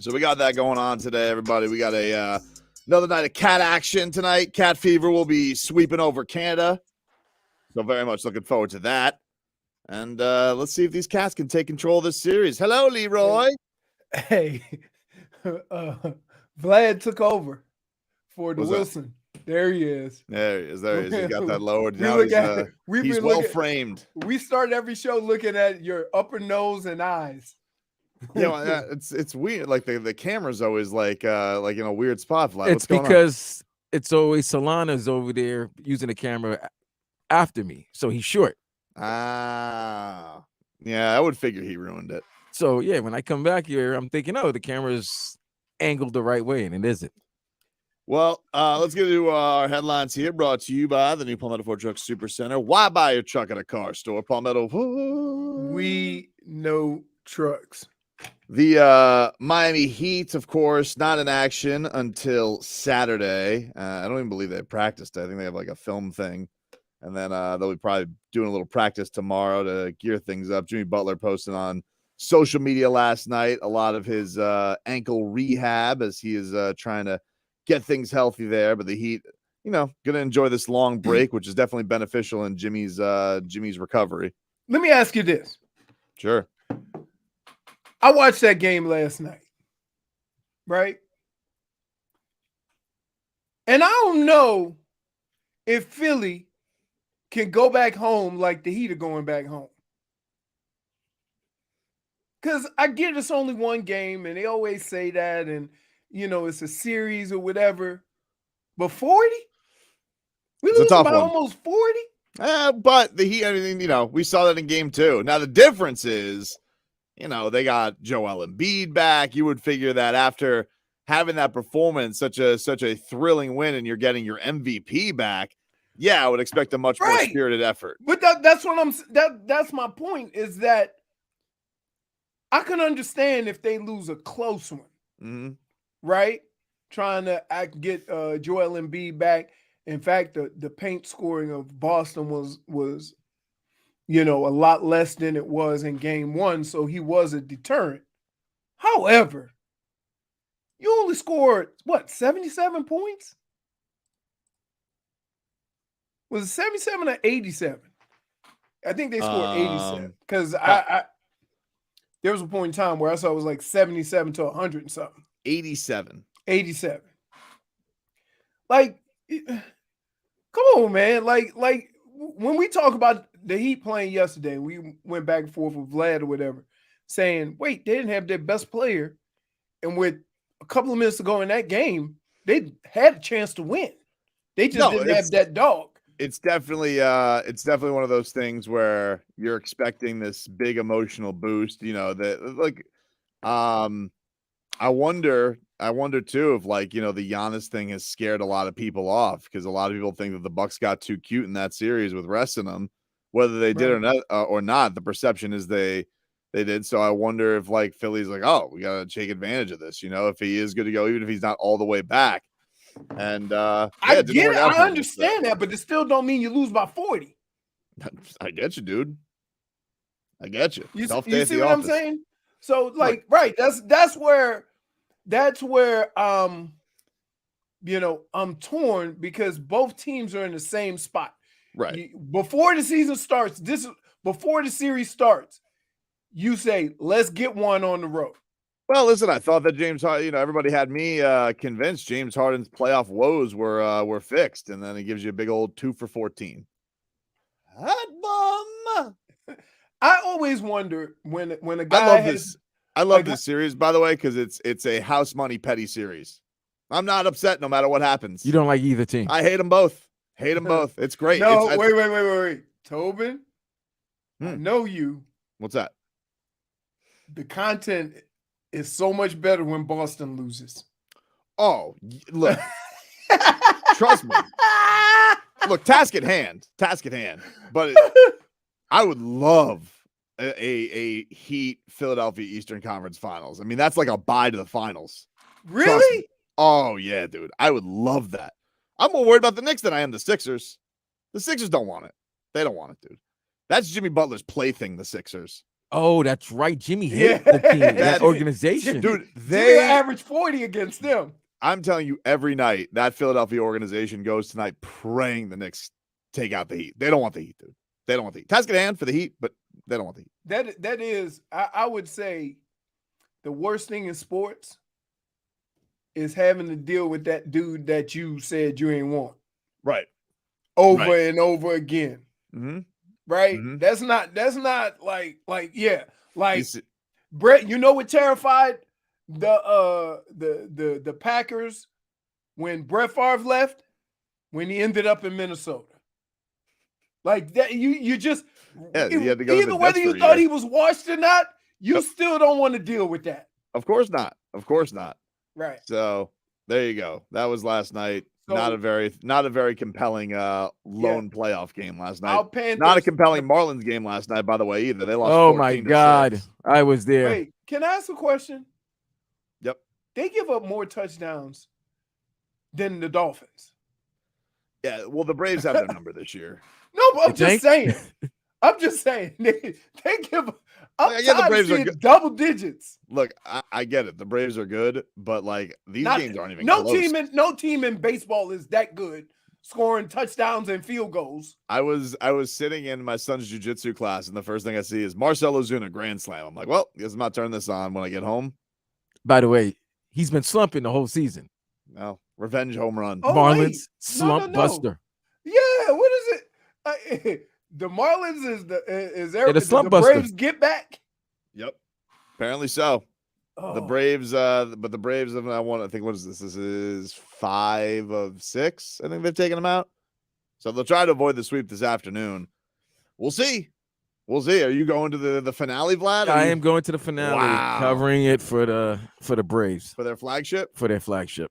So we got that going on today, everybody. We got another night of cat action tonight. Cat fever will be sweeping over Canada. So very much looking forward to that. And let's see if these cats can take control of this series. Hello, Leroy. Hey, Vlad took over for the Wilson. There he is. There he is. There he is. He got that lowered. We Now look at it. he's well framed. We start every show looking at your upper nose and eyes. Yeah, it's weird. Like the camera's always like in a weird spot. Vlad. It's because it's always Solana's over there using the camera after me, so he's short. Ah, yeah, I would figure he ruined it. So yeah, when I come back here, I'm thinking, oh, the camera's angled the right way, and it isn't. Well, let's get to our headlines here, brought to you by the new Palmetto Ford Truck Super Center. Why buy your truck at a car store? Palmetto. We know trucks. The Miami Heat, of course, not in action until Saturday. I don't even believe they practiced. I think they have like a film thing. And then they'll be probably doing a little practice tomorrow to gear things up. Jimmy Butler posted on social media last night a lot of his ankle rehab as he is trying to get things healthy there. But the Heat, going to enjoy this long break, which is definitely beneficial in Jimmy's recovery. Let me ask you this. Sure. I watched that game last night, right? And I don't know if Philly can go back home like the Heat are going back home. Because I get it's only one game, and they always say that, and, it's a series or whatever. But 40? We lose by almost 40? But the Heat, we saw that in game 2. Now, the difference is, they got Joel Embiid back. You would figure that after having that performance, such a thrilling win, and you're getting your MVP back, yeah, I would expect a much more spirited effort. But that's my point, is that I can understand if they lose a close one, right? Trying to get Joel Embiid back. In fact, the paint scoring of Boston was a lot less than it was in game 1, so he was a deterrent. However, you only scored, 77 points? Was it 77 or 87? I think they scored 87. Because I there was a point in time where I saw it was like 77 to 100 and something. 87. 87. Like, come on, man. Like when we talk about the Heat playing yesterday, we went back and forth with Vlad or whatever, saying, wait, they didn't have their best player. And with a couple of minutes to go in that game, they had a chance to win. They just didn't have that dog. It's definitely one of those things where you're expecting this big emotional boost, I wonder too if the Giannis thing has scared a lot of people off, because a lot of people think that the Bucks got too cute in that series with resting them, whether they did or not. The perception is they did. So I wonder if Philly's oh, we got to take advantage of this, if he is good to go, even if he's not all the way back. And I get it. I understand that, but it still don't mean you lose by 40. I get you, dude. I get you. You see what I'm saying? So right. That's where I'm torn, because both teams are in the same spot. Right. Before the season starts, before the series starts, you say, let's get one on the road. Well, listen, I thought that James Harden, everybody had me convinced James Harden's playoff woes were fixed, and then he gives you a big old 2 for 14. Hot bum. I always wonder when a guy I love this series, by the way, because it's a house money petty series. I'm not upset no matter what happens. You don't like either team. I hate them both. It's great. No, wait. Tobin, I know you. What's that? The content is so much better when Boston loses. Oh, look. Trust me. Look, task at hand. But I would love a Heat Philadelphia Eastern Conference Finals. I mean, that's like a bye to the finals. Really? Oh, yeah, dude. I would love that. I'm more worried about the Knicks than I am the Sixers. The Sixers don't want it. They don't want it, dude. That's Jimmy Butler's plaything, the Sixers. Oh, that's right. Jimmy hated the team, that organization. Dude, they average 40 against them. I'm telling you, every night that Philadelphia organization goes tonight praying the Knicks take out the Heat. They don't want the Heat, dude. They don't want the Heat. Task at hand for the Heat, but they don't want the Heat. That is, I would say, the worst thing in sports is having to deal with that dude that you said you ain't want. Right. Over and over again. Mm-hmm. Right? Mm-hmm. That's not like Brett, you know what terrified the Packers when Brett Favre left? When he ended up in Minnesota. Like that, you just you had to go either whether you thought he was washed or not, you still don't want to deal with that. Of course not. Of course not. Right. So there you go. That was last night. So, not a very compelling lone playoff game last night. Not a compelling Marlins game last night, by the way, either. They lost. Oh my God. I was there. Wait, can I ask a question? Yep. They give up more touchdowns than the Dolphins. Yeah, well, the Braves have their number this year. No, but I'm just saying. They give. I get the Braves are good. Double digits. Look, I get it. The Braves are good, but like these games aren't even close. No team in baseball is that good scoring touchdowns and field goals. I was sitting in my son's jiu-jitsu class, and the first thing I see is Marcell Ozuna grand slam. I'm like, well, I guess I'm not turning this on when I get home. By the way, he's been slumping the whole season. No, revenge home run. Oh, Marlins slump buster. Yeah, what is it? The Marlins is the slump the buster. Braves get back. Yep, apparently so. Oh. The Braves, but the Braves have I think what is this? This is 5 of 6. I think they've taken them out. So they'll try to avoid the sweep this afternoon. We'll see. We'll see. Are you going to the finale, Vlad? I am going to the finale, covering it for the Braves. For their flagship? For their flagship.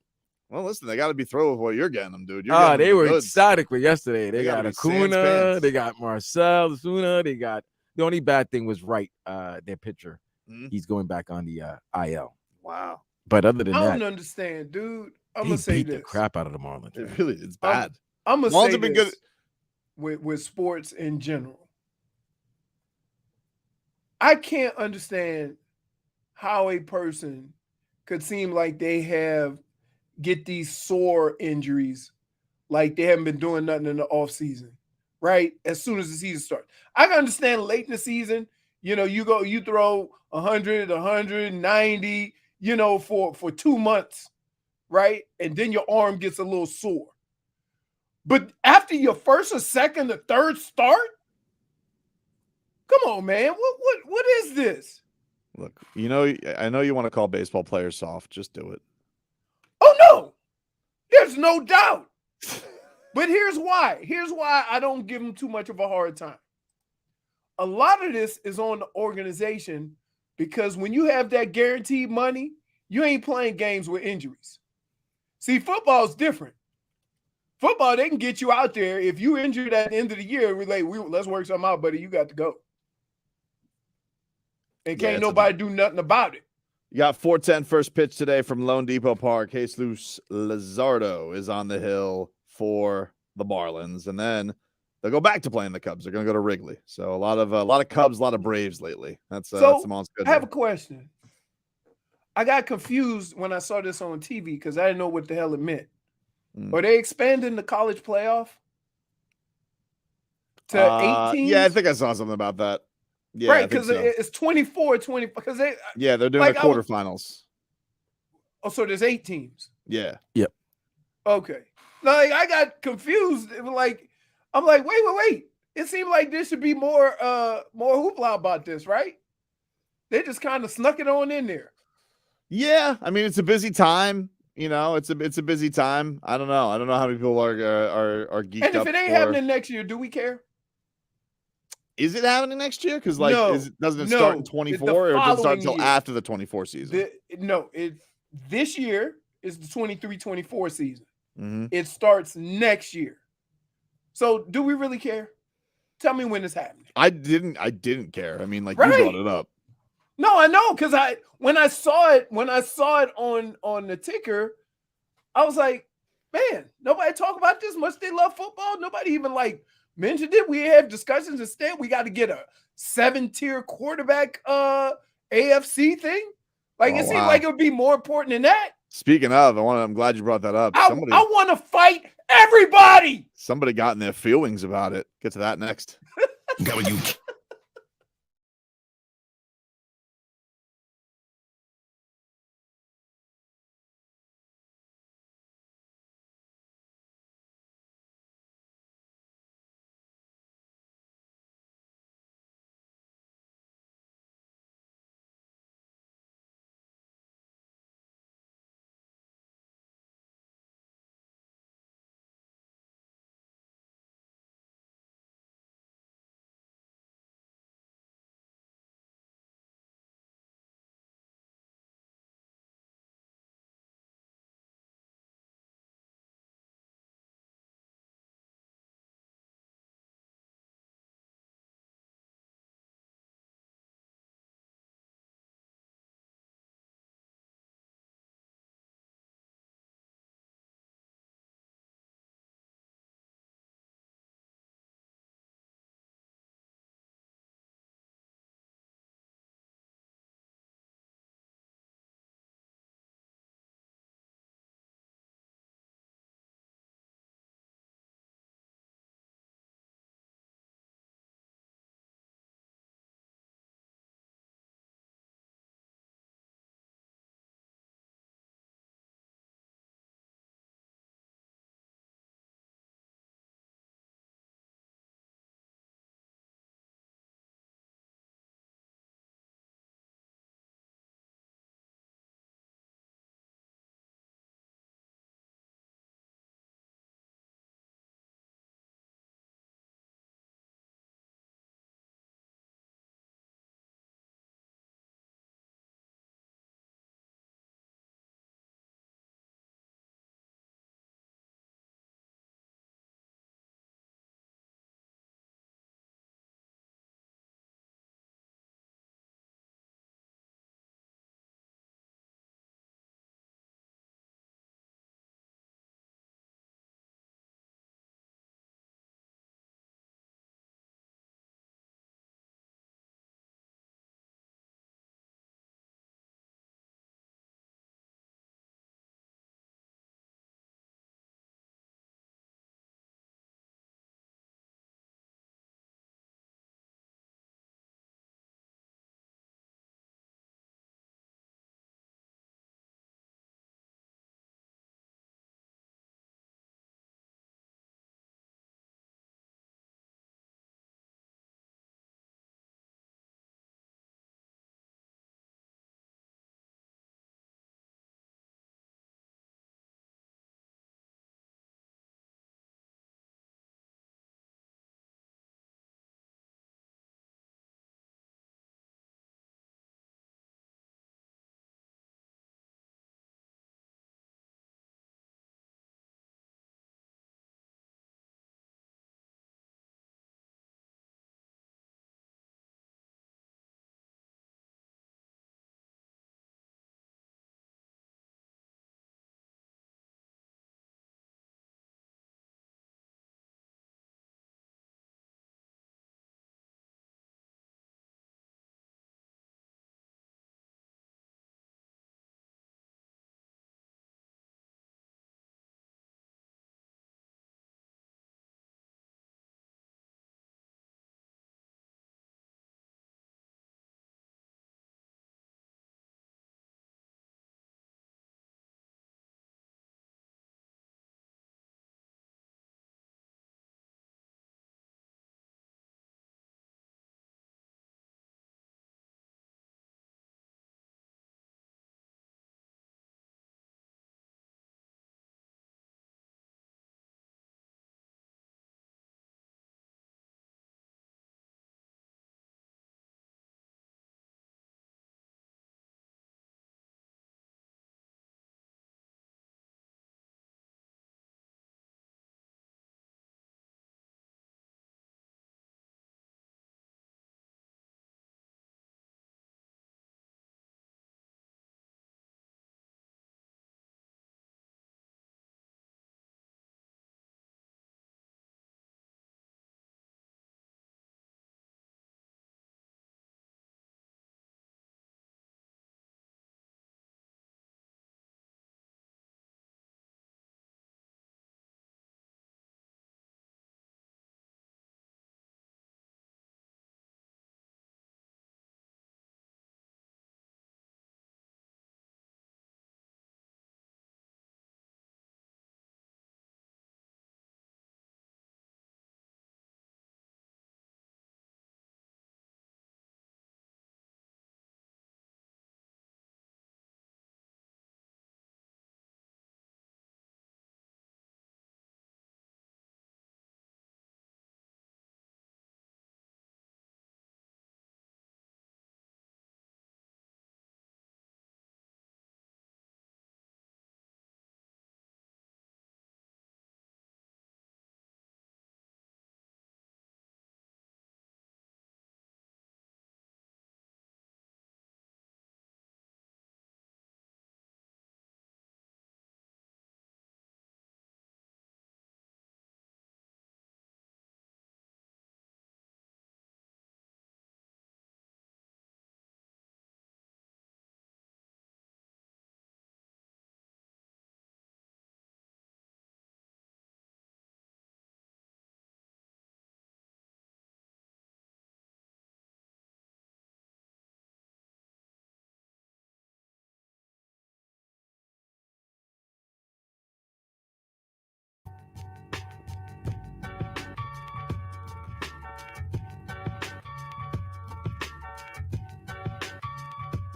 Well, listen, they got to be thrilled with what you're getting them, dude. They were ecstatic with yesterday. They got Acuna, they got Marcell Ozuna, the only bad thing was their pitcher. Mm-hmm. He's going back on the IL. Wow. But other than that, I don't understand, dude. I'm gonna say the crap out of the Marlins. It's bad. I'm gonna say this good with sports in general. I can't understand how a person could seem like they get these sore injuries, like they haven't been doing nothing in the off season, right? As soon as the season starts, I can understand late in the season. You throw 100, 190, for 2 months, right? And then your arm gets a little sore. But after your first or second or third start, come on, man. What is this? Look, I know you want to call baseball players soft. Just do it. Oh, no. There's no doubt. But here's why. Here's why I don't give them too much of a hard time. A lot of this is on the organization because when you have that guaranteed money, you ain't playing games with injuries. See, football is different. Football, they can get you out there. If you injured at the end of the year, let's work something out, buddy. You got to go. And can't nobody do nothing about it. You got 4:10 first pitch today from Lone Depot Park. Jesus Luzardo is on the hill for the Marlins, and then they'll go back to playing the Cubs. They're going to go to Wrigley. So a lot of Cubs, a lot of Braves lately. That's the most good. I have a question. I got confused when I saw this on TV because I didn't know what the hell it meant. Are they expanding the college playoff to 18? Yeah, I think I saw something about that. Yeah, right, because it's 24-20. Because they're doing the quarterfinals. So there's 8 teams. Yeah. Yep. Okay. Like I got confused. I'm like, wait. It seemed like there should be more hoopla about this, right? They just kind of snuck it on in there. Yeah, I mean it's a busy time. It's a busy time. I don't know. I don't know how many people are geeked up. And if it ain't happening next year, do we care? Is it happening next year? Because doesn't it start in 24, or does it start until after the 24 season? This year is the 23-24 season. Mm-hmm. It starts next year. So do we really care? Tell me when it's happening. I didn't care. I mean, you brought it up. No, I know, because when I saw it on the ticker, I was like, man, nobody talk about this much. They love football. Nobody even mentioned it. We have discussions. Instead, we got to get a 7-tier quarterback AFC thing. Like Oh, it seemed wow. like it would be more important than that. Speaking of, I'm glad you brought that up. I want to fight everybody. Somebody got in their feelings about it. Get to that next.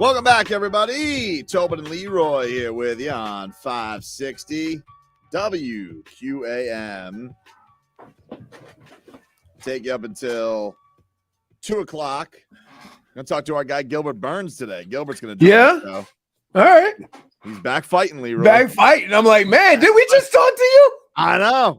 Welcome back, everybody. Tobin and Leroy here with you on 560 WQAM. Take you up until 2 o'clock. I'm going to talk to our guy, Gilbert Burns, today. Gilbert's going to join the show. All right. He's back fighting, Leroy. Back fighting. I'm like, man, did we just talk to you? I know.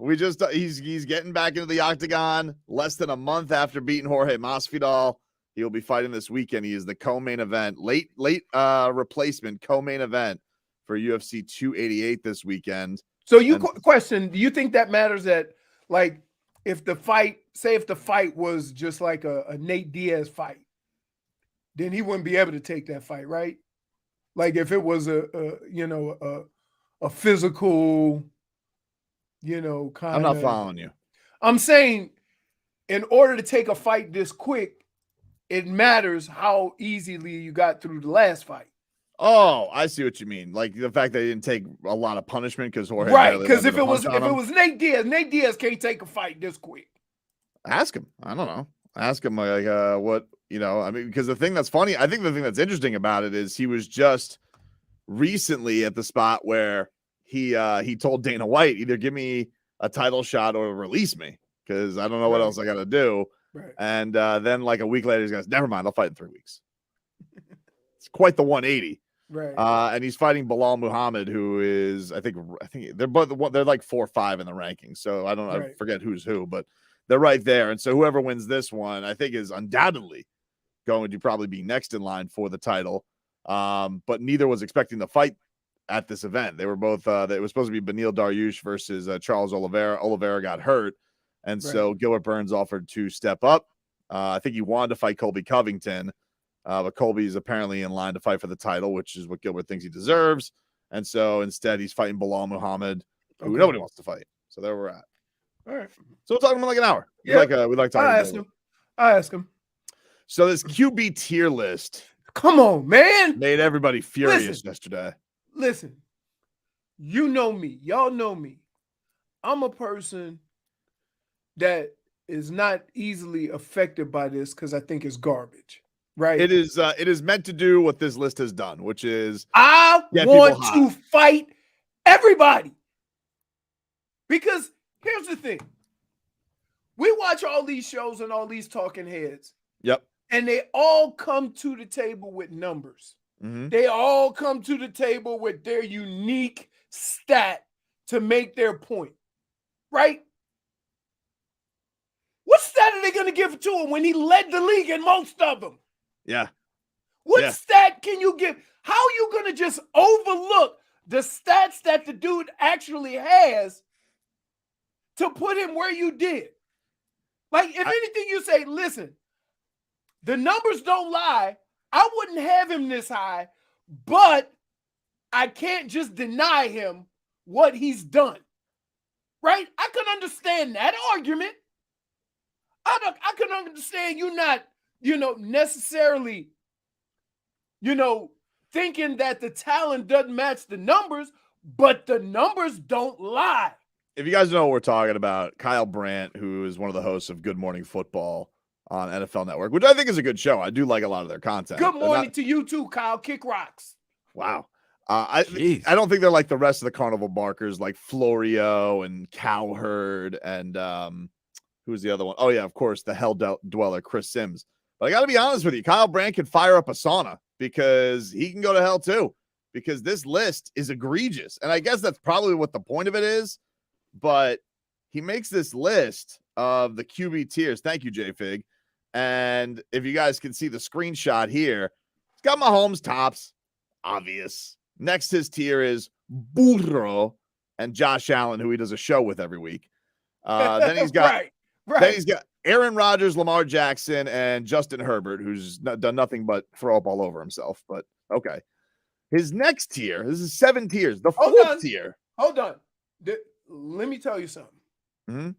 He's getting back into the octagon less than a month after beating Jorge Masvidal. He'll be fighting this weekend. He is the co-main event, late replacement co-main event for UFC 288 this weekend. So question, do you think that matters that, like, if the fight was just like a Nate Diaz fight, then he wouldn't be able to take that fight, right? Like if it was a physical, kind of. I'm not following you. I'm saying in order to take a fight this quick, it matters how easily you got through the last fight. Oh, I see what you mean. Like the fact that he didn't take a lot of punishment because Jorge. Right, because if it was Nate Diaz can't take a fight this quick. Ask him. I don't know. Ask him like what, I mean, because the thing that's funny, I think the thing that's interesting about it is he was just recently at the spot where he told Dana White, either give me a title shot or release me because I don't know what else I got to do. Right. And then like a week later, he goes, never mind, I'll fight in 3 weeks. It's quite the 180. Right. And he's fighting Belal Muhammad, who is, I think they're like 4-5 in the rankings. So I forget who's who, but they're right there. And so whoever wins this one, I think is undoubtedly going to probably be next in line for the title. But neither was expecting the fight at this event. They were both, it was supposed to be Beneil Dariush versus Charles Oliveira. Oliveira got hurt. And so Gilbert Burns offered to step up. I think he wanted to fight Colby Covington, but Colby's apparently in line to fight for the title, which is what Gilbert thinks he deserves. And so instead, he's fighting Belal Muhammad, who nobody wants to fight. So there we're at. All right. So we'll talk to him in like an hour. Yeah. We like talking. I ask him. So this QB tier list. Come on, man. Made everybody furious yesterday. Listen, you know me. Y'all know me. I'm a person that is not easily affected by this because I think it's garbage, right? It is meant to do what this list has done, which is I want to fight everybody. Because here's the thing. We watch all these shows and all these talking heads. Yep. And they all come to the table with numbers. Mm-hmm. They all come to the table with their unique stat to make their point, right? What stat are they going to give to him when he led the league in most of them? Yeah. What stat can you give? How are you going to just overlook the stats that the dude actually has to put him where you did? Like, if anything, you say, listen, the numbers don't lie. I wouldn't have him this high, but I can't just deny him what he's done. Right? I can understand that argument. I can understand you not, necessarily, thinking that the talent doesn't match the numbers, but the numbers don't lie. If you guys know what we're talking about, Kyle Brandt, who is one of the hosts of Good Morning Football on NFL Network, which I think is a good show. I do like a lot of their content. Good morning to you too, Kyle. Kick rocks. Wow. I don't think they're like the rest of the carnival barkers like Florio and Cowherd and who's the other one? Oh, yeah, of course, the Hell Dweller, Chris Sims. But I got to be honest with you, Kyle Brandt can fire up a sauna because he can go to hell too, because this list is egregious. And I guess that's probably what the point of it is. But he makes this list of the QB tiers. Thank you, J-Fig. And if you guys can see the screenshot here, it's got Mahomes tops, obvious. Next, his tier is Burro and Josh Allen, who he does a show with every week. Then he's got Then he's got Aaron Rodgers, Lamar Jackson, and Justin Herbert, who's done nothing but throw up all over himself. But okay, his next tier. This is 7 tiers. The fourth tier. Hold on. Let me tell you something. Mm-hmm.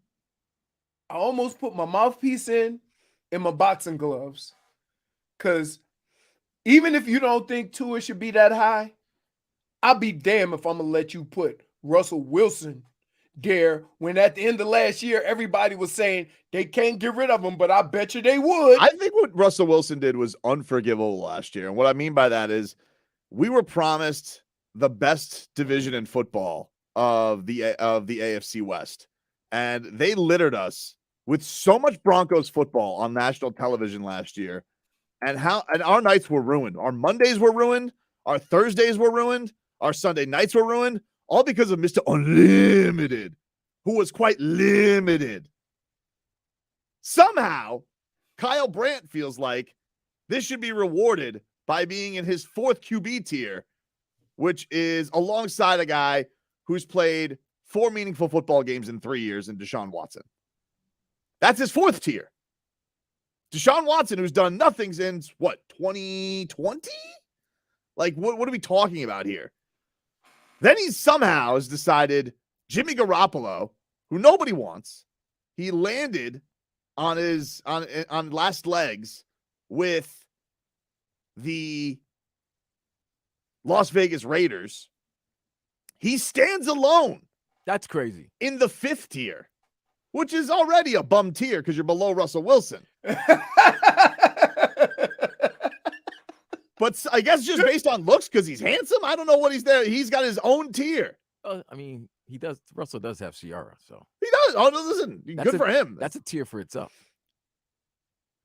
I almost put my mouthpiece in my boxing gloves, because even if you don't think Tua should be that high, I'll be damned if I'm gonna let you put Russell Wilson Gare, when at the end of last year, everybody was saying they can't get rid of him, but I bet you they would. I think what Russell Wilson did was unforgivable last year. And what I mean by that is we were promised the best division in football of the AFC West. And they littered us with so much Broncos football on national television last year. And our nights were ruined. Our Mondays were ruined. Our Thursdays were ruined. Our Sunday nights were ruined. All because of Mr. Unlimited, who was quite limited. Somehow, Kyle Brandt feels like this should be rewarded by being in his fourth QB tier, which is alongside a guy who's played 4 meaningful football games in 3 years in Deshaun Watson. That's his fourth tier. Deshaun Watson, who's done nothing since, 2020? Like, what are we talking about here? Then he somehow has decided Jimmy Garoppolo, who nobody wants, he landed on last legs with the Las Vegas Raiders. He stands alone. That's crazy. In the 5th tier, which is already a bum tier because you're below Russell Wilson. But I guess just based on looks, because he's handsome. I don't know what he's there. He's got his own tier. I mean, he does. Russell does have Ciara, so he does. Oh, no, listen, good for him. That's a tier for itself.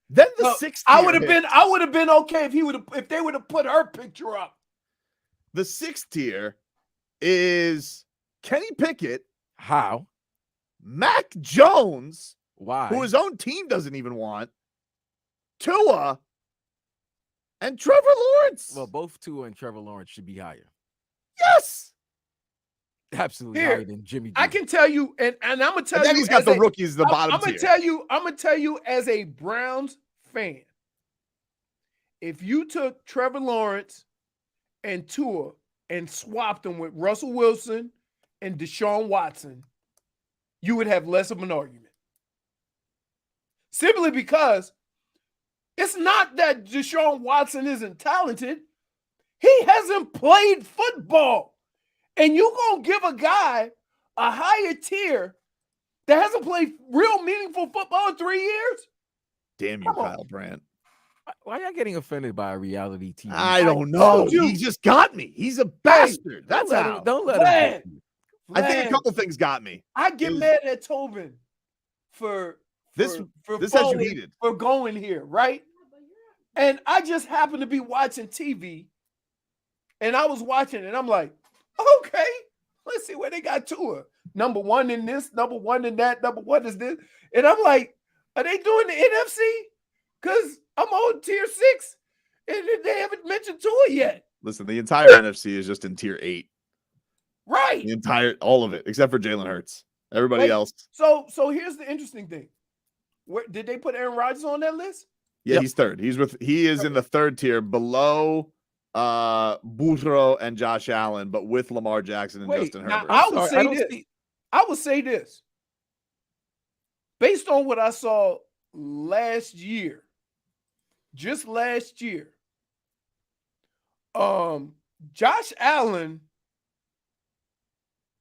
Then the 6th. I would have been okay if they would have put her picture up. The 6th tier is Kenny Pickett. How? Mac Jones. Why? Who his own team doesn't even want. Tua. And Trevor Lawrence. Well, both Tua and Trevor Lawrence should be higher. Yes. Absolutely higher than Jimmy G. I can tell you, and I'm gonna tell you. Then he's got the rookies, the bottom tier. I'm gonna tell you as a Browns fan, if you took Trevor Lawrence and Tua and swapped them with Russell Wilson and Deshaun Watson, you would have less of an argument. Simply because it's not that Deshaun Watson isn't talented. He hasn't played football. And you're going to give a guy a higher tier that hasn't played real meaningful football in 3 years? Damn you, Kyle Brandt. Why are you getting offended by a reality TV? I don't know. He just got me. He's a bastard. That's how. Don't let him. I think a couple things got me. I get mad at Tobin for this has you heated. For going here, right? And I just happened to be watching TV, and I was watching, and I'm like, okay, let's see where they got Tua. Number 1 in this, number 1 in that, number 1 is this. And I'm like, are they doing the NFC? Because I'm on tier 6, and they haven't mentioned Tua yet. Listen, the entire NFC is just in tier 8. Right. All of it, except for Jalen Hurts. Everybody else. So here's the interesting thing. Did they put Aaron Rodgers on that list? Yeah, yep. He's 3rd. He is in the 3rd tier below Butler and Josh Allen, but with Lamar Jackson and Justin Herbert. I would say this. Based on what I saw last year, just last year, Josh Allen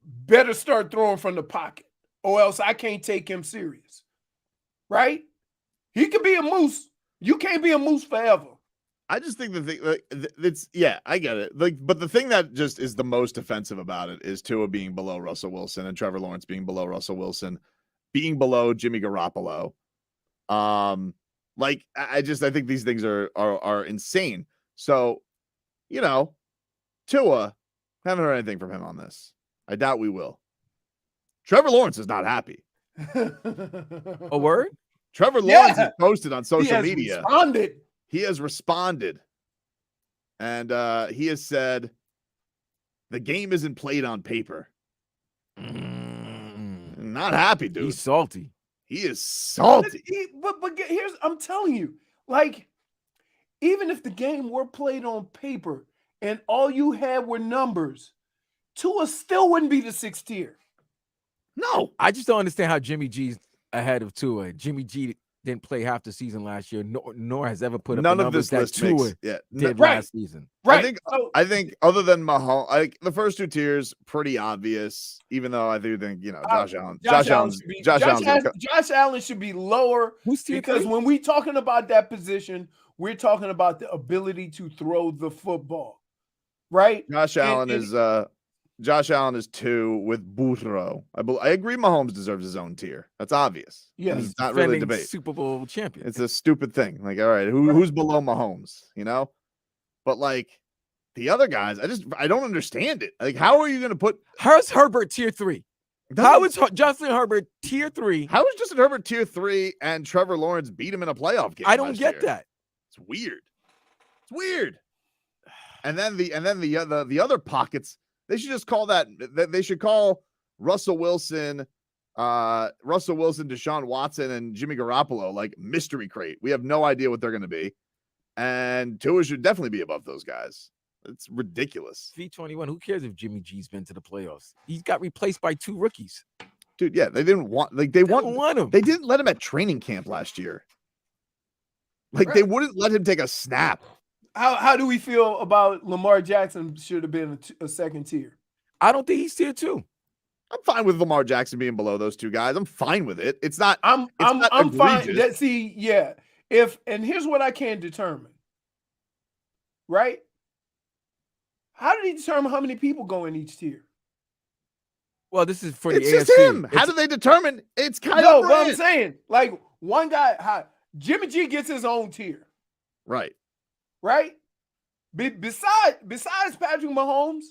better start throwing from the pocket, or else I can't take him serious. Right? He could be a moose. You can't be a moose forever. I just think the thing, I get it. But the thing that just is the most offensive about it is Tua being below Russell Wilson and Trevor Lawrence being below Russell Wilson, being below Jimmy Garoppolo. I think these things are insane. So, Tua, haven't heard anything from him on this. I doubt we will. Trevor Lawrence is not happy. A word? Trevor Lawrence has posted on social media. He has responded. And he has said, the game isn't played on paper. Not happy, dude. He's salty. He is salty. But I'm telling you, even if the game were played on paper and all you had were numbers, Tua still wouldn't be the 6th tier. No. I just don't understand how Jimmy G's ahead of Tua. Jimmy G didn't play half the season last year, nor has ever put up None the of numbers this that list Tua makes did Right. last season. Right. I think other than Mahomes, like the first two tiers, pretty obvious. Even though I do think Josh Allen, Josh Allen should be lower. Who's tier because 3? when we talking about that position, we're talking about the ability to throw the football, right? Josh Allen is 2 with Butler. I agree. Mahomes deserves his own tier. That's obvious. Yeah, He's it's not really a defending debate. Super Bowl champion. It's a stupid thing. Like, all right, who's below Mahomes? But like the other guys, I don't understand it. Like, how are you going to put? How's Herbert tier 3? How is Justin Herbert tier 3? How is Justin Herbert tier 3 and Trevor Lawrence beat him in a playoff game? I don't get that. It's weird. It's weird. And then the other pockets, they should just call that. They should call Russell Wilson, Deshaun Watson, and Jimmy Garoppolo like mystery crate. We have no idea what they're going to be, and Tua should definitely be above those guys. It's ridiculous. V21. Who cares if Jimmy G's been to the playoffs? He got replaced by 2 rookies. Dude, yeah, they didn't want they want him. They didn't let him at training camp last year. Like they wouldn't let him take a snap. How do we feel about Lamar Jackson should have been a second tier? I don't think he's tier 2. I'm fine with Lamar Jackson being below those two guys. I'm fine with it. It's not. I'm fine. Egregious. And here's what I can determine. Right? How did he determine how many people go in each tier? Well, this is for the it's AFC. Just him. How do they determine? It's kind of what I'm saying. Like one guy, Jimmy G gets his own tier. Right. Right? Besides Patrick Mahomes,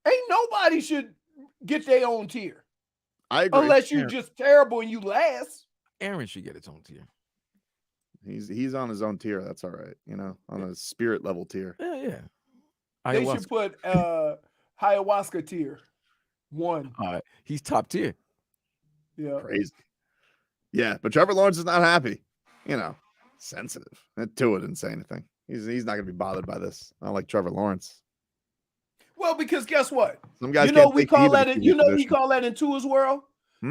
ain't nobody should get their own tier. I agree. Unless you're just terrible and you last. Aaron should get its own tier. He's on his own tier. That's all right. On a spirit level tier. Yeah. They should put ayahuasca tier 1. All right. He's top tier. Yeah. Crazy. Yeah, but Trevor Lawrence is not happy. Sensitive. Tua didn't say anything. He's not going to be bothered by this. Not like Trevor Lawrence. Well, because guess what? Some guys we call that in Tua's world?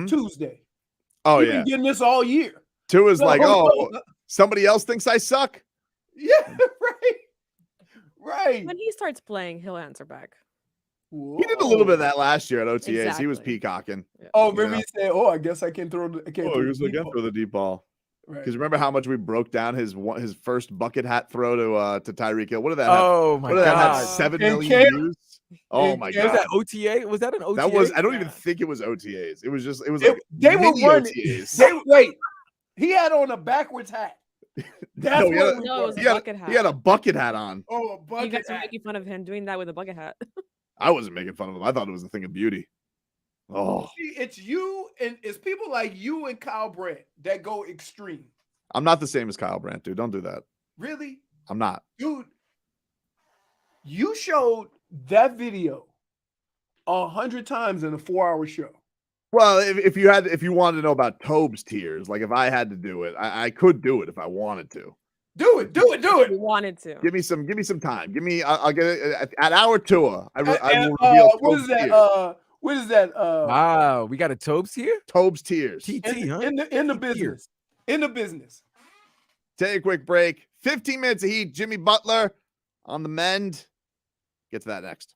Tuesday. Oh, We've yeah. been getting this all year. Tua's somebody else thinks I suck? Yeah, right. When he starts playing, he'll answer back. Whoa. He did a little bit of that last year at OTAs. Exactly. He was peacocking. Yeah. Oh, remember he said, I guess I can throw the he was like, I can throw the deep ball. Because remember how much we broke down his first bucket hat throw to Tyreek Hill? What did that have? Oh, my God. That have 7 million views? Oh, my God. Was that OTA? Was that an OTA? That was, I don't even think it was OTAs. It was they were running. OTAs. Wait, he had on a backwards hat. That's it was a bucket hat. He had a bucket hat on. Oh, a bucket hat. You guys are making fun of him doing that with a bucket hat. I wasn't making fun of him. I thought it was a thing of beauty. Oh, it's you and it's people like you and Kyle Brandt that go extreme. I'm not the same as Kyle Brandt, dude. Don't do that. Really? I'm not. Dude, you showed that video 100 times in a 4-hour show. Well, if you wanted to know about Tob's tiers, like if I had to do it, I could do it if I wanted to. Do it. You wanted to. Give me some time. I'll get it at hour 2. I will reveal what is that? Wow, we got a Tobes here? Tob's tiers. TT, huh? In the business. In the business. Take a quick break. 15 minutes of heat. Jimmy Butler on the mend. Get to that next.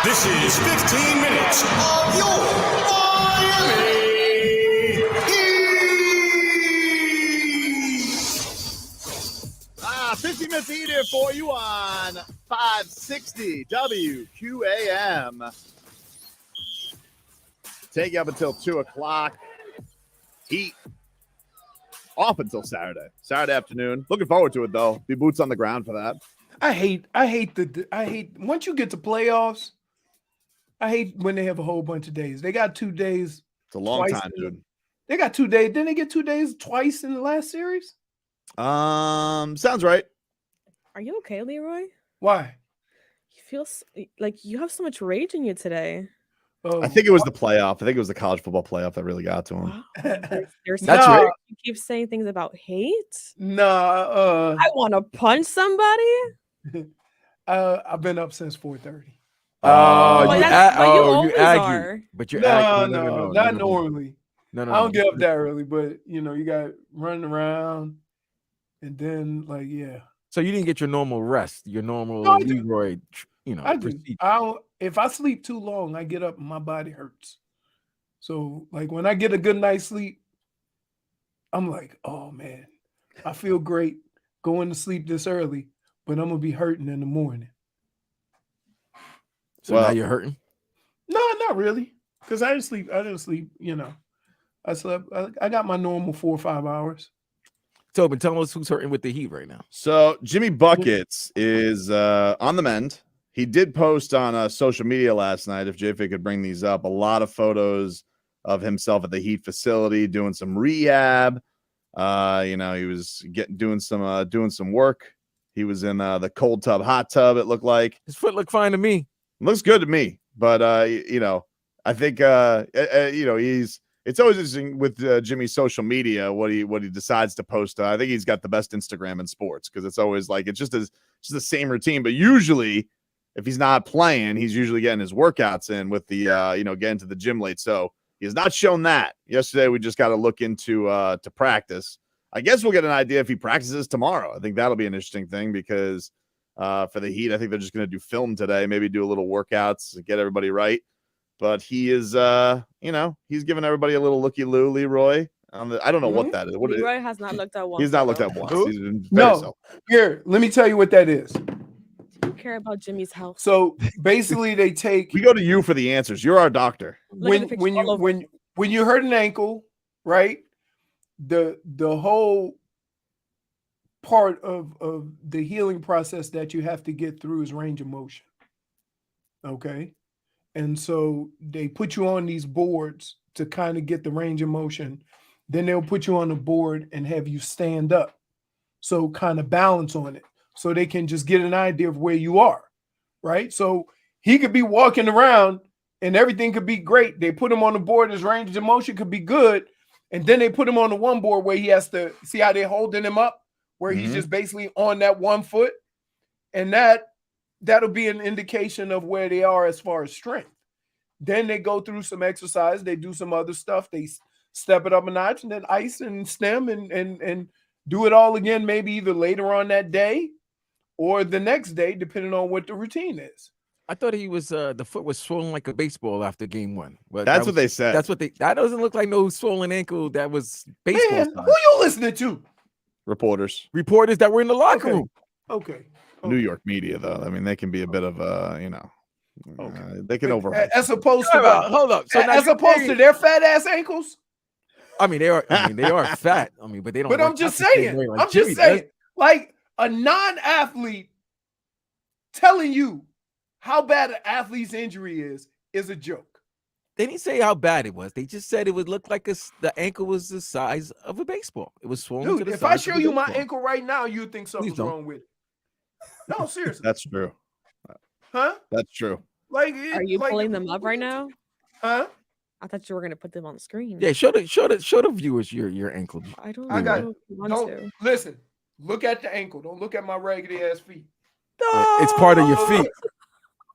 This is 15 minutes of your Miami Heat. 15 minutes Heat here for you on 560 WQAM. Take you up until 2 o'clock. Heat off until Saturday afternoon. Looking forward to it though. Be boots on the ground for that. I hate once you get to playoffs. I hate when they have a whole bunch of days. They got 2 days. It's a long time, dude. They got 2 days. Didn't they get 2 days twice in the last series? Sounds right. Are you okay, Leroy? Why? You feel like you have so much rage in you today. I think it was the playoff. I think it was the college football playoff that really got to him. Wow. That's right. You keep saying things about hate. Nah. I want to punch somebody. I've been up since 4:30. Oh, you always argue. are. But you're No, not normally. No, I don't get up that early, but you got running around, and then yeah. So you didn't get your normal rest, your normal No, I do. Leroy, I do. procedure. I don't. If I sleep too long, I get up and my body hurts. So when I get a good night's sleep, I'm like, oh man, I feel great going to sleep this early, but I'm gonna be hurting in the morning. So now you're hurting? No, not really, because I didn't sleep. I slept. I got my normal 4 or 5 hours. Tobin, tell us who's hurting with the Heat right now. So Jimmy Buckets is on the mend. He did post on social media last night, if JFA could bring these up, a lot of photos of himself at the Heat facility doing some rehab. He was doing some work. He was in the cold tub, hot tub, it looked like. His foot looked fine to me. Looks good to me. But I think it's always interesting with Jimmy's social media what he decides to post. I think he's got the best Instagram in sports because it's always like it's just the same routine. But usually, if he's not playing, he's usually getting his workouts in with the getting to the gym late. So he has not shown that. Yesterday, we just got to look into to practice. I guess we'll get an idea if he practices tomorrow. I think that'll be an interesting thing because for the Heat, I think they're just going to do film today, maybe do a little workouts, get everybody right. But he is, he's giving everybody a little looky-loo, Leroy. I don't know what that is. Leroy has not looked at once. He's not looked at once. He's been No. Here, let me tell you what that is. I don't care about Jimmy's health. So basically, they take. We go to you for the answers. You're our doctor. When you hurt an ankle, right? The whole part of the healing process that you have to get through is range of motion. Okay. And so they put you on these boards to kind of get the range of motion. Then they'll put you on the board and have you stand up. So kind of balance on it. So they can just get an idea of where you are. Right. So he could be walking around and everything could be great. They put him on the board, his range of motion could be good. And then they put him on the one board where he has to see how they're holding him up, where he's just basically on that 1 foot. And that'll be an indication of where they are as far as strength. Then they go through some exercise. They do some other stuff. They step it up a notch and then ice and stem and do it all again, maybe either later on that day or the next day, depending on what the routine is. I thought he was the foot was swollen like a baseball after game one. But that's what they said. That doesn't look like no swollen ankle. That was baseball. Man, who you listening to? Reporters that were in the locker room. Okay. New York media, though. I mean, they can be a bit of they can overhype. As opposed to hold up. So as opposed to their fat ass ankles. I mean, they are fat. I mean, but they don't. But I'm just saying. I'm just saying. Like a non-athlete telling you how bad an athlete's injury is a joke. They didn't say how bad it was. They just said it would look like the ankle was the size of a baseball. It was swollen. Dude, to the if size I show of a you my baseball. ankle right now, you think something's wrong with it. No, seriously. That's true. Huh? That's true. Are you pulling them up right now? Huh? I thought you were gonna put them on the screen. Yeah, show the viewers your ankle. I don't. Don't listen. Look at the ankle. Don't look at my raggedy ass feet. It's part of your feet.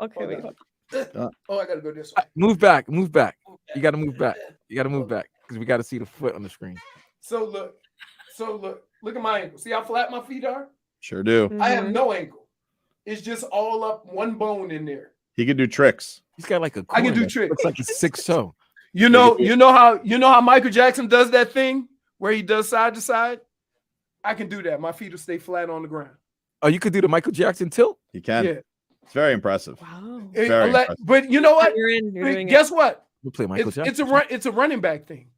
Okay, wait. Oh, I gotta go this way. Move back. You gotta move back. Because we gotta see the foot on the screen. So look at my ankle. See how flat my feet are? Sure do. I have no ankle. It's just all up one bone in there. He can do tricks. He's got like a I can corn do that tricks. looks like a 6'0". You know how Michael Jackson does that thing where he does side to side? I can do that. My feet will stay flat on the ground. Oh, you could do the Michael Jackson tilt? He can. Yeah. It's very impressive. Wow. Very impressive. But you know what? You're doing Guess what? We'll play Michael Jackson. It's a running back thing.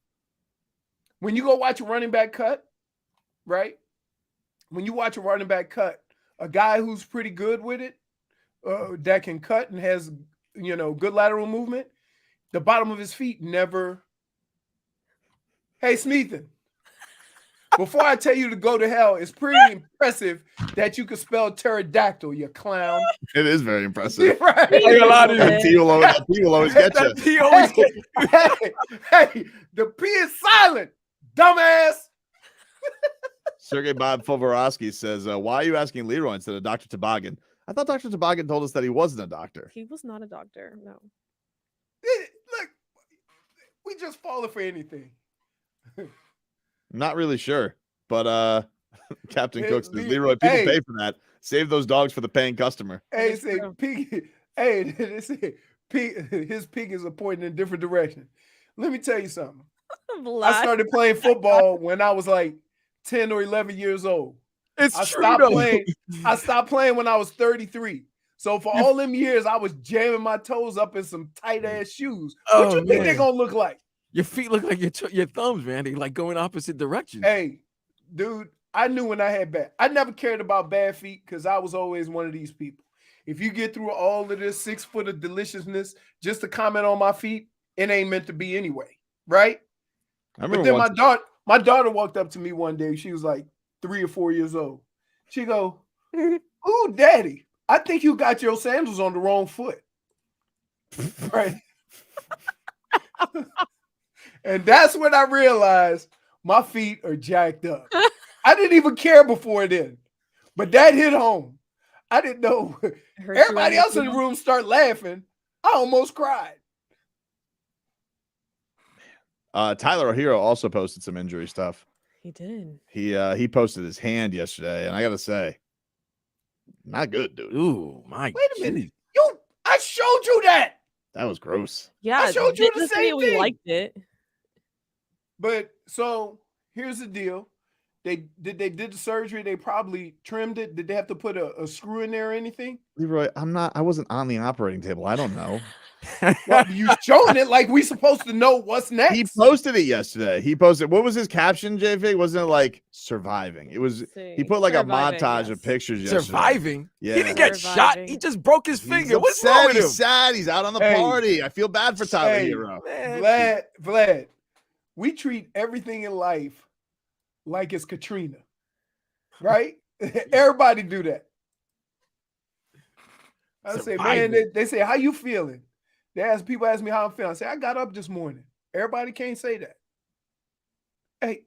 When you go watch a running back cut, right? When you watch a running back cut, a guy who's pretty good with it, that can cut and has, good lateral movement, the bottom of his feet never. Hey, Smeathan, before I tell you to go to hell, it's pretty impressive that you can spell pterodactyl, you clown. It is very impressive. Right? I ain't gonna lie to you. The T will always get you. He always Hey, the P is silent, dumbass. Sergey Bob Fovorowski says, why are you asking Leroy instead of Dr. Toboggan? I thought Dr. Toboggan told us that he wasn't a doctor. He was not a doctor. No. Look, we just falling for anything. Not really sure, but Captain Cook says, Leroy, Leroy, people hey. pay for that. Save those dogs for the paying customer. Hey, say pig. Hey, they say his pig is pointing in a different direction. Let me tell you something. I started playing football when I was like 10 or 11 years old. I stopped playing when I was 33. So for all them years, I was jamming my toes up in some tight ass shoes. What you think they're gonna look like? Your feet look like your thumbs, man. They like going opposite directions. Hey, dude, I knew when I had bad. I never cared about bad feet because I was always one of these people. If you get through all of this 6 foot of deliciousness just to comment on my feet, it ain't meant to be anyway, right? I But remember then my daughter walked up to me one day. She was like 3 or 4 years old. She go, "Ooh, daddy, I think you got your sandals on the wrong foot." Right. And that's when I realized my feet are jacked up. I didn't even care before then, but that hit home. I didn't know. Everybody else in the room started laughing. I almost cried. Tyler Herro also posted some injury stuff. He did. He posted his hand yesterday, and I gotta say, not good, dude. Ooh, my. Wait a minute. I showed you that. That was gross. Yeah, I showed you the this same video, we thing. liked it. But so here's the deal. They did the surgery. They probably trimmed it. Did they have to put a screw in there or anything? Leroy, I wasn't on the operating table. I don't know. Well, you showing it like we supposed to know what's next. He posted it yesterday. He posted, what was his caption, JV? Wasn't it like surviving? It was, he put like Surviving, a montage yes. of pictures yesterday. Surviving? Yeah. He didn't get shot. He just broke his finger. What's upset. wrong with him? He's sad. He's out on the Hey. party. I feel bad for Tyler Hey. Herro. Vlad, we treat everything in life like it's Katrina, right? Everybody do that. I say, man, they say, how you feeling? People ask me how I'm feeling. I say, I got up this morning. Everybody can't say that. Hey,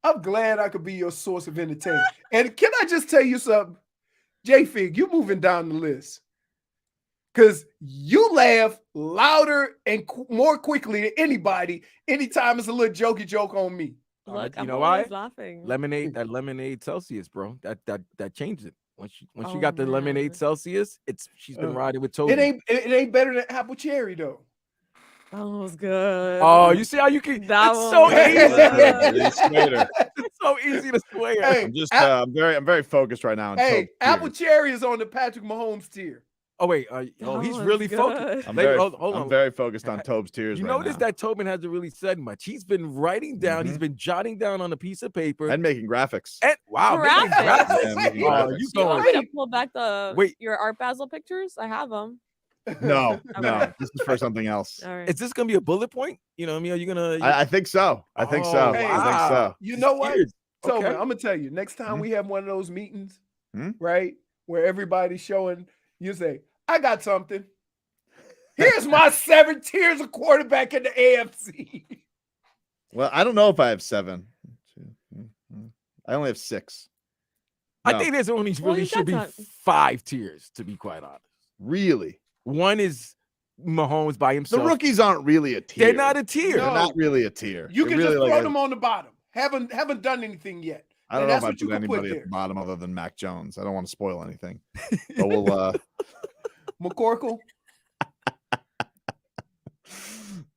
I'm glad I could be your source of entertainment. And can I just tell you something? J-Fig, you moving down the list. Because you laugh louder and more quickly than anybody anytime it's a little jokey joke on me. Look, you I'm know why? always laughing. Lemonade Celsius, bro. That changed it. Once she Oh, got the man. lemonade Celsius, she's been riding with Tobin. It ain't better than apple cherry though. That was good. Oh, you see how you can? That It's one so was easy. He swayed her. It's so easy to swear. Hey, I'm just, I'm very focused right now. On hey, Tope apple Tears. cherry is on the Patrick Mahomes tier. Oh wait, That he's was really good. focused. I'm Hold I'm on. very focused on Tobe's tears You right notice now. that Tobin hasn't really said much. He's been writing down. He's been jotting down on a piece of paper. And making graphics. Wow, making Graphics. graphics. Yeah, making Oh, graphics. you Do you want going? me to pull back your Art Basel pictures? I have them. No, no, Okay. this is for something else. All right. Is this gonna be a bullet point? You know what I mean? Are you gonna? I think so. I think so. Oh, Hey, I think so. You know what? Cheers. So Okay. I'm gonna tell you, next time Hmm? we have one of those meetings, Hmm? right, where everybody's showing, you say, I got something. Here's my 7 tiers of quarterback in the AFC. Well, I don't know if I have 7. I only have 6. I No. think there's only Well, really you should be got 5 tiers, to be quite honest. Really? One is Mahomes by The himself. rookies aren't really a tier. They're not a tier. They're No. not really a tier. You They're can really just like throw a- them on the bottom. Haven't done anything yet. I don't And know that's if I what you put can put anybody at there. the bottom other than Mac Jones. I don't want to spoil anything. But we'll McCorkle.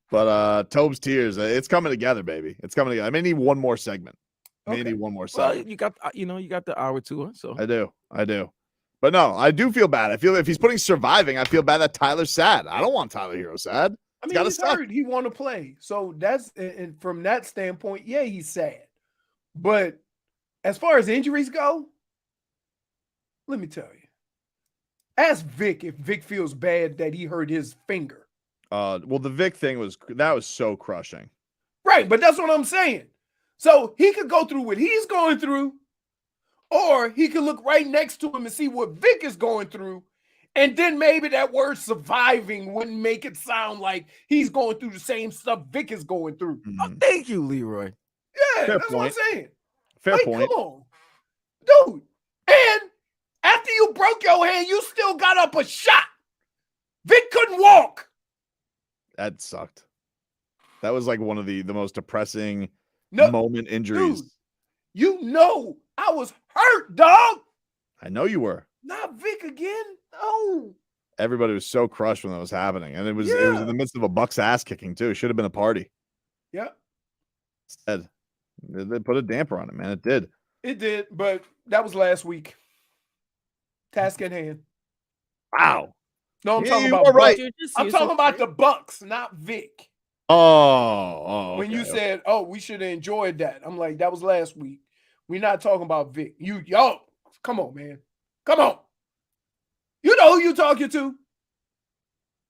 but Tobes Tears, it's coming together, baby. It's coming together. I may need one more segment. Okay. Maybe one more Well, segment. you got the hour to it. So I do. But no, I do feel bad. I feel if he's putting surviving, I feel bad that Tyler's sad. I don't want Tyler Hero sad. I mean, gotta he's suck. hurt. He want to play. So that's, and from that standpoint, yeah, he's sad. But as far as injuries go, let me tell you. Ask Vic if Vic feels bad that he hurt his finger. Well, the Vic thing was so crushing. Right, but that's what I'm saying. So he could go through what he's going through, or he could look right next to him and see what Vic is going through. And then maybe that word surviving wouldn't make it sound like he's going through the same stuff Vic is going through. oh, thank you, Leroy. Yeah, Fair that's point. what I'm saying. Fair Like, point. come on, dude. And after you broke your hand, you still got up a shot. Vic couldn't walk. That sucked. That was like one of the most depressing No, moment injuries. dude, you know I was hurt, dog. I know you were. Not Vic again. No. Everybody was so crushed when that was happening, and it was in Yeah. the midst of a Bucks ass kicking too. Should have been a party. Yep, Instead, they put a damper on it, man. It did. it did, but that was last week. Task at hand. Wow. No, I'm Yeah, talking you about were right. Bucks. I'm talking about the Bucks, not Vic. Oh, When you okay. said, "Oh, we should have enjoyed that," I'm like, "That was last week. We're not talking about Vic." Yo, come on, man, come on. You know who you talking to.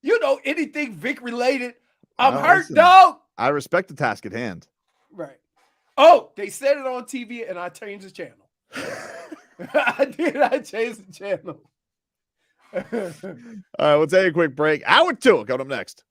You know anything Vic related. I'm Well, hurt, listen, dog. I respect the task at hand. Right. Oh, they said it on TV, and I changed the channel. I did. I changed the channel. All right, we'll take a quick break. Hour 2 coming up next.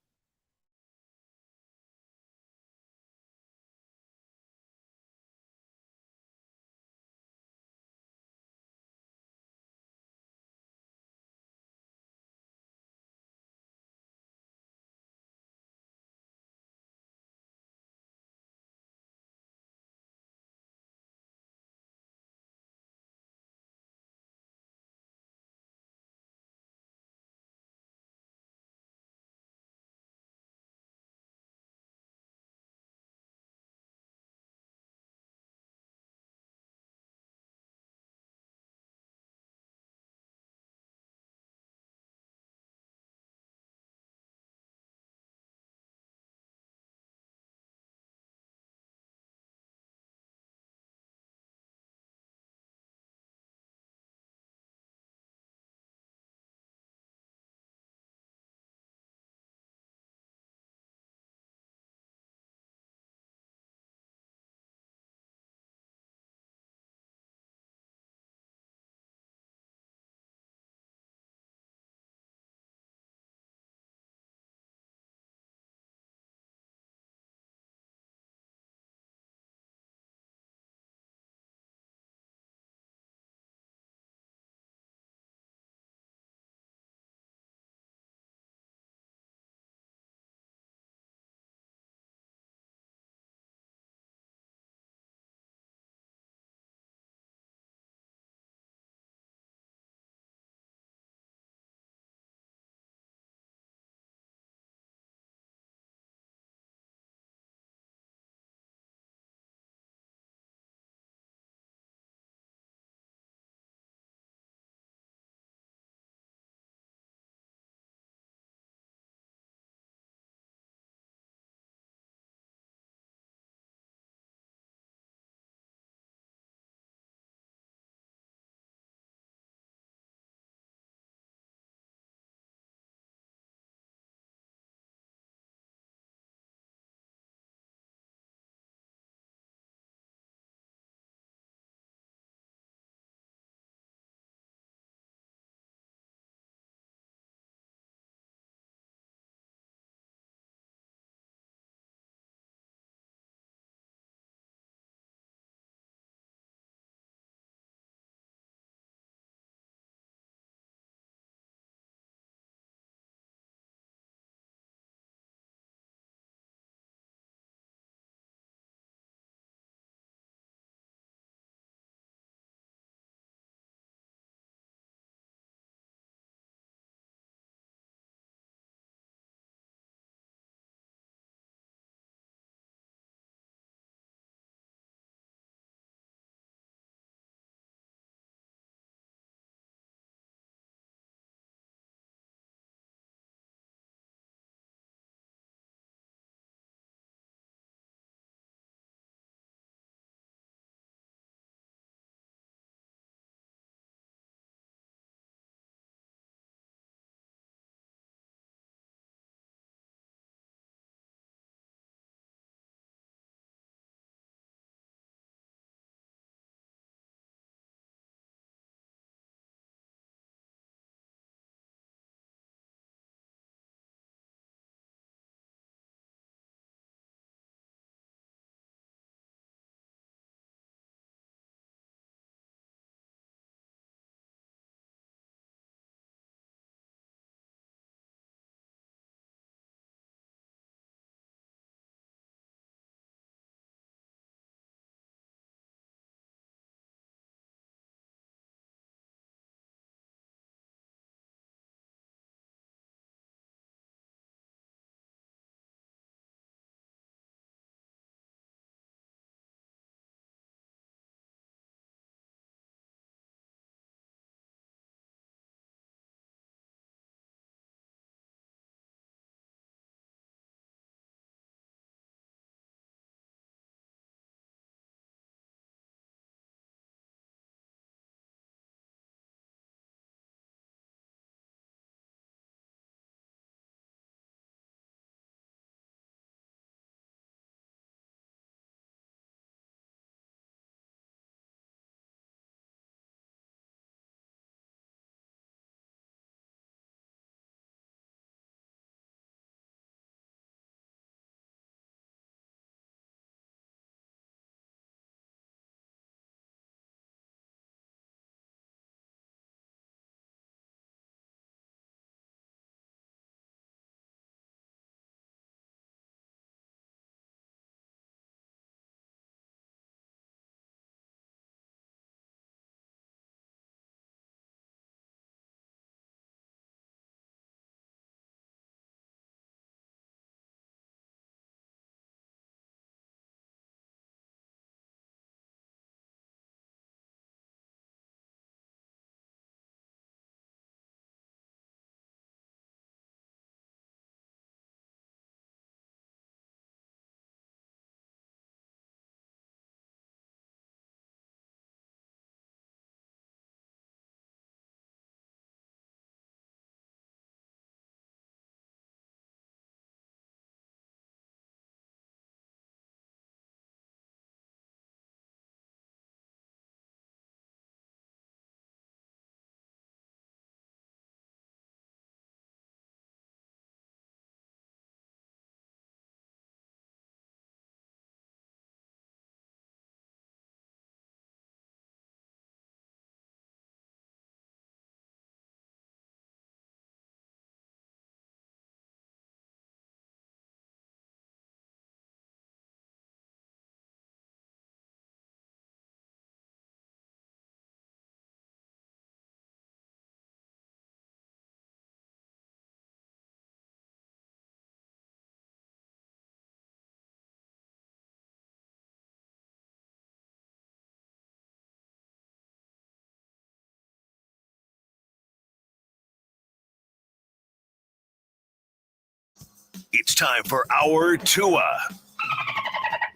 It's time for our Tua.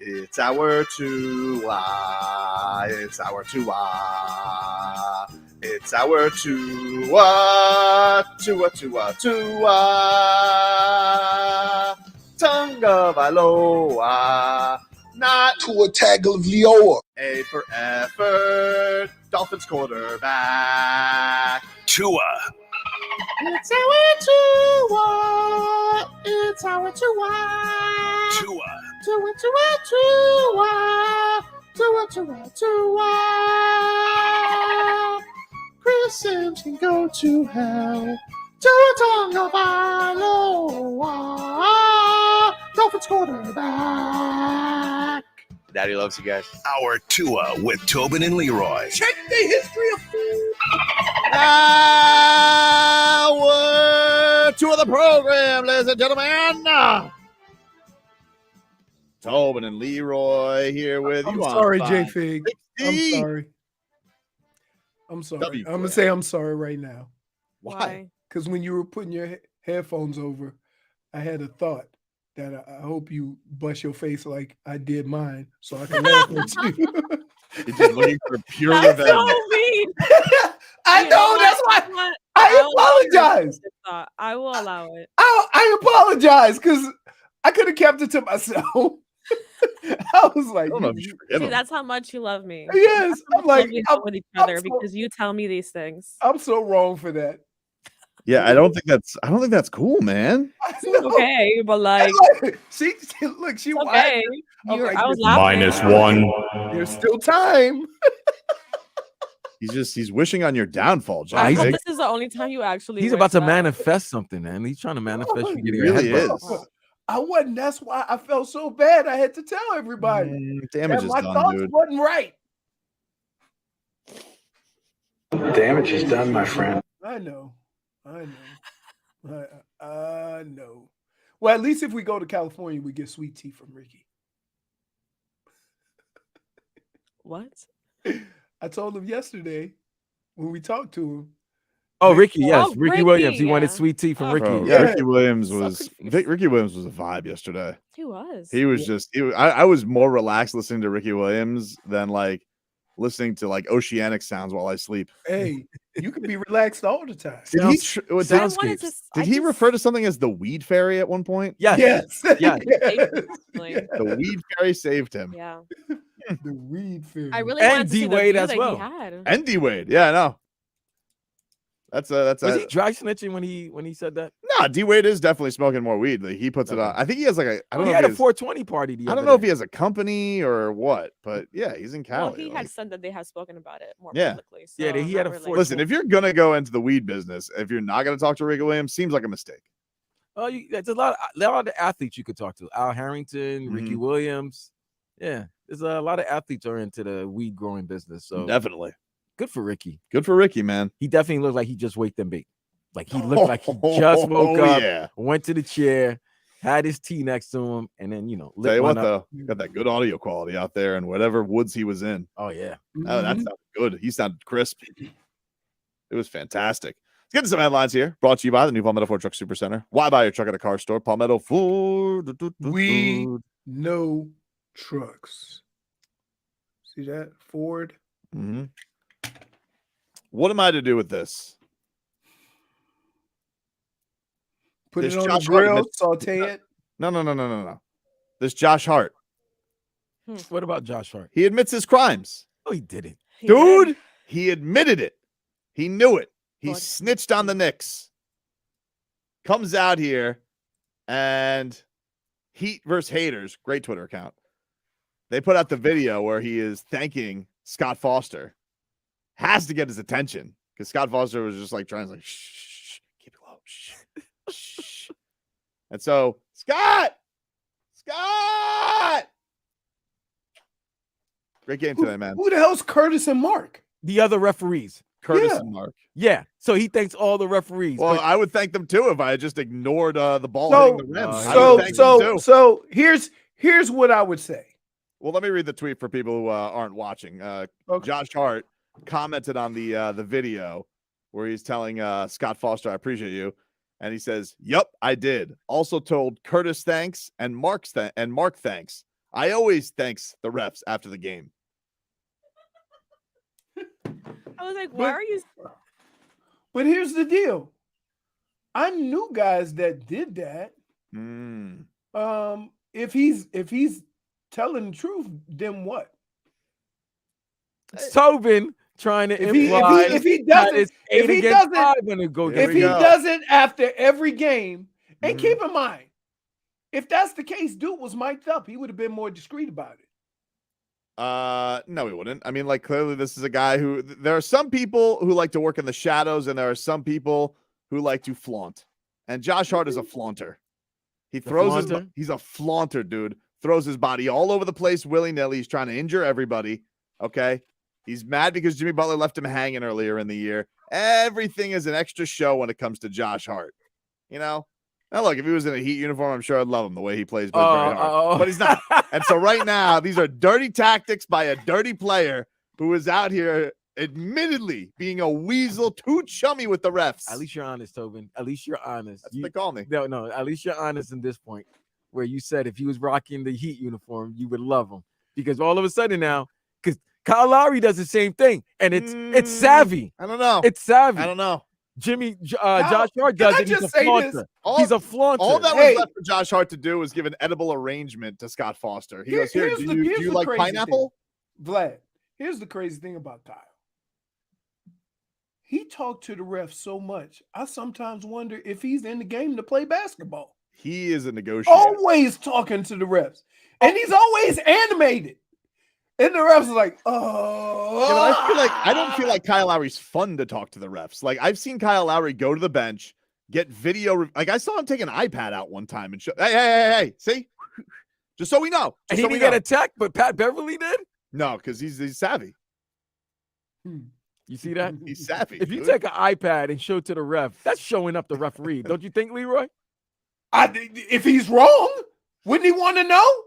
It's our Tua. It's our Tua. It's our Tua. Tua, Tua, Tua. Tonga Vailoa. Not Tua Tagovailoa. A for effort. Dolphins quarterback. Tua. It's our Tua. It's our Tua. Tua. Tua, Tua, Tua. Tua, Tua, Tua. Chris Sims can go to hell. Tua Tagovailoa. Dolphins quarterback. Daddy loves you guys. Our Tua with Tobin and Leroy. Check the history of food. Hour two of the program, ladies and gentlemen. Tobin and Leroy here with I'm you. sorry, on J Fig. I'm 560. sorry. I'm sorry. W I'm gonna say I'm sorry right now. Why? Because when you were putting your headphones over, I had a thought that I hope you bust your face like I did mine, so I can laugh at you. You're just looking for pure That's revenge. so mean. I You know. That's why I apologize. I will allow it. I apologize because I could have kept it to myself. I was like, I don't know if you should forgive See, him. that's how much you love me. yes. I'm like, We have with each other so- because you tell me these things. I'm so wrong for that. Yeah, I don't think that's cool, man. I know. Okay, but like, she look, she okay. I'm like, I was "There's- laughing. -1. There's still time. He's wishing on your downfall, John. I he's- hope Jake. this is the only time you actually. He's wish about to that. manifest something, man. He's trying to manifest you He getting really a headbutt. is. I wasn't. That's why I felt so bad. I had to tell everybody. Damage And is my done, thoughts dude. wasn't right. Damage is done, my friend. I know. I know. Well, at least if we go to California, we get sweet tea from Ricky. What? I told him yesterday when we talked to him. Oh, Ricky, yes. Oh, Ricky Ricky, Williams. He wanted yeah. sweet tea from Oh, Ricky. Bro, Yeah. Ricky Williams So was confused. Ricky Williams was a vibe yesterday. He was. He was just I was more relaxed listening to Ricky Williams than like listening to like oceanic sounds while I sleep. Hey, you can be relaxed all the time. Did he Sounds- did, sounds- I wanted to. did he refer to something as the weed fairy at one point? Yes. Yes. Yes. Like, The weed fairy saved him. yeah. The weed fairy. I really And wanted to see the D-Wade view as that well. he had. And D-Wade. Yeah, I know. That's Was a he dry snitching when he said that? no, D-Wade is definitely smoking more weed. Like, he puts it on. I think he has like a I don't he know had if a he has, 420 party. The I other don't know if day. he has a company or what, but yeah, he's in Cali. Well, he like- had said that they had spoken about it more Yeah. publicly. So Yeah, he had not a really. force- Listen, if you're gonna go into the weed business, if you're not gonna talk to Ricky Williams, seems like a mistake. Oh, there's a lot of athletes you could talk to. Al Harrington, Ricky Williams. Yeah, there's a lot of athletes are into the weed growing business. So Definitely. good for Ricky. Good for Ricky, man. He definitely looked like he just waked them bait. Like he looked like he just woke Oh, up, Yeah. went to the chair, had his tea next to him, and then Tell lit you one what, up. though, got that good audio quality out there, and whatever woods he was in. Oh yeah. Oh, that Mhm. sounded good. He sounded crisp. It was fantastic. Let's get to some headlines here. Brought to you by the new Palmetto Ford Truck Supercenter. Why buy your truck at a car store? Palmetto Ford. We know trucks. See that? Ford. Mhm. What am I to do with this? Put This it on Josh the Hart grill, admits- saute it. No. This Josh Hart. What about Josh Hart? He admits his crimes. Oh, he didn't. He did. Dude, he admitted it. He knew it. He What? snitched on the Knicks. Comes out here and Heat versus Haters, great Twitter account. They put out the video where he is thanking Scott Foster. Has to get his attention because Scott Foster was just like trying to like, shh, keep it low. Shh, shh. And so, Scott! Great game today, man. Who the hell's Curtis and Mark? The other referees. Curtis Yeah. and Mark. Yeah. So he thanks all the referees. Well, but- I would thank them too if I had just ignored the ball So- hitting the rim. I So would thank them too. so here's what I would say. Well, let me read the tweet for people who aren't watching. Okay. Josh Hart commented on the video where he's telling Scott Foster, "I appreciate you," And he says, "Yup, I did. Also told Curtis thanks and Mark thanks. I always thanks the refs after the game." I was like, why are you? But here's the deal. I knew guys that did that. If he's telling the truth, then what? Tobin trying to imply if he doesn't after every game, and keep in mind, if that's the case, dude was mic'd up. He would have been more discreet about it. No, he wouldn't. I mean, like, clearly this is a guy who, there are some people who like to work in the shadows, and there are some people who like to flaunt. And Josh Hart is a flaunter. He's a flaunter, dude. Throws his body all over the place willy-nilly. He's trying to injure everybody. Okay. He's mad because Jimmy Butler left him hanging earlier in the year. Everything is an extra show when it comes to Josh Hart. You know? Now, look, if he was in a Heat uniform, I'm sure I'd love him the way he plays. But he's not. And so right now, these are dirty tactics by a dirty player who is out here admittedly being a weasel, too chummy with the refs. At least you're honest, Tobin. At least you're honest. That's what they call me. No. At least you're honest in this point, where you said if he was rocking the Heat uniform, you would love him. Because all of a sudden now, because Kyle Lowry does the same thing, and it's savvy. I don't know. It's savvy. I don't know. Josh Hart does it. He's a flaunter. He's a flaunter. All that was left for Josh Hart to do was give an edible arrangement to Scott Foster. He goes, "Here, do you like pineapple?" Vlad, here's the crazy thing about Kyle. He talked to the ref so much, I sometimes wonder if he's in the game to play basketball. He is a negotiator. Always talking to the refs. And he's always animated. And the refs are like, oh. You know, I don't feel like Kyle Lowry's fun to talk to the refs. Like, I've seen Kyle Lowry go to the bench, get video. Like, I saw him take an iPad out one time and show, hey, see? Just so we know. And he didn't get attacked, but Pat Beverly did? No, because he's savvy. You see that? He's savvy. If you take an iPad and show to the ref, that's showing up the referee. Don't you think, Leroy? If he's wrong, wouldn't he want to know?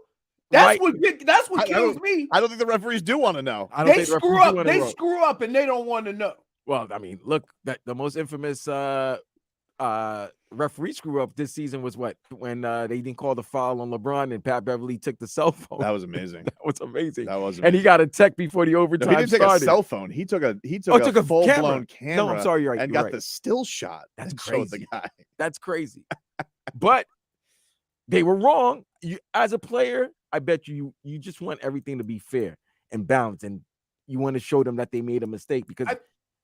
That's what kills me. I don't think the referees do want to know. They screw up. They screw up and they don't want to know. Well, I mean, look, the most infamous referee screw up this season was what? When they didn't call the foul on LeBron and Pat Beverly took the cell phone. That was amazing. That was amazing. And he got a tech before the overtime he didn't take started. a cell phone. He took a full-blown camera. No, I'm sorry, you're right. And got the still shot. That's crazy. Showed the guy. That's crazy. But they were wrong. You, as a player, I bet you just want everything to be fair and balanced, and you want to show them that they made a mistake, because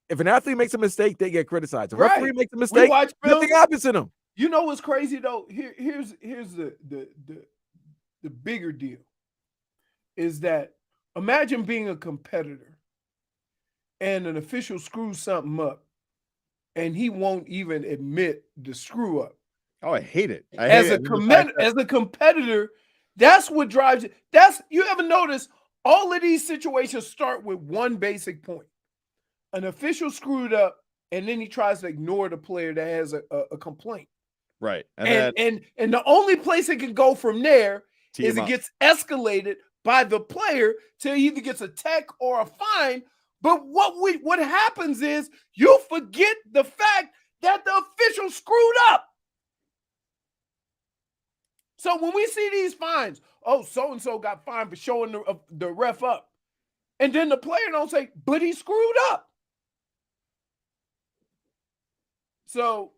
if an athlete makes a mistake, they get criticized. A referee makes a mistake, nothing happens to them. You know what's crazy though? Here's the bigger deal is that imagine being a competitor and an official screws something up and he won't even admit the screw up. Oh, I hate it. As a competitor, that's what drives it. You ever notice all of these situations start with one basic point. An official screwed up, and then he tries to ignore the player that has a complaint. Right. And the only place it can go from there is it gets escalated by the player till he either gets a tech or a fine. But what happens is you forget the fact that the official screwed up. So when we see these fines, oh, so-and-so got fined for showing the ref up. And then the player don't say, but he screwed up. So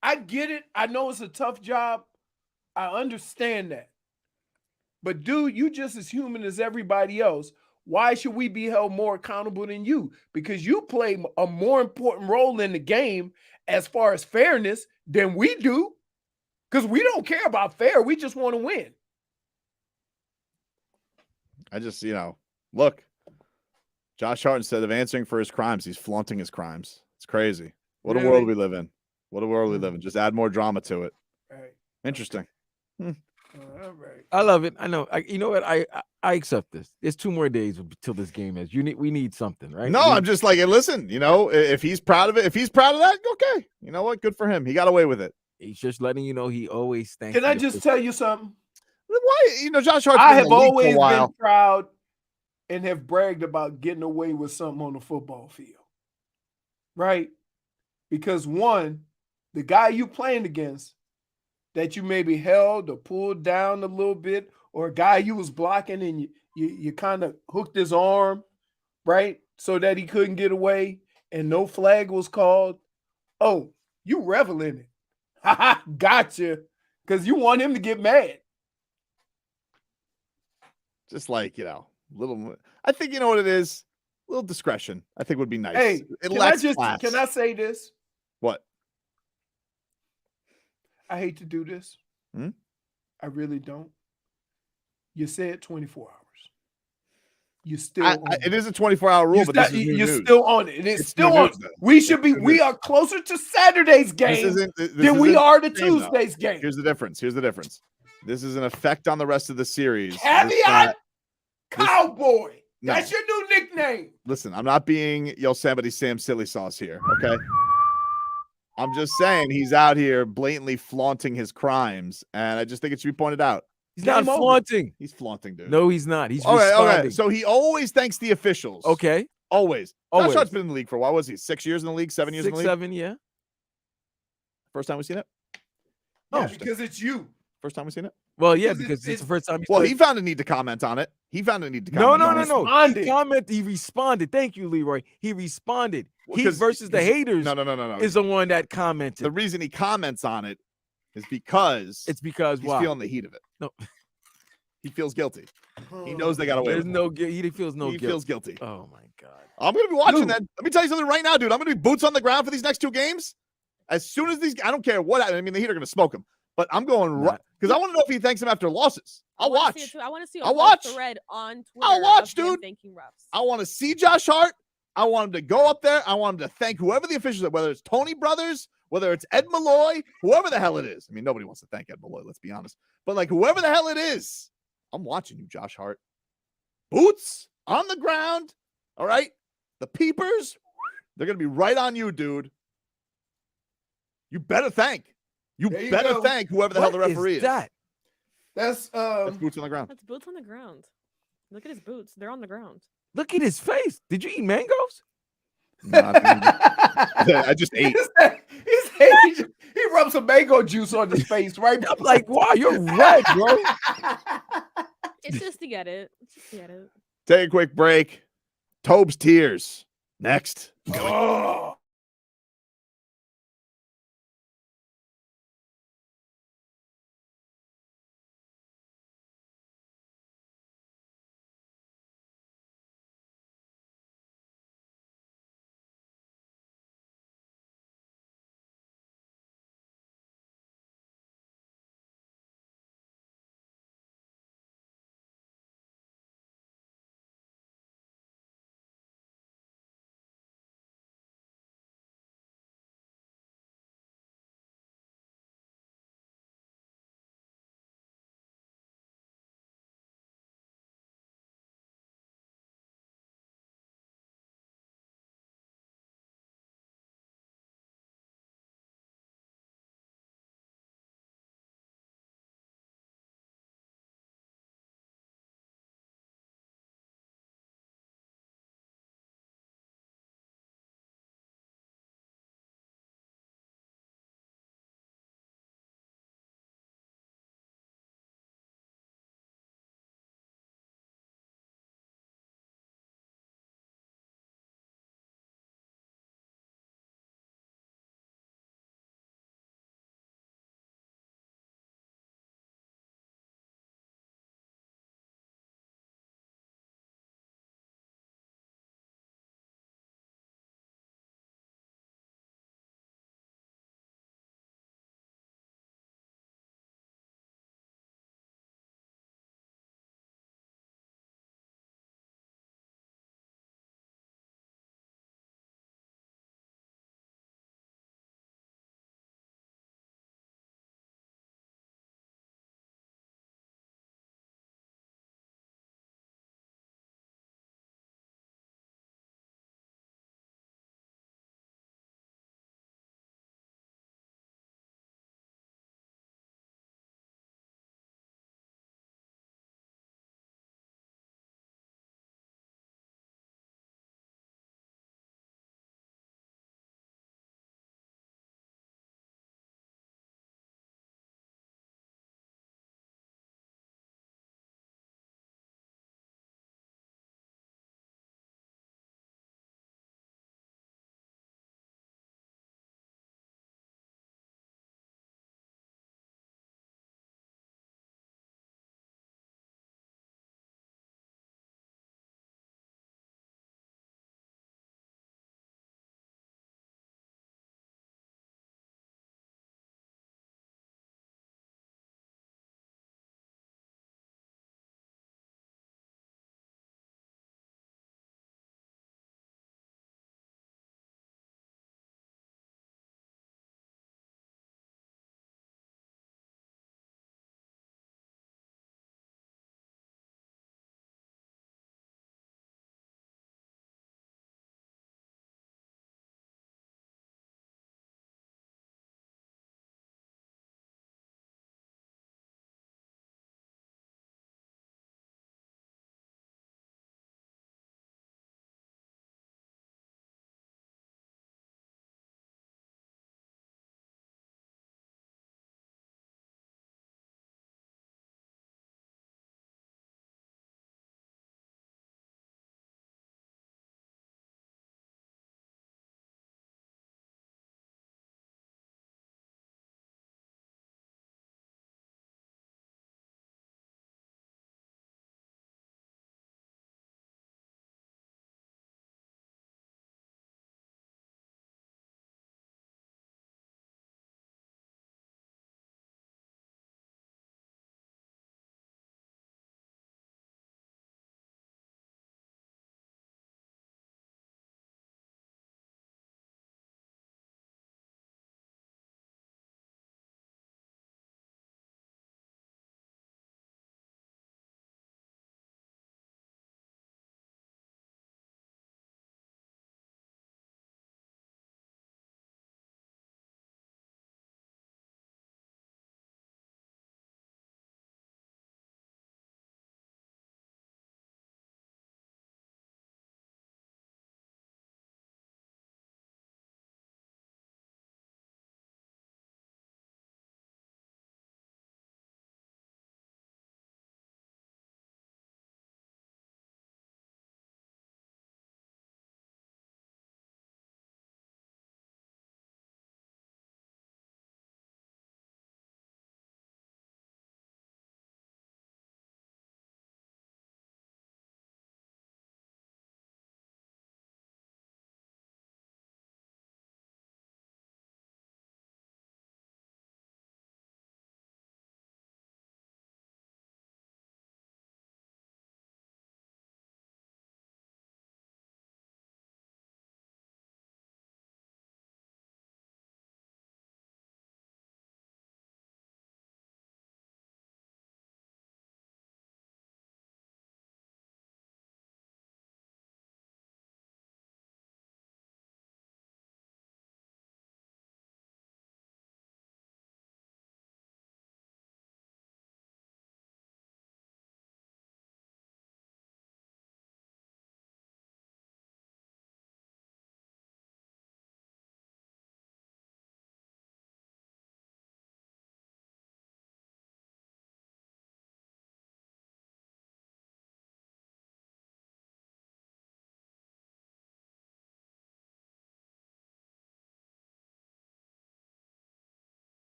I get it. I know it's a tough job. I understand that. But dude, you just as human as everybody else. Why should we be held more accountable than you? Because you play a more important role in the game as far as fairness than we do. Because we don't care about fair. We just want to win. I just, look, Josh Hart, instead of answering for his crimes, he's flaunting his crimes. It's crazy. What a world we live in. What a world we live in. Just add more drama to it. Right. Interesting. All right. I love it. I know. You know what? I accept this. It's 2 more days until this game is. We need something, right? No, I'm just like, listen, if he's proud of it, if he's proud of that, okay. You know what? Good for him. He got away with it. He's just letting you know he always thanks. Can I just tell you something? Why? Josh Hart. I have always been proud and have bragged about getting away with something on the football field. Right? Because one, the guy you playing against that you maybe held or pulled down a little bit, or a guy you was blocking and you kind of hooked his arm, right? So that he couldn't get away and no flag was called. Oh, you revel in it. Haha, gotcha. Because you want him to get mad. Just like, little, I think you know what it is? A little discretion, I think would be nice. Hey, It can lacks class. can I say this? What? I hate to do this. Hmm? I really don't. You said 24 hours. You still it is a 24-hour rule, but you're still on it. It's still new on. news, We are closer to Saturday's game than we are to Tuesday's game. Here's the difference. This is an effect on the rest of the series. Caveat Cowboy. That's your new nickname. Listen, I'm not being Yosemite Sam Silly Sauce here, okay? I'm just saying he's out here blatantly flaunting his crimes, and I just think it should be pointed out. He's not flaunting. He's flaunting, dude. No, he's not. He's responding. responding. So he always thanks the officials. Okay. Always. Josh Hart's been in the league for a while. Was he 6 years in the league? 7 years in the league? 7, yeah. First time we've seen it? Yeah, because it's you. First time we've seen it? Well, yeah, because it's the first time. He found a need to comment on it. No. He responded. Thank you, Leroy. He responded. Well, He versus the haters. No. Is the one that commented. The reason he comments on it is because it's because he's feeling the heat of it. No, he feels guilty. He knows they got away. There's no guilt. He feels no guilt. He feels guilty. Oh my god. I'm gonna be watching that. Let me tell you something right now, dude. I'm gonna be boots on the ground for these next 2 games. As soon as I don't care what. I mean, the Heat are gonna smoke him, but I'm going right because I want to know if he thanks him after losses. I'll watch. I want to see a whole thread on Twitter. I'll watch, dude. Thanking refs. I want to see Josh Hart. I want him to go up there. I want him to thank whoever the officials are, whether it's Tony Brothers, whether it's Ed Malloy, whoever the hell it is. I mean, nobody wants to thank Ed Malloy, let's be honest. But like whoever the hell it is, I'm watching you, Josh Hart. Boots on the ground. All right. The peepers, they're going to be right on you, dude. You better thank. You better thank whoever the hell the referee is. That's boots on the ground. That's boots on the ground. Look at his boots. They're on the ground. Look at his face. Did you eat mangoes? No, I just ate. He rubbed some mango juice on his face, right? I'm like, wow, you're red, bro. It's just to get it. Take a quick break. Tob's tears. Next. Oh.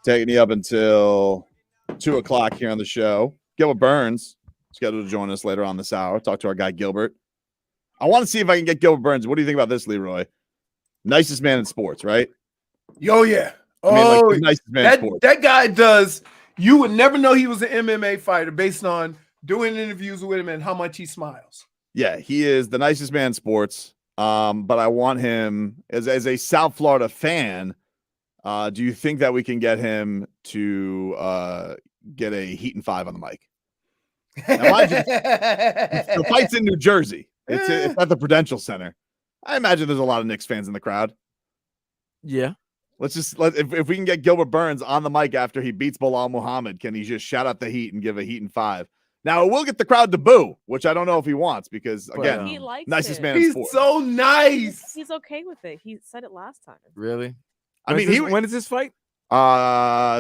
Taking you up until 2 o'clock here on the show. Gilbert Burns scheduled to join us later on this hour. Talk to our guy Gilbert. I want to see if I can get Gilbert Burns. What do you think about this, Leroy? Nicest man in sports, right? Yo, yeah. I mean, like, the nicest man in sports. That guy does. You would never know he was an MMA fighter based on doing interviews with him and how much he smiles. Yeah, he is the nicest man in sports. But I want him as a South Florida fan. Do you think that we can get him to get a Heat and 5 on the mic? Now, the fight's in New Jersey. It's at the Prudential Center. I imagine there's a lot of Knicks fans in the crowd. Yeah. If we can get Gilbert Burns on the mic after he beats Belal Muhammad, can he just shout out the Heat and give a Heat and 5? Now, it will get the crowd to boo, which I don't know if he wants because, again, he likes nicest it. man in He's sports. so nice. He's okay with it. He said it last time. Really? I mean, when is this fight?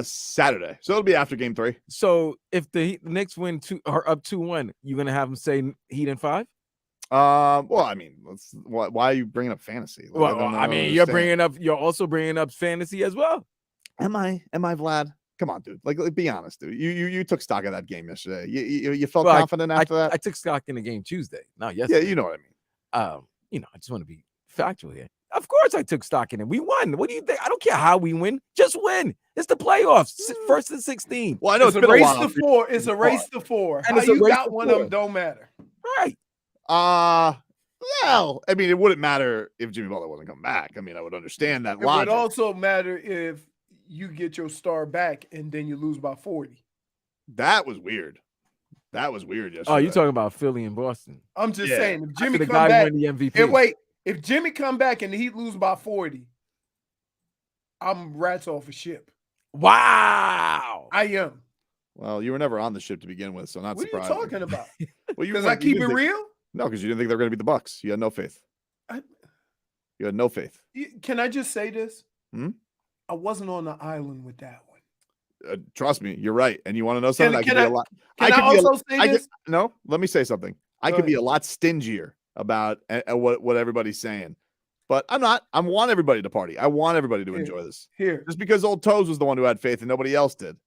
Saturday. So it'll be after game 3. So if the Knicks win 2 or up 2-1, you're gonna have him say Heat and 5? Well, I mean, why are you bringing up fantasy? Like, Well, I mean, you're also bringing up fantasy as well. Am I, Vlad? Come on, dude. Like, be honest, dude. You took stock of that game yesterday. You felt confident after that? I took stock in the game Tuesday, not yesterday. Yeah, you know what I mean. I just want to be factual here. Of course, I took stock in it. We won. What do you think? I don't care how we win. Just win. It's the playoffs. First and 16. Well, I know It's a race to 4. It's a race to 4. And How it's a you race got to one 4. of them don't matter. Right. Well, I mean, it wouldn't matter if Jimmy Butler wasn't coming back. I mean, I would understand that It logic. would also matter if you get your star back and then you lose by 40. That was weird. Yesterday. Oh, you're talking about Philly and Boston. I'm just Yeah. saying, if After Jimmy the come guy back, win the MVP. and wait, if Jimmy come back and the Heat lose by 40, I'm rats off a ship. Wow. I am. Well, you were never on the ship to begin with, so not What surprising. are you talking about? Well, you Because were- I you keep it didn't think- real? No, because you didn't think they were going to beat the Bucks. You had no faith. You had no faith. Can I just say this? Hmm? I wasn't on the island with that one. Trust me, you're right. And you want to know something? Can could be a lot. Can I could be a- also say this? No, let me say something. I Go could be ahead. a lot stingier about what everybody's saying, but I'm not. I want everybody to party. I want everybody to Here. enjoy this. Here, Just because Old Toes was the one who had faith and nobody else did.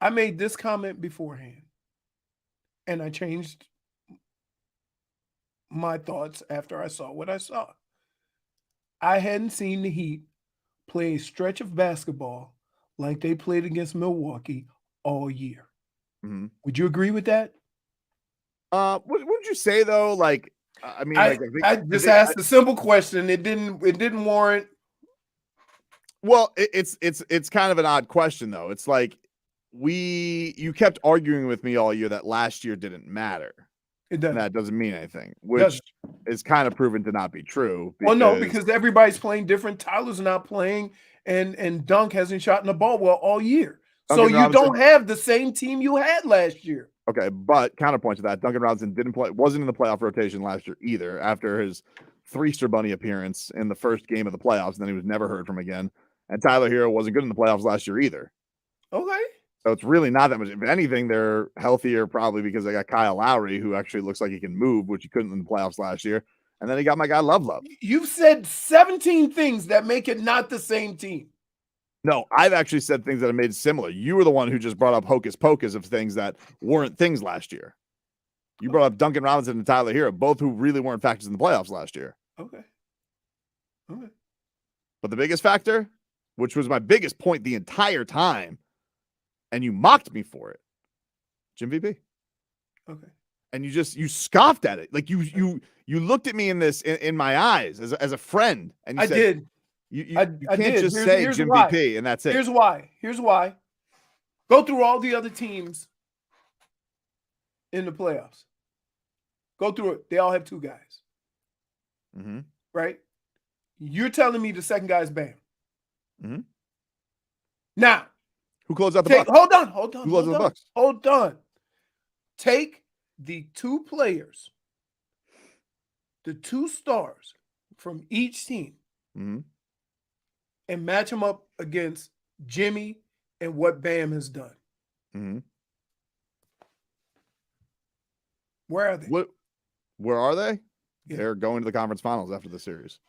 I made this comment beforehand, and I changed my thoughts after I saw what I saw. I hadn't seen the Heat play a stretch of basketball like they played against Milwaukee all year. Mm-hmm. Would you agree with that? What would you say though? Like, I mean, I just asked a simple question. It didn't warrant. Well, it's kind of an odd question though. It's like you kept arguing with me all year that last year didn't matter. It doesn't. And that doesn't mean anything, which is kind of proven to not be true. Well, no, because everybody's playing different. Tyler's not playing, and Dunk hasn't shot in the ball well all year. So Duncan you Robinson- don't have the same team you had last year. Okay, but counterpoint to that, Duncan Robinson wasn't in the playoff rotation last year either after his 3 Easter Bunny appearance in the first game of the playoffs, and then he was never heard from again. And Tyler Herro wasn't good in the playoffs last year either. Okay. So it's really not that much. If anything, they're healthier probably because they got Kyle Lowry, who actually looks like he can move, which he couldn't in the playoffs last year. And then he got my guy Love. You've said 17 things that make it not the same team. No, I've actually said things that have made it similar. You were the one who just brought up hocus pocus of things that weren't things last year. You brought up Duncan Robinson and Tyler Herro, both who really weren't factors in the playoffs last year. Okay. But the biggest factor, which was my biggest point the entire time, and you mocked me for it, Jim VP. Okay. And you scoffed at it. Like you looked at me in my eyes as a friend, and you I said, did. You I can't did. just Here's- say here's Jim why. VP and that's it. Here's why. Go through all the other teams in the playoffs. Go through it. They all have 2 guys, Mm-hmm. right? You're telling me the second guy is Bam. Mhm. Now, Who closed out the take, Bucks? hold on. Who closed out the Bucks? Hold on. Take the 2 players, the 2 stars from each team, Mm-hmm. and match them up against Jimmy and what Bam has done. Mm-hmm. Where are they? Where are they? Yeah. They're going to the conference finals after the series,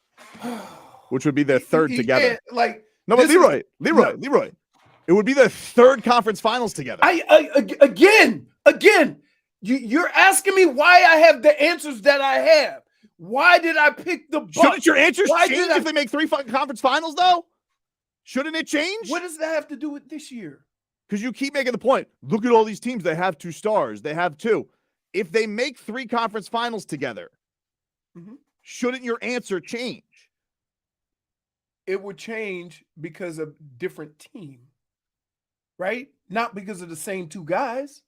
which would be their third You together. can't, like, No, but Leroy. It would be their third conference finals together. Again, you're asking me why I have the answers that I have. Why did I pick the Bucks? Shouldn't your answers change if they make 3 conference finals, though? Shouldn't it change? What does that have to do with this year? Because you keep making the point. Look at all these teams. They have 2 stars. They have 2. If they make 3 conference finals together, shouldn't your answer change? It would change because of different team, right? Not because of the same 2 guys.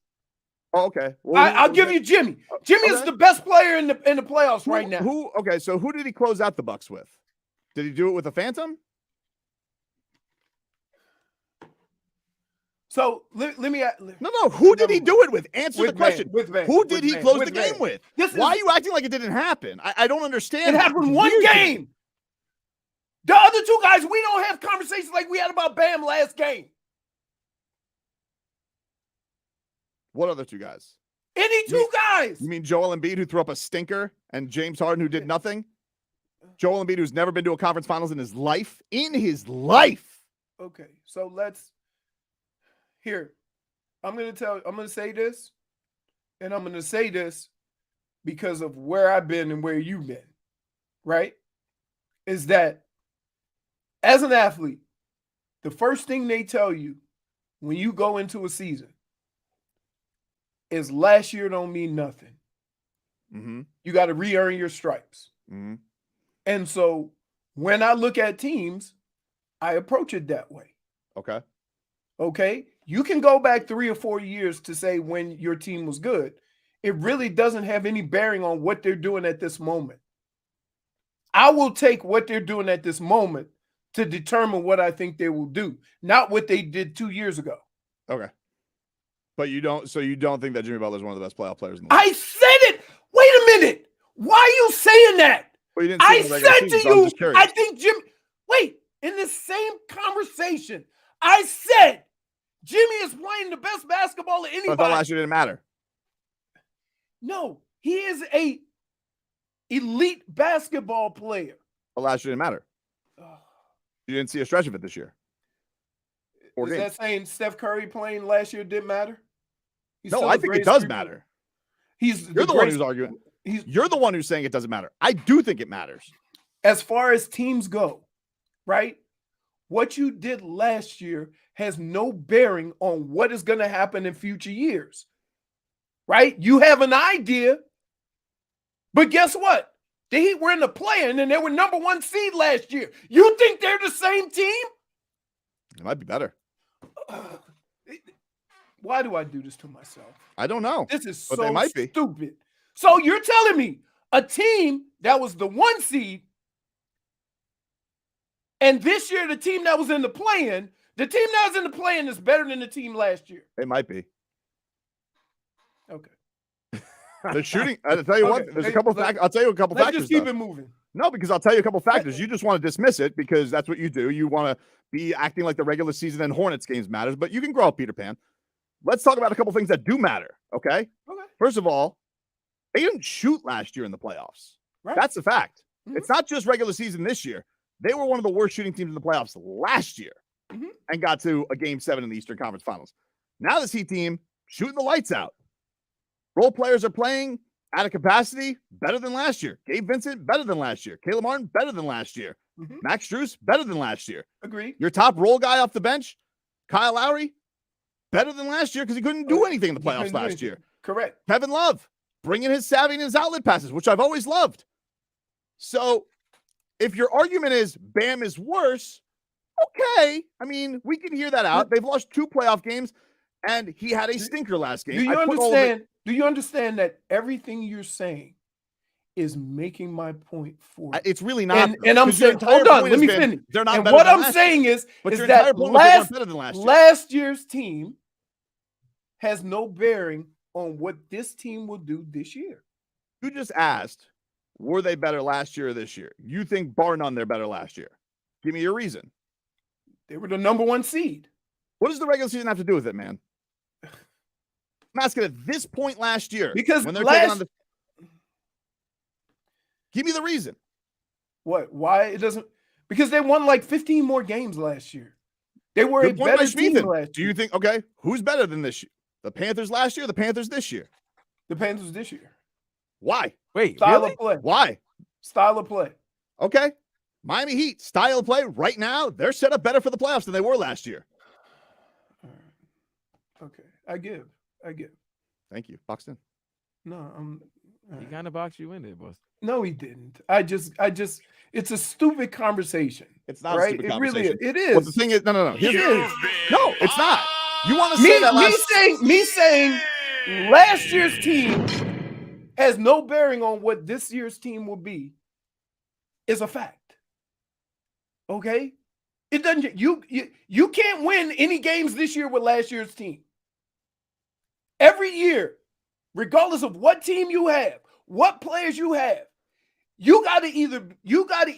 Oh, okay. Well, I'll give you Jimmy. Jimmy is the best player in the playoffs right now. So who did he close out the Bucks with? Did he do it with a Phantom? So let me. No. Who did he do it with? Answer the question. Van. Who did he close the game with? Why are you acting like it didn't happen? I don't understand. It happened one game. The other 2 guys, we don't have conversations like we had about Bam last game. What other 2 guys? Any 2 guys? You mean Joel Embiid, who threw up a stinker, and James Harden, who did nothing? Joel Embiid, who's never been to a conference finals in his life? Okay, so I'm going to say this, and I'm going to say this because of where I've been and where you've been, right? Is that as an athlete, the first thing they tell you when you go into a season is last year don't mean nothing. You got to re-earn your stripes. And so when I look at teams, I approach it that way. Okay. You can go back 3 or 4 years to say when your team was good. It really doesn't have any bearing on what they're doing at this moment. I will take what they're doing at this moment to determine what I think they will do, not what they did 2 years ago. Okay. But you don't think that Jimmy Butler is one of the best playoff players in the league? I said it. Wait a minute. Why are you saying that? Well, you didn't I said to you, so I think in the same conversation, I said Jimmy is playing the best basketball of anybody. I thought last year didn't matter. No, he is a elite basketball player. But last year didn't matter. You didn't see a stretch of it this year. Is that saying Steph Curry playing last year didn't matter? No, I think it does matter. You're the one who's arguing. You're the one who's saying it doesn't matter. I do think it matters. As far as teams go, right? What you did last year has no bearing on what is going to happen in future years, right? You have an idea, but guess what? The Heat were in the play-in and they were number 1 seed last year. You think they're the same team? It might be better. Why do I do this to myself? I don't know. This is but they might be. Stupid. So you're telling me a team that was the 1 seed, and this year the team that was in the play-in, the team that was in the play-in is better than the team last year? It might be. Okay. The shooting. I'll tell you what. There's a couple. I'll tell you a couple factors. Let's just keep it moving. No, because I'll tell you a couple factors. You just want to dismiss it because that's what you do. You want to be acting like the regular season and Hornets games matters, but you can grow up, Peter Pan. Let's talk about a couple things that do matter. Okay. First of all, they didn't shoot last year in the playoffs. Right. That's a fact. It's not just regular season this year. They were one of the worst shooting teams in the playoffs last year and got to a Game 7 in the Eastern Conference Finals. Now this Heat team shooting the lights out. Role players are playing at a capacity better than last year. Gabe Vincent, better than last year. Caleb Martin, better than last year. Max Strus, better than last year. Agreed. Your top role guy off the bench, Kyle Lowry, better than last year because he couldn't do anything in the playoffs last year. Correct. Kevin Love, bringing his savvy and his outlet passes, which I've always loved. So if your argument is Bam is worse, okay. I mean, we can hear that out. They've lost 2 playoff games, and he had a stinker last game. Do you understand that everything you're saying is making my point for you? It's really not. And I'm saying, hold on, let me finish. They're not. And better what than I'm last saying year. is But your that entire point was better than last year. last year's team has no bearing on what this team will do this year. You just asked, were they better last year or this year? You think bar none they're better last year. Give me your reason. They were the number 1 seed. What does the regular season have to do with it, man? I'm asking at this point last year. Because when they're taking on the... Give me the reason. What? Why it doesn't... because they won like 15 more games last year. They were a better team last year. Do you think, okay, who's better than this year? The Panthers last year, the Panthers this year? The Panthers this year. Why? Wait, Style really? of play. Why? Style of play. Okay. Miami Heat, style of play right now, they're set up better for the playoffs than they were last year. Okay. I give. Thank you. Boxed in. No, He kind of boxed you in there, boss. No, he didn't. I just it's a stupid conversation. It's not right? a stupid It conversation. really is. Well, the thing is, no. No, it's not. You want to me, say that me saying last year's team has no bearing on what this year's team will be is a fact. Okay? It doesn't you can't win any games this year with last year's team. Every year, regardless of what team you have, what players you have, you got to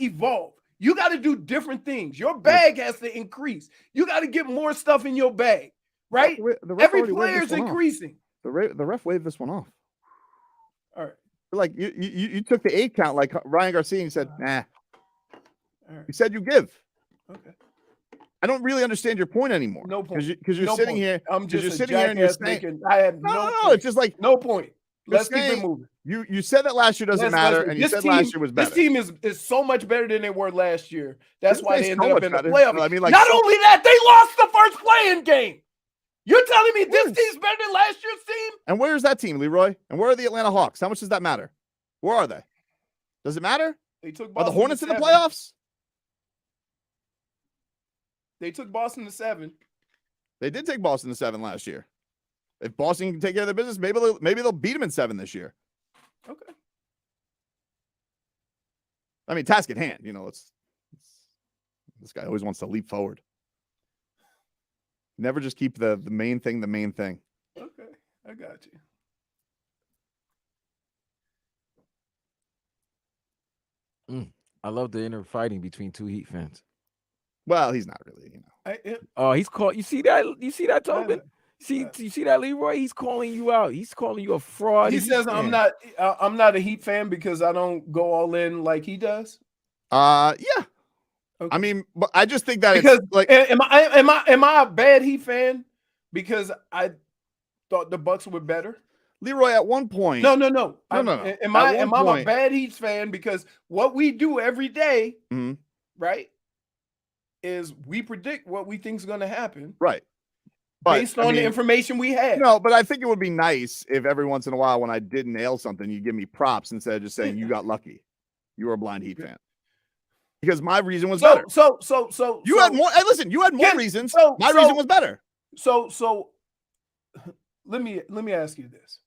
evolve. You got to do different things. Your bag has to increase. You got to get more stuff in your bag, right? Every player is increasing. The ref waved this one off. All right. Like you took the 8 count like Ryan Garcia and you said, nah. All right. You said you give. Okay. I don't really understand your point anymore. No point. Because you're sitting here. I'm just you're a sitting here and you're saying, I have no, point. it's just like no point. Let's keep saying, it moving. You said that last year doesn't matter, and you said last year was better. This team is so much better than they were last year. That's why they ended up in the better. playoffs. No, I mean, like, not only that, they lost the first play-in game. You're telling me this team's better than last year's team? And where's that team, Leroy? And where are the Atlanta Hawks? How much does that matter? Where are they? Does it matter? They took Are the Boston Hornets to in the 7. playoffs? They took Boston to 7. They did take Boston to 7 last year. If Boston can take care of their business, maybe they'll beat them in 7 this year. Okay. I mean, task at hand. You know, this guy always wants to leap forward. Never just keep the main thing the main thing. Okay, I got you. I love the inner fighting between two Heat fans. Well, he's not really, you know. Oh, he's called. You see that, Tobin? You see that, Leroy? He's calling you out. He's calling you a fraud. He says I'm not a Heat fan because I don't go all in like he does. Yeah. Okay. I mean, but I just think that because it's like, am I a bad Heat fan because I thought the Bucks were better? Leroy, at one point. No. No. Am I a bad Heat fan because what we do every day, right, is we predict what we think is going to happen, right? But, based on the information we have. No, but I think it would be nice if every once in a while, when I did nail something, you give me props instead of just saying you got lucky. You were a blind Heat fan. Because my reason was better. So you had more. Hey, listen, you had more reasons. My reason was better. So let me ask you this.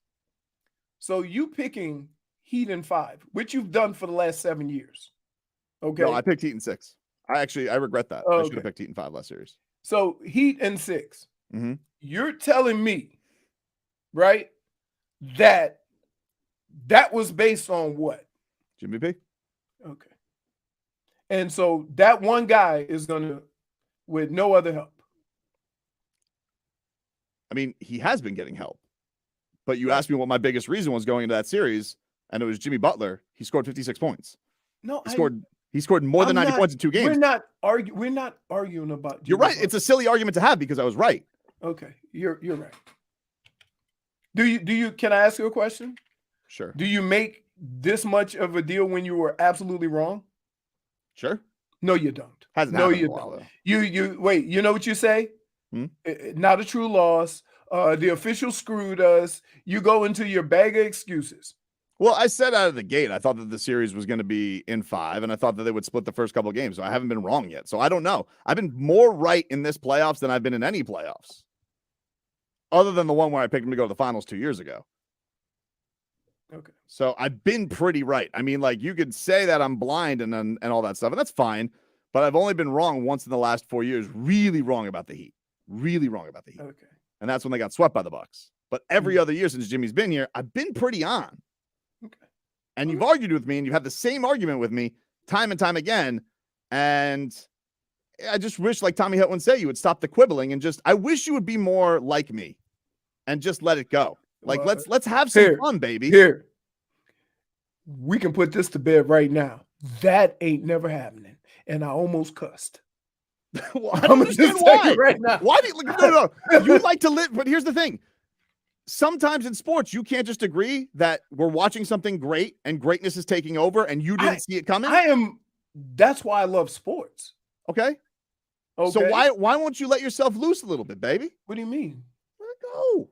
So you picking Heat in 5, which you've done for the last 7 years. Okay. No, I picked Heat in 6. I regret that. I should have picked Heat in 5 last series. So Heat in 6. Mm-hmm. You're telling me, right, that was based on what? Jimmy P. Okay. And so that one guy is gonna, with no other help. I mean, he has been getting help. But you asked me what my biggest reason was going into that series, and it was Jimmy Butler. He scored 56 points. No, he scored more than 90 points in 2 games. We're not arguing about Jimmy You're right. Butler. It's a silly argument to have because I was right. Okay, you're right. Do you can I ask you a question? Sure. Do you make this much of a deal when you were absolutely wrong? Sure. No, you don't. Hasn't no, happened you in a while, don't. though. You wait. You know what you say? Not a true loss. The official screwed us. You go into your bag of excuses. Well, I said out of the gate, I thought that the series was going to be in 5, and I thought that they would split the first couple of games. So I haven't been wrong yet. So I don't know. I've been more right in this playoffs than I've been in any playoffs, other than the one where I picked them to go to the finals 2 years ago. Okay. So I've been pretty right. I mean, like, you could say that I'm blind and all that stuff, and that's fine. But I've only been wrong once in the last 4 years. Really wrong about the Heat. Really wrong about the Heat. Okay. And that's when they got swept by the Bucks. But every other year since Jimmy's been here, I've been pretty on. Okay. And you've argued with me, and you've had the same argument with me time and time again. And I just wish, like Tommy Hitt would say, you would stop the quibbling and I wish you would be more like me and just let it go. Like, let's have some fun, baby. Here. We can put this to bed right now. That ain't never happening. and I almost cussed. Well, I don't understand just tell why. you right now. Why do you, no. You like to live, but here's the thing. Sometimes in sports, you can't just agree that we're watching something great and greatness is taking over and you didn't see it coming. That's why I love sports. Okay. So why won't you let yourself loose a little bit, baby? What do you mean? Let it go.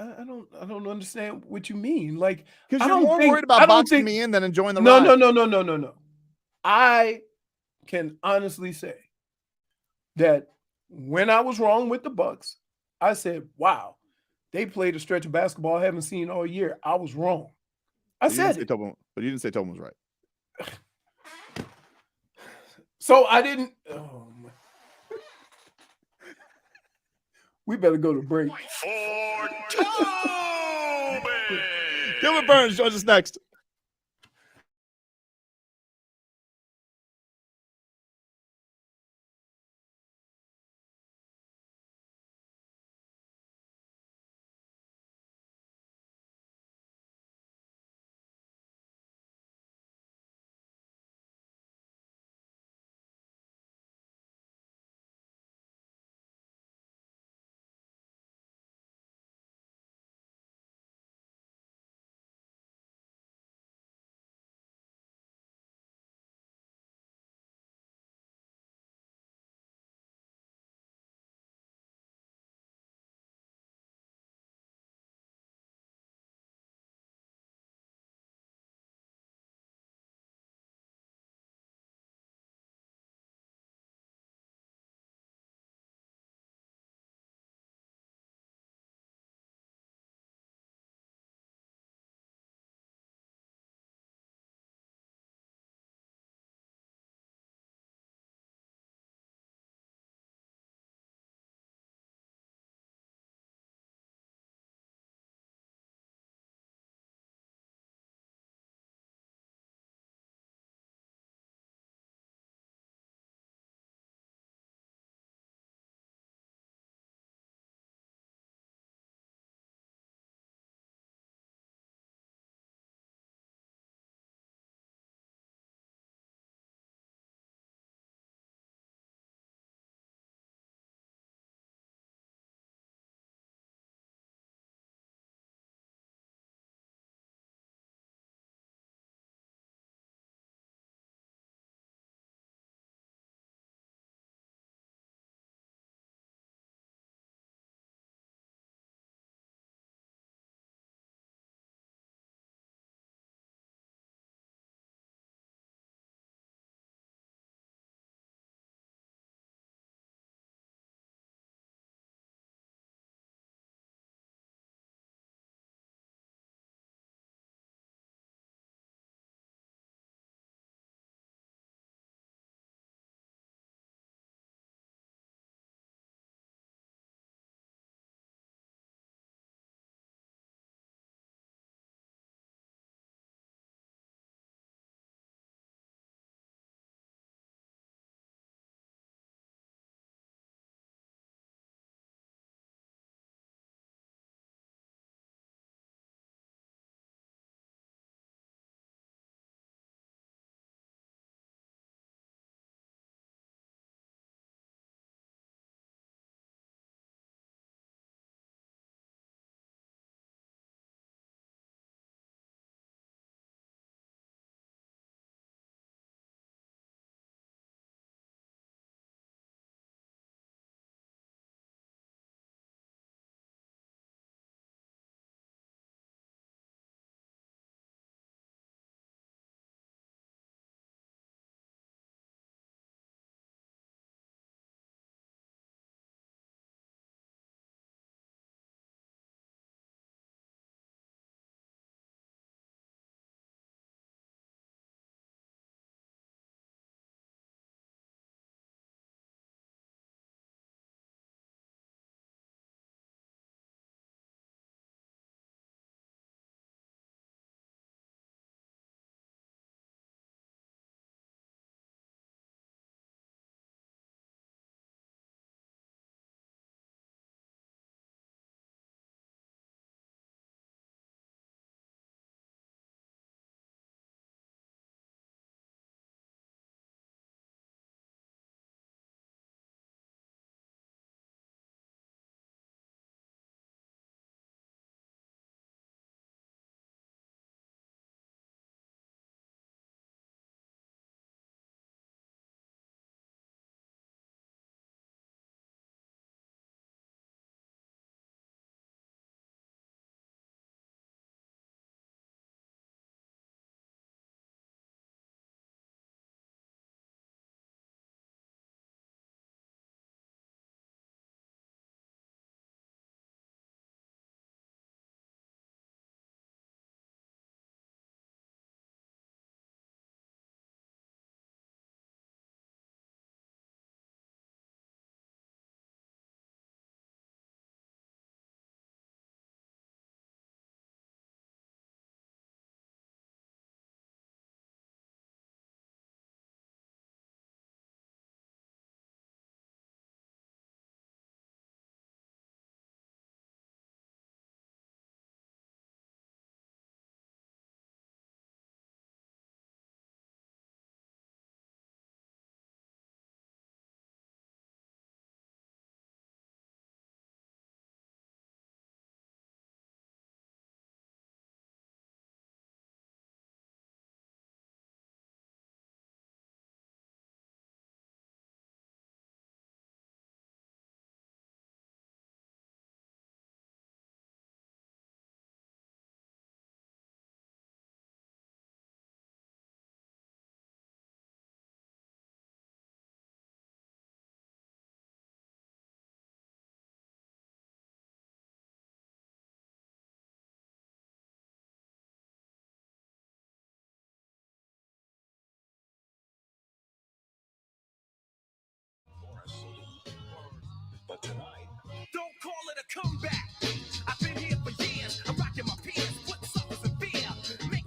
I don't understand what you mean. Like, because you're more worried about boxing me in than enjoying the ride. No. I can honestly say that when I was wrong with the Bucks, I said, "Wow, they played a stretch of basketball I haven't seen all year." I was wrong. I said it. But you didn't say Tobin was right. So I didn't. Oh my. We better go to break. For Tobin! Gilbert Burns joins us next.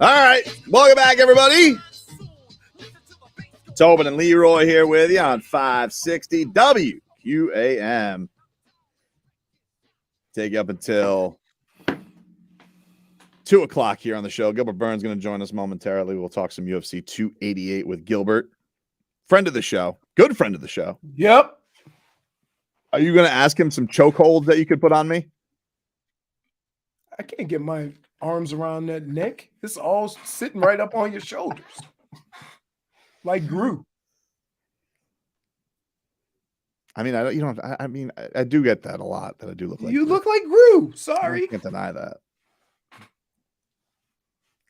All right. Welcome back, everybody. Tobin and Leroy here with you on 560 WQAM. Take you up until 2 o'clock here on the show. Gilbert Burns going to join us momentarily. We'll talk some UFC 288 with Gilbert. Friend of the show. Good friend of the show. Yep. Are you going to ask him some chokeholds that you could put on me? I can't get my arms around that neck. It's all sitting right up on your shoulders. Like Gru. I mean, I do get that a lot, that I do look like You Gru. look like Gru. Sorry. I can't deny that.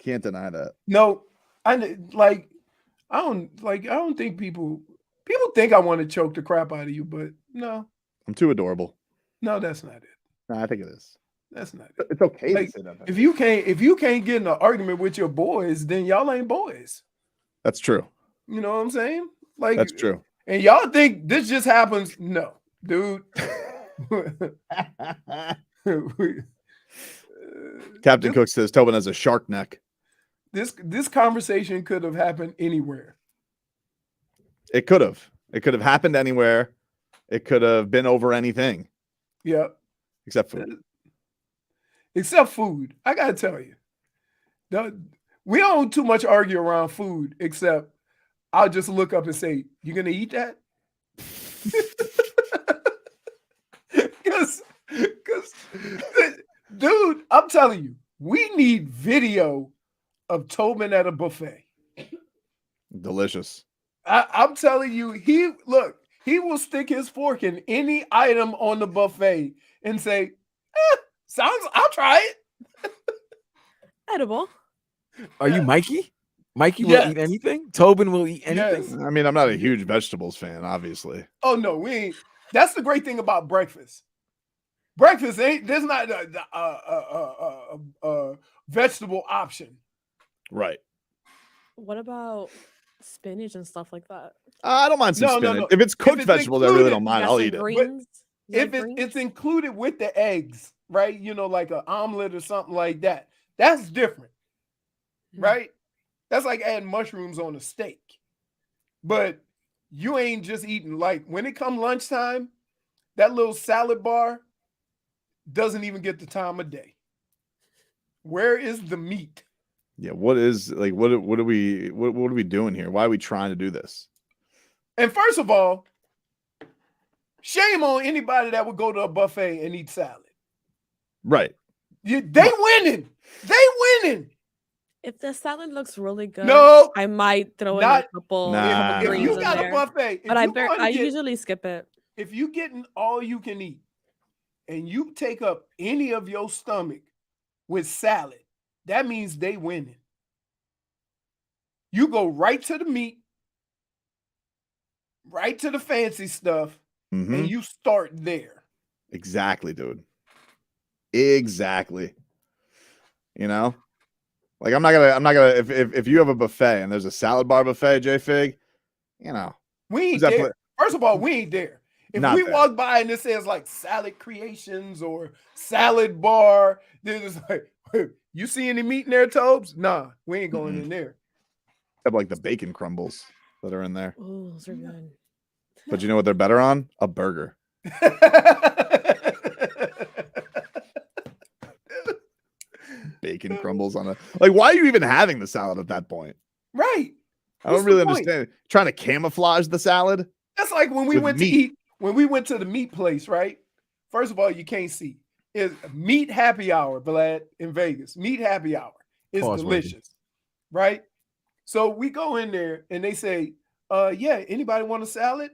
Can't deny that. No, I don't think people think I want to choke the crap out of you, but no. I'm too adorable. No, that's not it. No, I think it is. That's not it. It's okay Like, to say that. if you can't get in an argument with your boys, then y'all ain't boys. That's true. You know what I'm saying? Like, That's true. And y'all think this just happens? No, dude. Captain Cook says Tobin has a shark neck. This conversation could have happened anywhere. It could have. It could have happened anywhere. It could have been over anything. Yep. Except food. Except food. I gotta tell you. We don't too much argue around food, except I'll just look up and say, "You gonna eat that?" Because, dude, I'm telling you, we need video of Tobin at a buffet. Delicious. I'm telling you, he will stick his fork in any item on the buffet and say, I'll try it. Edible. Are you Mikey? Mikey will Yes. eat anything. Tobin will eat anything. Yes. I mean, I'm not a huge vegetables fan, obviously. Oh no, we ain't. That's the great thing about breakfast. Breakfast there's not a vegetable option. Right. What about spinach and stuff like that? I don't mind some No, no, spinach. no. If it's cooked it's vegetables, I really included, don't mind. You got I'll some eat it. greens? You If like greens? it's included with the eggs, right? You know, like an omelet or something like that. That's different, right? That's like adding mushrooms on a steak. But you ain't just eating, like, when it come lunchtime, that little salad bar doesn't even get the time of day. Where is the meat? Yeah, what are we doing here? Why are we trying to do this? And first of all, shame on anybody that would go to a buffet and eat salad. Right. They winning. They winning. If the salad looks really good, No, I might throw in not- a couple Nah. if greens you in got a there. buffet, But I usually skip it. if you getting all you can eat and you take up any of your stomach with salad, that means they winning. You go right to the meat, right to the fancy stuff, Mhm. and you start there. Exactly, dude. Exactly. You know? Like I'm not gonna if you have a buffet and there's a salad bar buffet, J Fig, you know. We ain't Who's that there. First of all, we ain't there. If Not we there. walk by and it says like salad creations or salad bar, they're just like, you see any meat in there, Tobes? Nah, we ain't going in there. Have like the bacon crumbles that are in there. Oh, those are good. But you know what they're better on? A burger. Bacon crumbles on a like. Why are you even having the salad at that point? Right. I What's don't really the point? understand. Trying to camouflage the salad. That's like when we With went meat. to eat, when we went to the meat place, right? First of all, you can't see. It's meat happy hour, Vlad, in Vegas. Meat happy hour is Pause, Wendy. delicious, right? So we go in there and they say, yeah, anybody want a salad?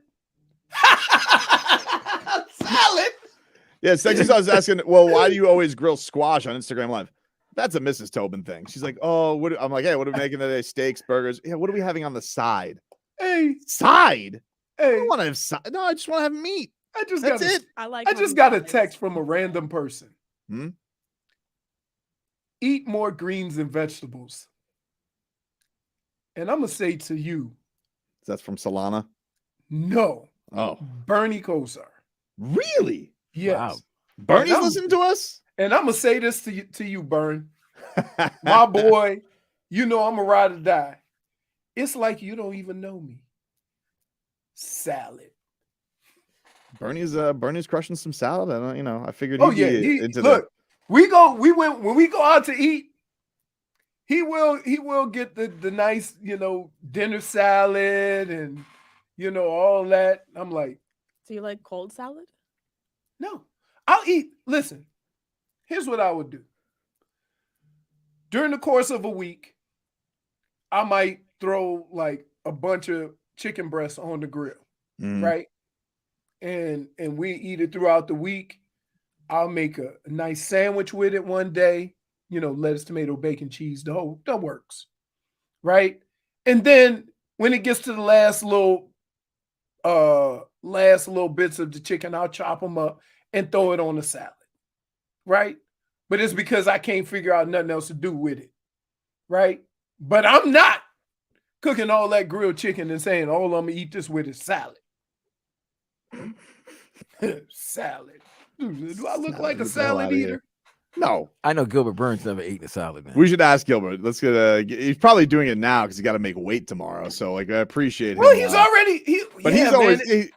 Salad? Yeah, Sexy Sauce is asking, well, why do you always grill squash on Instagram Live? That's a Mrs. Tobin thing. She's like, oh, I'm like, hey, what are we making today? Steaks, burgers. Yeah, what are we having on the side? Hey, Side? I hey, don't want to have side. No, I just want to have meat. I just That's got it. I just got a text from a random person. Hmm? Eat more greens and vegetables. And I'm gonna say to you, That's from Solana. no, Oh, Bernie Kosar. really? Yes. Wow. Bernie's listening to us? And I'm going to say this to you, Bern. My boy, you know I'm a ride or die. It's like you don't even know me. Salad. Bernie's crushing some salad. And I figured when we go out to eat, he will get the nice, dinner salad and all that. I'm like, so you like cold salad? No. I'll eat. Listen, here's what I would do. During the course of a week, I might throw like a bunch of chicken breasts on the grill, right? And we eat it throughout the week. I'll make a nice sandwich with it one day, lettuce, tomato, bacon, cheese, that works, right? And then when it gets to the last little bits of the chicken, I'll chop them up and throw it on the salad, right? But it's because I can't figure out nothing else to do with it, right? But I'm not cooking all that grilled chicken and saying, all I'm going to eat this with is salad. Salad. Do I look like a salad eater? No. I know Gilbert Burns never ate a salad, man. We should ask Gilbert. Let's get he's probably doing it now because he's got to make weight tomorrow. So I appreciate him. Well, he's already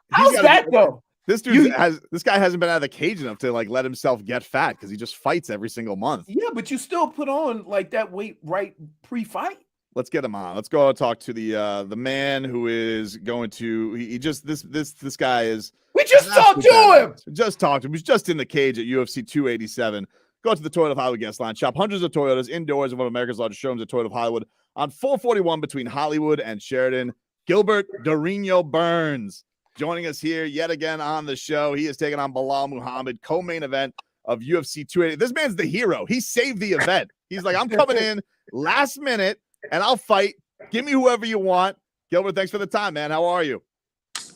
how's that though? This guy hasn't been out of the cage enough to let himself get fat because he just fights every single month. Yeah, but you still put on like that weight right pre-fight. Let's get him on. Let's go and talk to the man who is going to this guy is. We just talked to him. Just talked to him. He's just in the cage at UFC 287. Go to the Toyota of Hollywood guest line. Shop hundreds of Toyotas indoors in one of America's largest showrooms at Toyota of Hollywood on 441 between Hollywood and Sheridan. Gilbert Burns joining us here yet again on the show. He is taking on Belal Muhammad, co-main event of UFC 280. This man's the hero. He saved the event. He's like, I'm coming in last minute and I'll fight. Give me whoever you want. Gilbert, thanks for the time, man. How are you?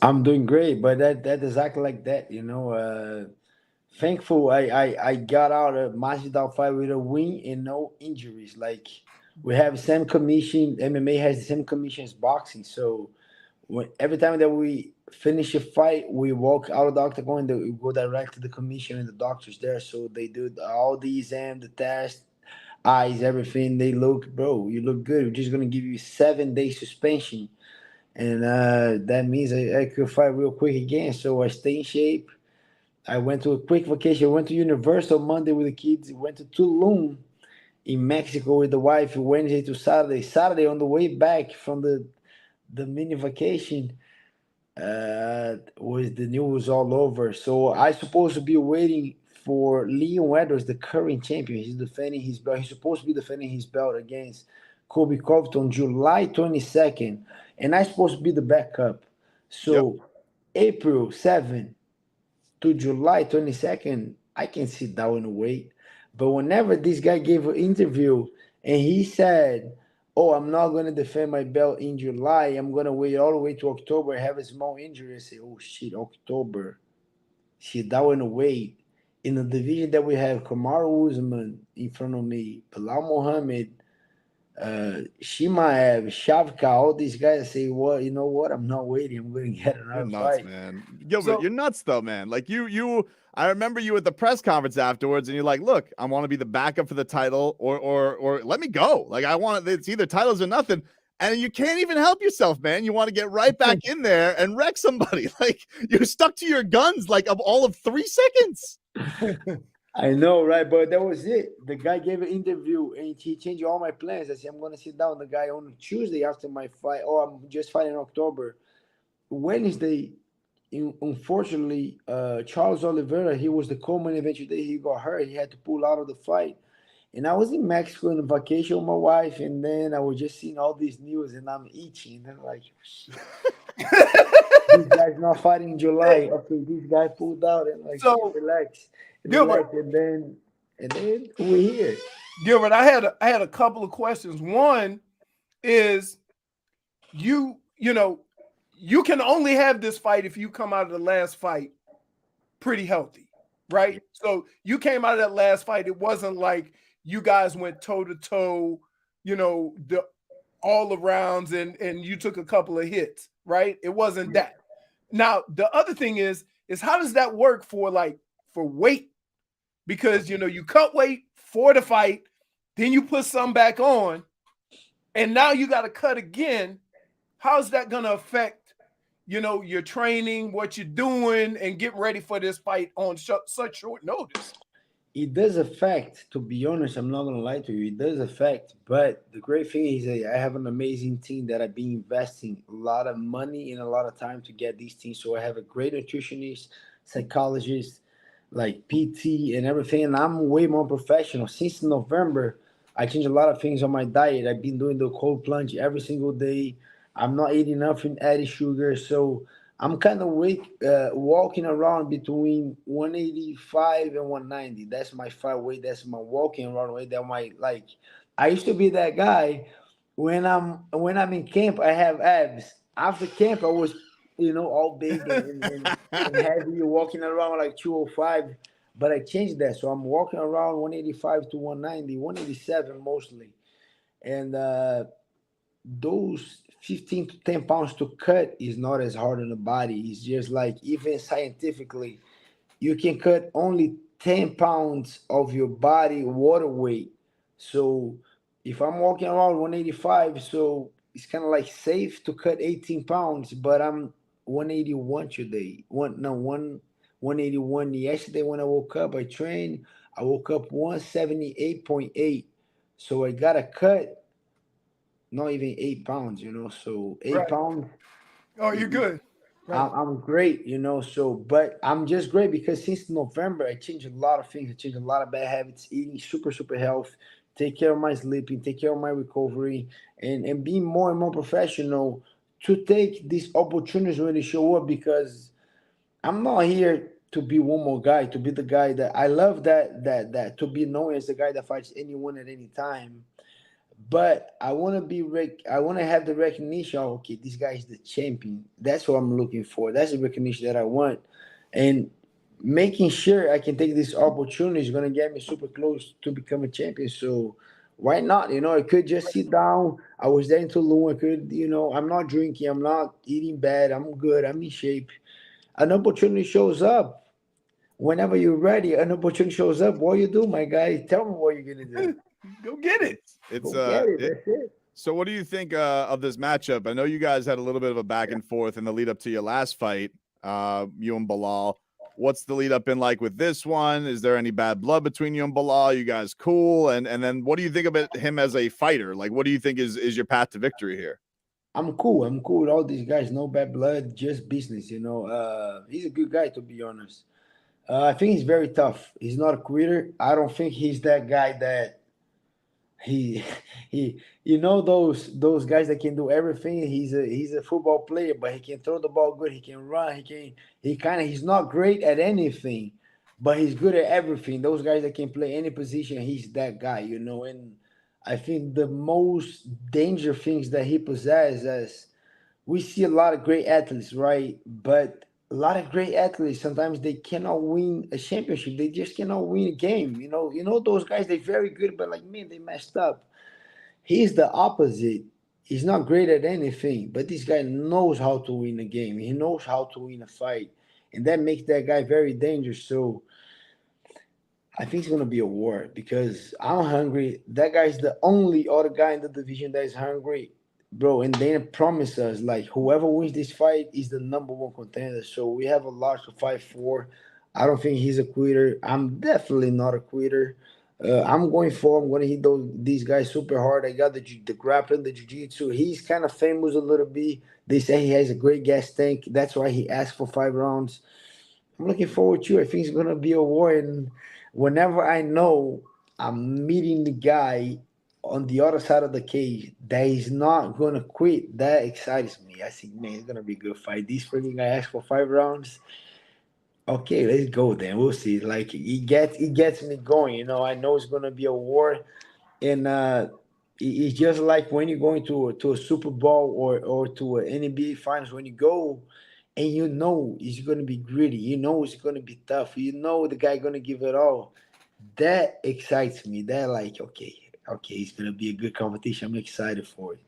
I'm doing great, but that exactly like that, Thankful I got out of Masvidal fight with a win and no injuries. Like we have the same commission. MMA has the same commission as boxing. So every time that we finish a fight, we walk out of the octagon and we go direct to the commission and the doctors there. So they do all the exam, the test, eyes, everything. They look, bro, you look good. We're just gonna give you 7-day suspension. And that means I could fight real quick again. So I stay in shape. I went to a quick vacation. I went to Universal Monday with the kids. Went to Tulum in Mexico with the wife Wednesday to Saturday. Saturday on the way back from the mini vacation was the news all over. So I supposed to be waiting for Leon Edwards, the current champion. He's defending his belt. He's supposed to be defending his belt against Kobe Covington July 22nd. And I'm supposed to be the backup. So April 7th to July 22nd, I can sit down and wait. But whenever this guy gave an interview and he said, oh, I'm not going to defend my belt in July. I'm going to wait all the way to October. I have a small injury. I say, oh, shit, October. Sit down and wait. In the division that we have Kamaru Usman in front of me, Belal Muhammad, Shimaev, Shavka, all these guys say, well, you know what? I'm not waiting. I'm going to get another fight. Man. Gilbert, you're nuts though, man. Like I remember you at the press conference afterwards and you're like, look, I want to be the backup for the title or let me go. Like it's either titles or nothing. And you can't even help yourself, man. You want to get right back in there and wreck somebody. Like you're stuck to your guns like of all of 3 seconds. I know, right? But that was it. The guy gave an interview and he changed all my plans. I said, I'm going to sit down. The guy on Tuesday after my fight, I'm just fighting in October. Wednesday, unfortunately, Charles Oliveira, he was the co-main event today. He got hurt. He had to pull out of the fight. And I was in Mexico on vacation with my wife. And then I was just seeing all these news and I'm itching. And I'm like, shit. This guy's not fighting in July. Okay, this guy pulled out and so relax. Gilbert, and then we're here. Gilbert, I had a couple of questions. One is you can only have this fight if you come out of the last fight pretty healthy, right? So you came out of that last fight. It wasn't like you guys went toe to toe, all the rounds and you took a couple of hits, right? It wasn't that. Now the other thing is how does that work for weight? because you cut weight for the fight, then you put some back on, and now you got to cut again. How's that going to affect, your training, what you're doing, and getting ready for this fight on such short notice? It does affect, to be honest, I'm not going to lie to you. It does affect, but the great thing is that I have an amazing team that I've been investing a lot of money and a lot of time to get these teams. So I have a great nutritionist, psychologist, like PT and everything, and I'm way more professional. Since November, I changed a lot of things on my diet. I've been doing the cold plunge every single day. I'm not eating nothing added sugar, so I'm kind of walking around between 185 and 190. That's my fight weight. That's my walking around weight. That my like. I used to be that guy. When I'm in camp, I have abs. After camp, I was all big and heavy, walking around like 205. But I changed that, so I'm walking around 185 to 190, 187 mostly, and those 15 to 10 pounds to cut is not as hard on the body. It's just like, even scientifically, you can cut only 10 pounds of your body water weight. So if I'm walking around 185, so it's kind of like safe to cut 18 pounds, but I'm 181 today. 181 yesterday. When I woke up, I trained. I woke up 178.8. So I got to cut not even 8 pounds, so 8 pounds. Oh, you're good. Right. I'm great, so, but I'm just great because since November, I changed a lot of things. I changed a lot of bad habits, eating super, super health, take care of my sleeping, take care of my recovery, and being more and more professional to take these opportunities when they show up, because I'm not here to be one more guy, to be the guy that I love, that to be known as the guy that fights anyone at any time. But I want to have the recognition. Okay, this guy is the champion. That's what I'm looking for. That's the recognition that I want, and making sure I can take this opportunity is going to get me super close to become a champion. So why not? I could just sit down. I was there in Tulum. I could, I'm not drinking. I'm not eating bad. I'm good. I'm in shape. An opportunity shows up. Whenever you're ready, an opportunity shows up. What you do, my guy? Tell me what you're gonna do. Go get it. That's it. So what do you think of this matchup? I know you guys had a little bit of a back and forth in the lead up to your last fight, you and Belal. What's the lead up been like with this one? Is there any bad blood between you and Belal? You guys cool? And then what do you think about him as a fighter? Like, what do you think is your path to victory here? I'm cool. I'm cool with all these guys. No bad blood, just business. He's a good guy, to be honest. I think he's very tough. He's not a quitter. I don't think he's that guy that he those guys that can do everything. He's a football player, but he can throw the ball good. He can run. He's not great at anything, but he's good at everything. Those guys that can play any position, he's that guy, and I think the most dangerous things that he possesses, we see a lot of great athletes, right? But a lot of great athletes, sometimes they cannot win a championship. They just cannot win a game. Those guys, they're very good, but like, man, they messed up. He's the opposite. He's not great at anything, but this guy knows how to win a game. He knows how to win a fight. And that makes that guy very dangerous. So I think it's going to be a war because I'm hungry. That guy's the only other guy in the division that is hungry. Bro, and Dana promised us, like, whoever wins this fight is the number one contender. So we have a lot to fight for. I don't think he's a quitter. I'm definitely not a quitter. I'm going to hit these guys super hard. I got the grappling, the jiu-jitsu. He's kind of famous a little bit. They say he has a great gas tank. That's why he asked for 5 rounds. I'm looking forward to it. I think it's going to be a war. And whenever I know I'm meeting the guy on the other side of the cage that he's not going to quit, that excites me. I think, man, it's going to be a good fight. This freaking guy asked for 5 rounds. Okay, let's go then. We'll see. Like, it gets me going. I know it's going to be a war. And it's just like when you're going to a Super Bowl or to an NBA Finals, when you go and it's going to be gritty. It's going to be tough. The guy going to give it all. That excites me. That like, okay, it's going to be a good competition. I'm excited for it.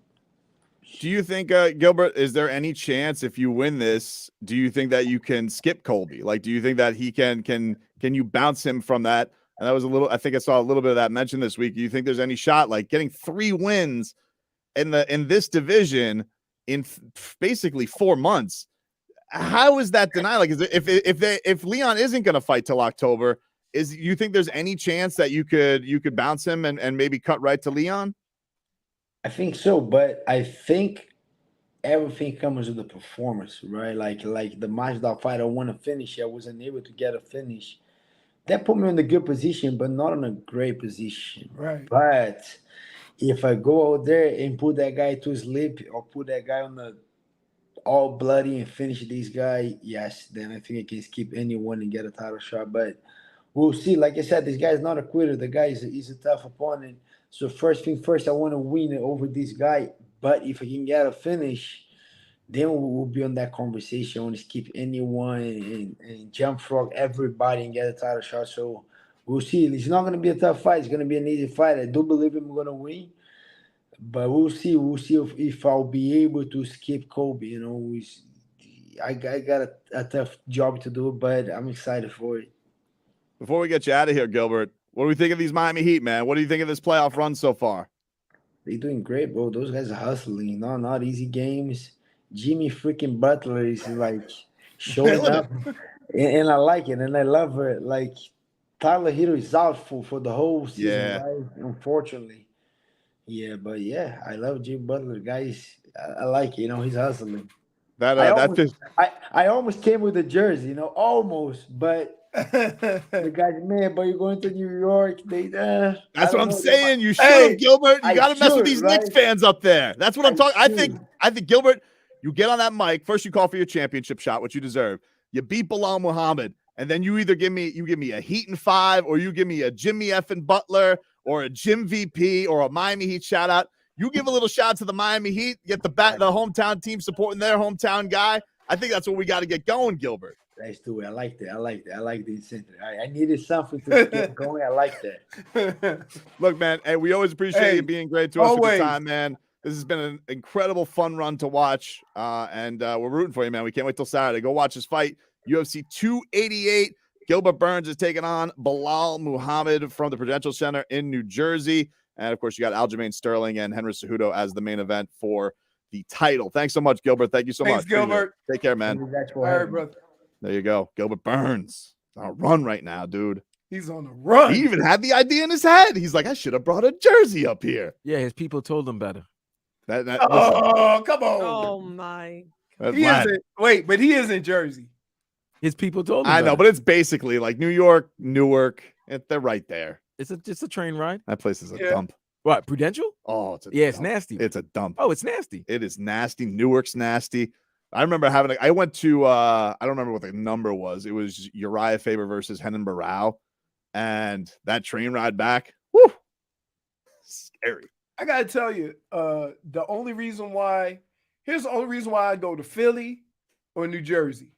Do you think, Gilbert, is there any chance if you win this, do you think that you can skip Colby? Like, do you think that he can you bounce him from that And that was I think I saw a little bit of that mentioned this week. Do you think there's any shot like getting 3 wins in this division in basically 4 months? How is that denied? Like, if Leon isn't going to fight till October, you think there's any chance that you could bounce him and maybe cut right to Leon? I think so, but I think everything comes with the performance, right? Like the Masvidal fight, I want to finish. I wasn't able to get a finish. That put me in a good position, but not in a great position. Right. But if I go out there and put that guy to sleep or put that guy on the all bloody and finish this guy, yes, then I think I can skip anyone and get a title shot. But we'll see. Like I said, this guy is not a quitter. The guy is a tough opponent. So first thing first, I want to win over this guy. But if I can get a finish, then we'll be on that conversation. I want to skip anyone and jump frog everybody and get a title shot. So we'll see. It's not going to be a tough fight. It's going to be an easy fight. I do believe I'm going to win. But we'll see. We'll see if I'll be able to skip Kobe. You know, I got a tough job to do, but I'm excited for it. Before we get you out of here, Gilbert, what do we think of these Miami Heat, man? What do you think of this playoff run so far? They're doing great, bro. Those guys are hustling. Not easy games. Jimmy freaking Butler is like showing up, and I like it, and I love it. Like Tyler Hero is out for the whole season, right? Unfortunately. Yeah, but yeah, I love Jimmy Butler, guys. I like it. You know, he's hustling. I almost came with a jersey, you know, almost, but the guys, man, but you're going to New York. That's what I'm saying. You should have, Gilbert. You got to mess with these Knicks fans up there. That's what I'm talking. I think Gilbert, you get on that mic first. You call for your championship shot, which you deserve. You beat Belal Muhammad, and then you either give me a Heat and 5, or you give me a Jimmy effing Butler, or a Jim VP, or a Miami Heat shout out. You give a little shout out to the Miami Heat, get the hometown team supporting their hometown guy. I think that's what we got to get going, Gilbert. Let's do it. I like that. I like the incentive. I needed something to get going. I like that. Look, man, hey, we always appreciate you being great to us for the time, man. This has been an incredible, fun run to watch, and we're rooting for you, man. We can't wait till Saturday. Go watch this fight. UFC 288. Gilbert Burns is taking on Belal Muhammad from the Prudential Center in New Jersey. And, of course, you got Aljamain Sterling and Henry Cejudo as the main event for the title. Thanks so much, Gilbert. Thank you so much. Thanks, Gilbert. Take care, man. All right, brother. There you go. Gilbert Burns on a run right now, dude. He's on a run. He even had the idea in his head. He's like, I should have brought a jersey up here. Yeah, his people told him better. Come on. Oh, my. He is in Jersey. His people told him I know, but it's basically like New York, Newark. They're right there. It's a train ride. That place is a dump. What, Prudential? Oh, it's a dump. It's nasty. It's a dump. Oh, it's nasty. It is nasty. Newark's nasty. I remember I went to I don't remember what the number was. It was Uriah Faber versus Renan Barao, and that train ride back, whoo, scary. I gotta tell you, here's the only reason why I go to Philly or New Jersey.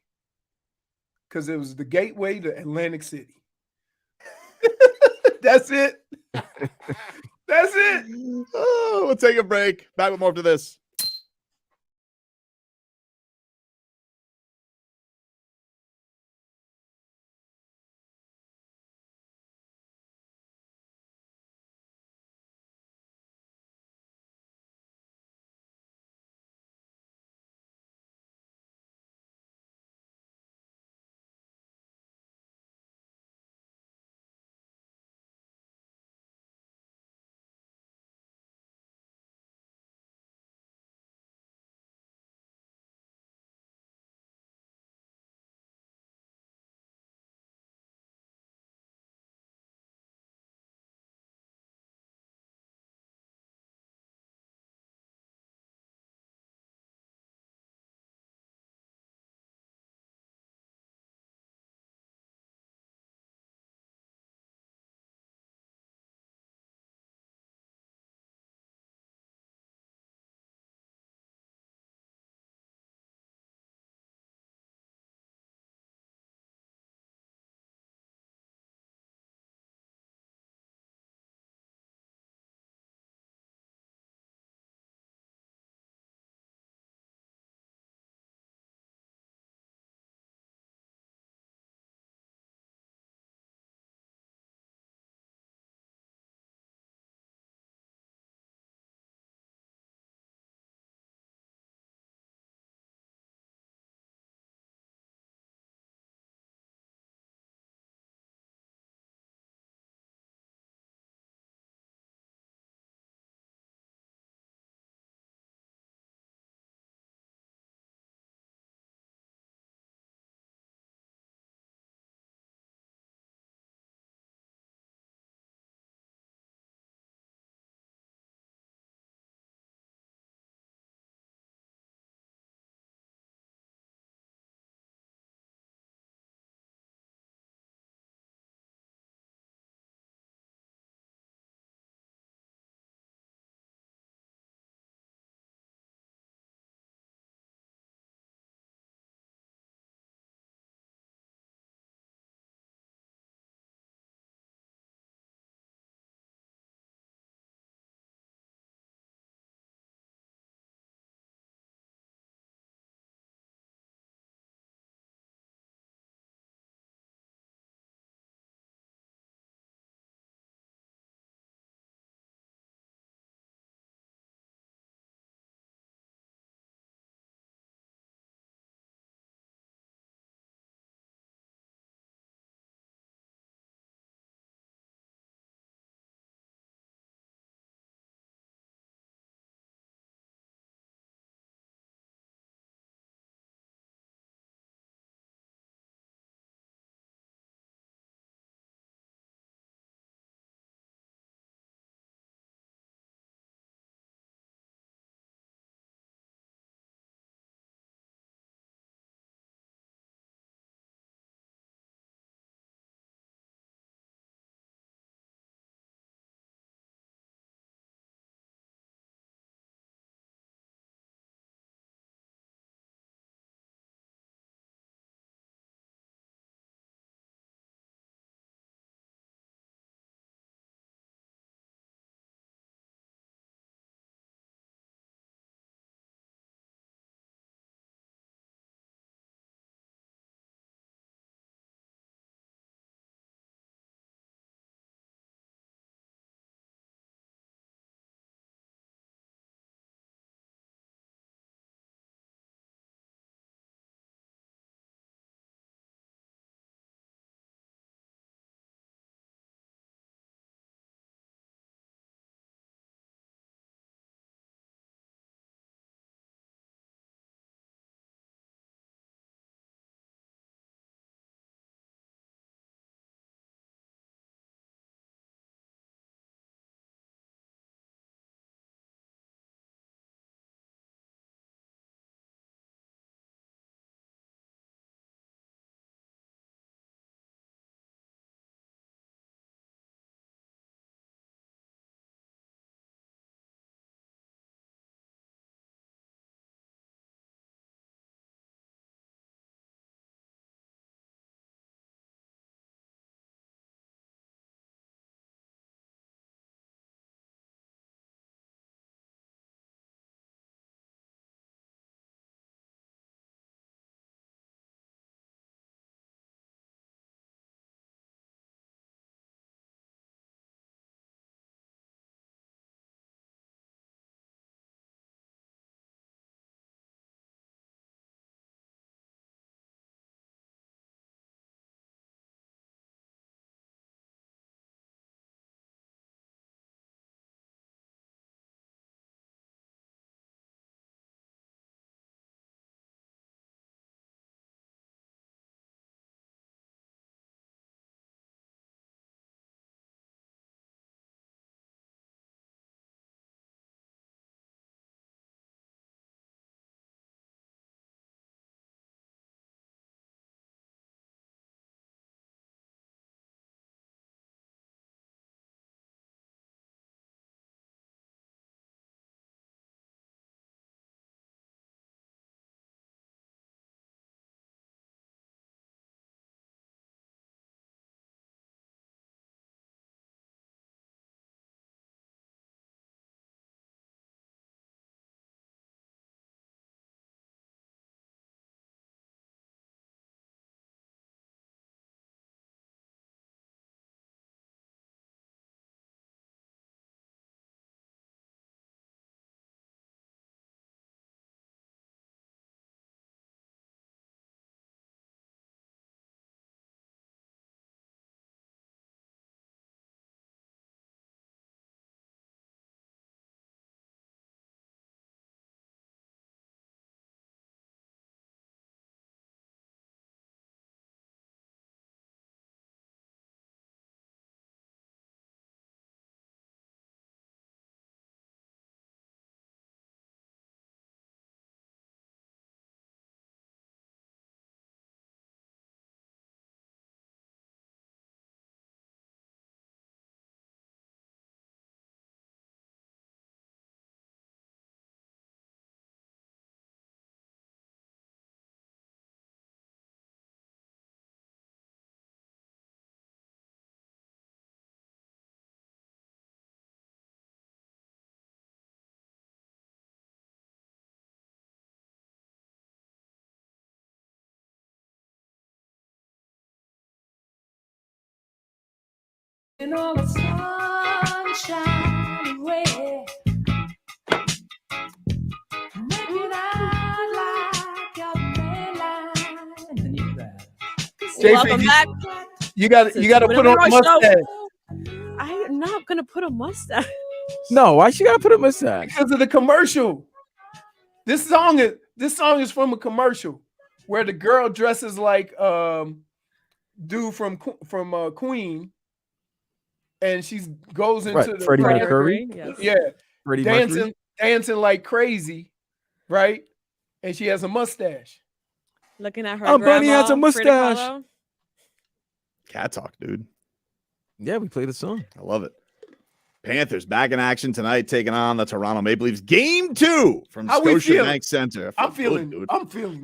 Because it was the gateway to Atlantic City. That's it. That's it. Oh, we'll take a break. Back with more after this. You know the sunshine away. Make it out like your mainline. JP, Welcome back. you got to put on a mustache I'm not gonna put a mustache. No, why she gotta put a mustache? because of the commercial. This song is from a commercial where the girl dresses like dude from Queen, and she goes into the Freddie fire. Mercury. Yes. Yeah, Freddie dancing Mercury. like crazy, right? And she has a mustache. Looking at her Oh, Bunny has a grandma, Frida mustache. Kahlo. Cat talk, dude. Yeah, we played the song. I love it. Panthers back in action tonight, taking on the Toronto Maple Leafs. Game 2 from How we feeling? Scotiabank Center. I'm feeling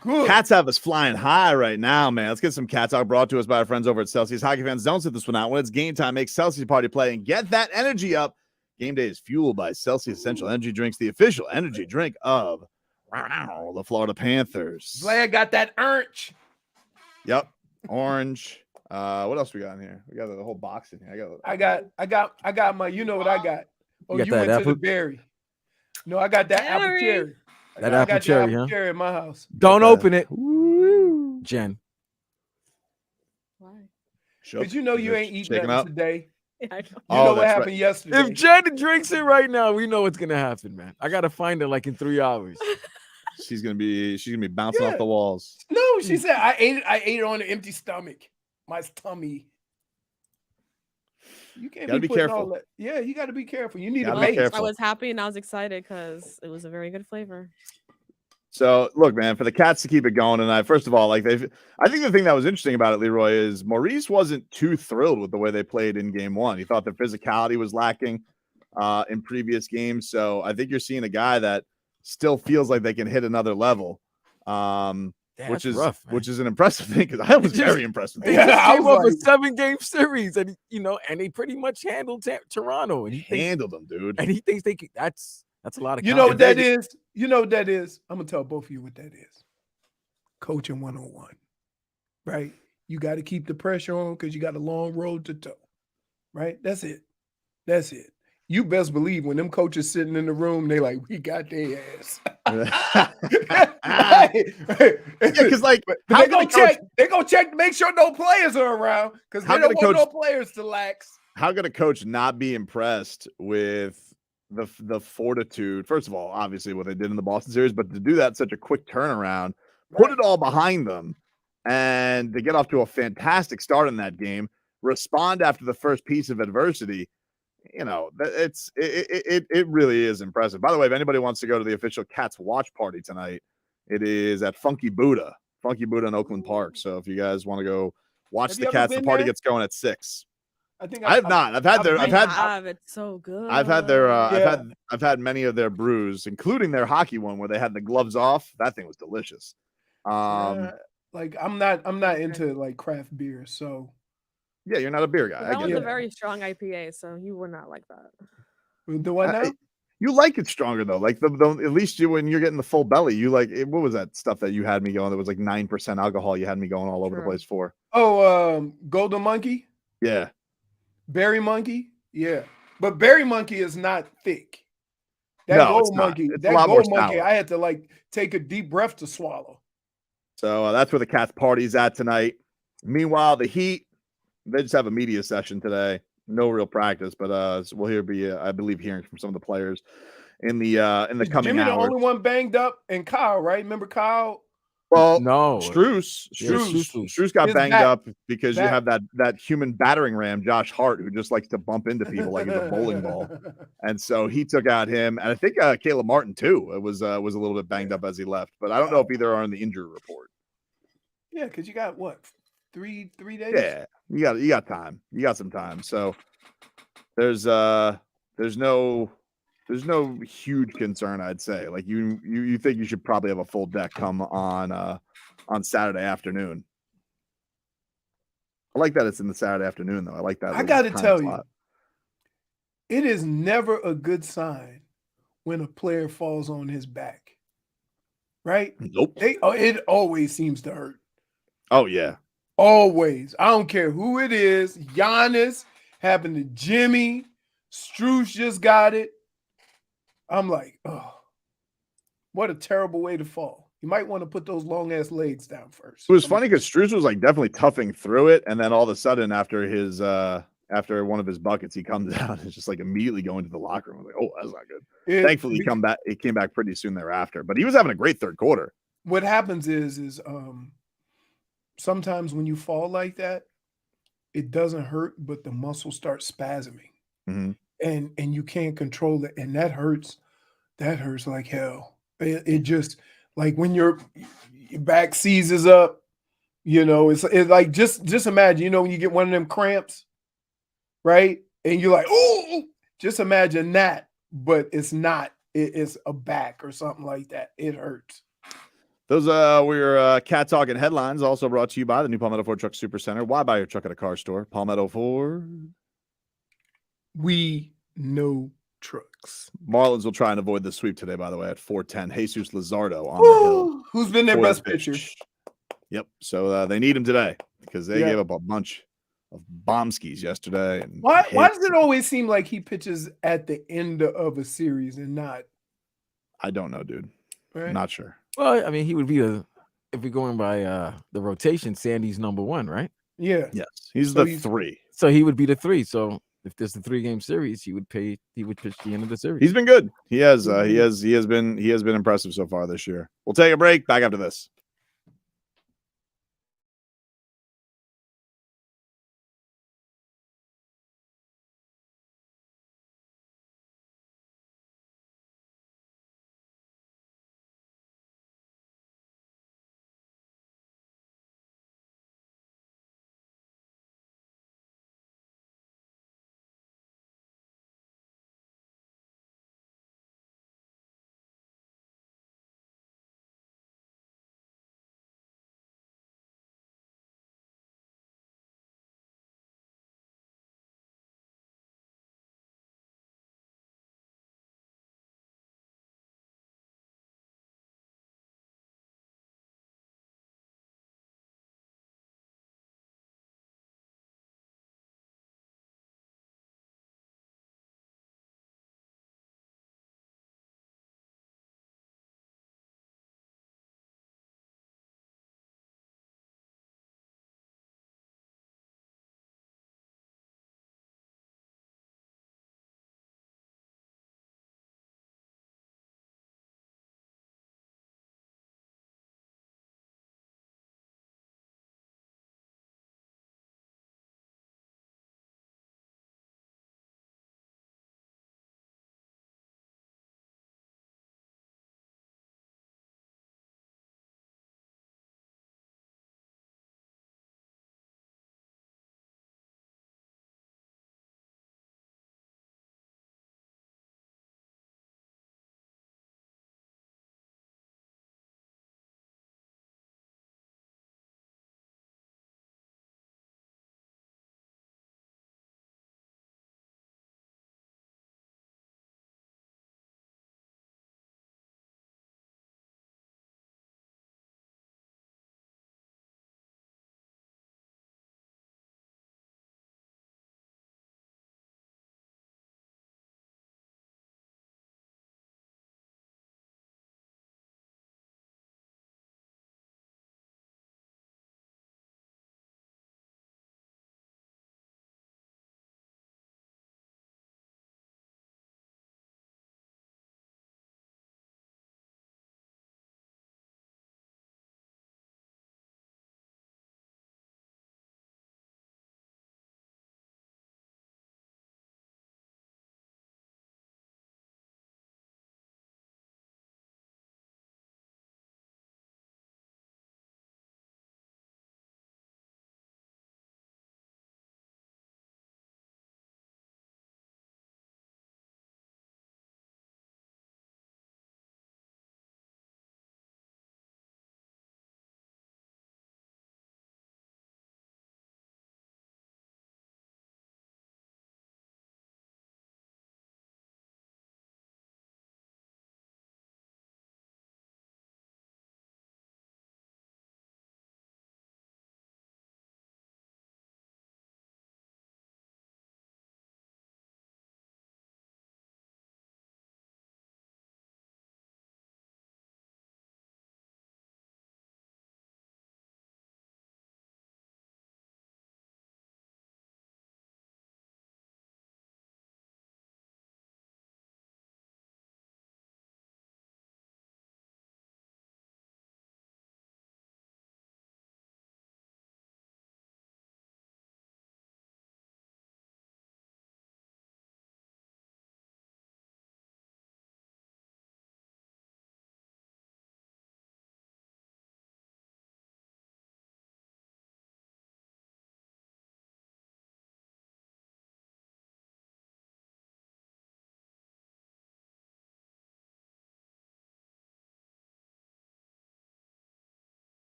good. Cats have us flying high right now, man. Let's get some Cat talk brought to us by our friends over at Celsius. Hockey fans, don't sit this one out. When it's game time, make Celsius party play and get that energy up. Game day is fueled by Celsius Essential Energy Drinks, the official energy drink of the Florida Panthers. Vlad got that orange. Yep, orange. What else we got in here? We got the whole box in here. I got my. You know what I got? Oh, You you got went that to the apple? berry. No, I got that apple Berry. cherry. That I apple got the cherry, apple huh? cherry in my house. Don't Okay. open it. Woo. Jen. Why? But you know you ain't eating shaking nothing up. today. Yeah, I know. You Oh, know what that's happened right. yesterday. If Jen drinks it right now, we know what's gonna happen, man. I gotta find it like in 3 hours. She's gonna be bouncing Yeah. off the walls. No, she said I ate it on an empty stomach. My tummy. You can't Gotta be putting careful. all that. Yeah, you got to be careful. You need Gotta a be base. careful. I was happy and I was excited because it was a very good flavor. So look, man, for the Cats to keep it going tonight, first of all, I think the thing that was interesting about it, Leroy, is Maurice wasn't too thrilled with the way they played in game 1. He thought their physicality was lacking in previous games. So I think you're seeing a guy that still feels like they can hit another level. Which is rough, man. which is an impressive thing because I was very impressed with They that. Yeah, just I came was off a like- 7-game series, and and they pretty much handled Toronto. And he thinks, Handled them, dude. and he thinks they can. That's a lot of. You know what that confidence. is? You know what that is? I'm gonna tell both of you what that is. Coaching 101. Right? You got to keep the pressure on because you got a long road to toe. Right? That's it. That's it. You best believe when them coaches sitting in the room, they like, we got their ass. Because like But how they can gonna a coach- check. They gonna check to make sure no players are around because How they don't can a want no coach- players to lax. how could a coach not be impressed with the fortitude? First of all, obviously what they did in the Boston series, but to do that in such a quick turnaround, put it all behind them, and to get off to a fantastic start in that game, respond after the first piece of adversity. You know, it really is impressive. By the way, if anybody wants to go to the official Cats watch party tonight, it is at Funky Buddha in Oakland Park. So if you guys want to go watch Have the you ever Cats, the been party there? gets going at 6. I think I have not. I've had It's so good. I've had their Yeah. I've had many of their brews, including their hockey one where they had the gloves off. That thing was delicious. Like I'm not into like craft beer, so Yeah, you're not a beer guy. That I was get a it. very strong IPA, so you were not like that. the one now. You like it stronger though. Like the at least when you're getting the full belly, you like it. What was that stuff that you had me going? That was like 9% alcohol. You had me going all over the True. place for. Oh, Golden Monkey, Yeah, Berry Monkey, yeah. But Berry Monkey is not thick. That No, it's Gold not. Monkey, It's a that lot more Gold Monkey, sour. I had to like take a deep breath to swallow. so that's where the Cats party's at tonight. Meanwhile, the Heat, they just have a media session today. No real practice, but so we'll be I believe hearing from some of the players in the Is coming Jimmy the hours. only one banged up, and Kyle, right? Remember Kyle? Well, No. Struce got His banged back. up because you Back. have that human battering ram, Josh Hart, who just likes to bump into people like he's a bowling ball, and so he took out him, and I think Caleb Martin too. It was a little bit banged up as he left, but I don't know if either are in the injury report. Yeah, because you got what, three days? Yeah, you got time. You got some time. So there's no huge concern, I'd say. Like you think you should probably have a full deck come on Saturday afternoon. I like that it's in the Saturday afternoon though. I like that. I little got to time tell slot. you, it is never a good sign when a player falls on his back. Right? Nope. It always seems to hurt. Oh yeah. Always. I don't care who it is. Giannis Happened to Jimmy. Struce just got it. I'm like, oh, what a terrible way to fall. You might want to put those long ass legs down first. It was funny because Struce was like definitely toughing through it, and then all of a sudden after his after one of his buckets, he comes out and is just like immediately going to the locker room. I was like, oh, that's not good. Thankfully, he came back pretty soon thereafter, but he was having a great third quarter. What happens is sometimes when you fall like that, it doesn't hurt, but the muscle starts spasming, and you can't control it, and that hurts. That hurts like hell. It just like when your back seizes up, it's like just imagine, when you get one of them cramps, right? And you're like, oh, just imagine that, but it's not. It's a back or something like that. It hurts. Those were your Cat Talking headlines, also brought to you by the new Palmetto Ford Truck Supercenter. Why buy your truck at a car store? Palmetto Ford. We know trucks. Marlins will try and avoid the sweep today, by the way, at 4:10. Jesus Luzardo on the hill. Who's been their best pitcher? Yep. So they need him today because they gave up a bunch of bombskis yesterday. And why does it always seem like he pitches at the end of a series and not? I don't know, dude. Right? Not sure. Well, I mean, he would be if we're going by the rotation, Sandy's number one, right? Yeah. Yes. He's the 3. So he would be the 3. So if there's a 3-game series, he would pitch the end of the series. He's been good. He has been impressive so far this year. We'll take a break. Back after this.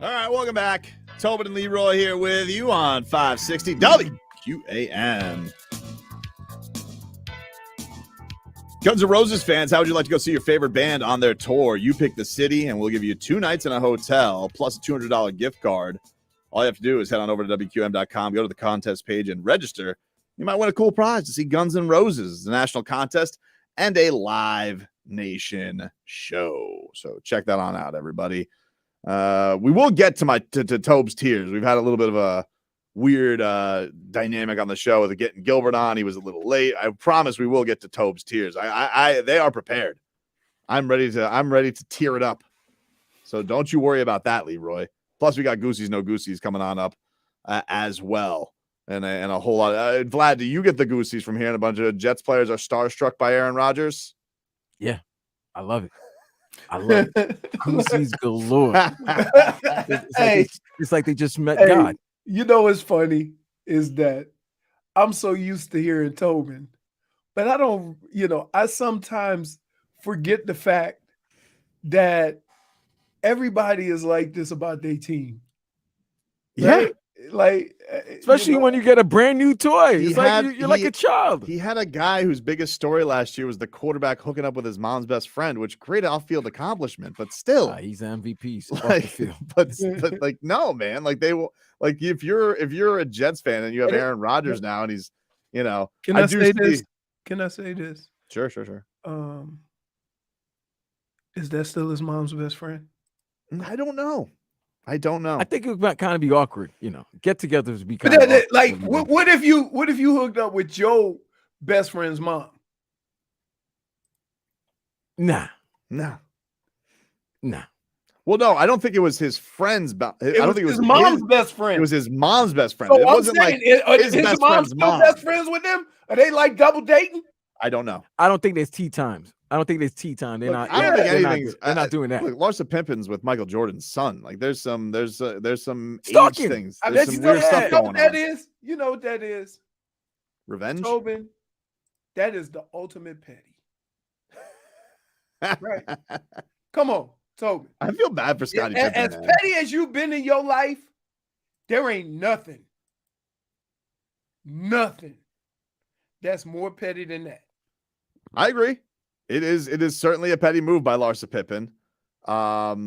All right, welcome back. Tobin and Leroy here with you on 560 WQAM. Guns N' Roses fans, how would you like to go see your favorite band on their tour? You pick the city, and we'll give you 2 nights in a hotel plus a $200 gift card. All you have to do is head on over to WQM.com, go to the contest page, and register. You might win a cool prize to see Guns N' Roses, the national contest, and a Live Nation show. So check that on out, everybody. We will get to Tob's tears. We've had a little bit of a weird dynamic on the show with getting Gilbert on. He was a little late. I promise we will get to Tob's tears. They are prepared. I'm ready to tear it up. So don't you worry about that, Leroy. Plus we got Goosey's No Goosey's coming on up as well. And a whole lot. Vlad, do you get the Goosey's from hearing a bunch of Jets players are starstruck by Aaron Rodgers? Yeah, I love it. I love it. Goosey's galore. It's like they just met God. You know what's funny is that I'm so used to hearing Tobin, but I don't, I sometimes forget the fact that everybody is like this about their team. Right? Yeah. Like, especially when you get a brand new toy. It's like you're like a child. He had a guy whose biggest story last year was the quarterback hooking up with his mom's best friend, which great off-field accomplishment, but still, he's MVP. So like, off the field. But like, no, man, like they will. Like if you're a Jets fan and you have Aaron Rodgers now, and he's, Can I say this? Can I say this? Sure. Is that still his mom's best friend? I don't know. I think it might kind of be awkward, Get-togethers would be kind of like. What if you hooked up with your best friend's mom? Nah. Well, no, I don't think it was his friend's. I don't think it was his mom's best friend. It was his mom's best friend. So it wasn't like his best friend's mom. Best friends with them? Are they like double dating? I don't know. I don't think there's tea times. They're not. I don't think anything's. They're not doing that. Look, Larsa Pippen's with Michael Jordan's son. Like there's some stalking age things. I There's bet some you weird stuff going on. You know what that is? Revenge. Tobin, that is the ultimate petty. Right? Come on, Tobin. I feel bad for Scottie Pippen. As petty as you've been in your life, there ain't nothing that's more petty than that. I agree. It is certainly a petty move by Larsa Pippen. But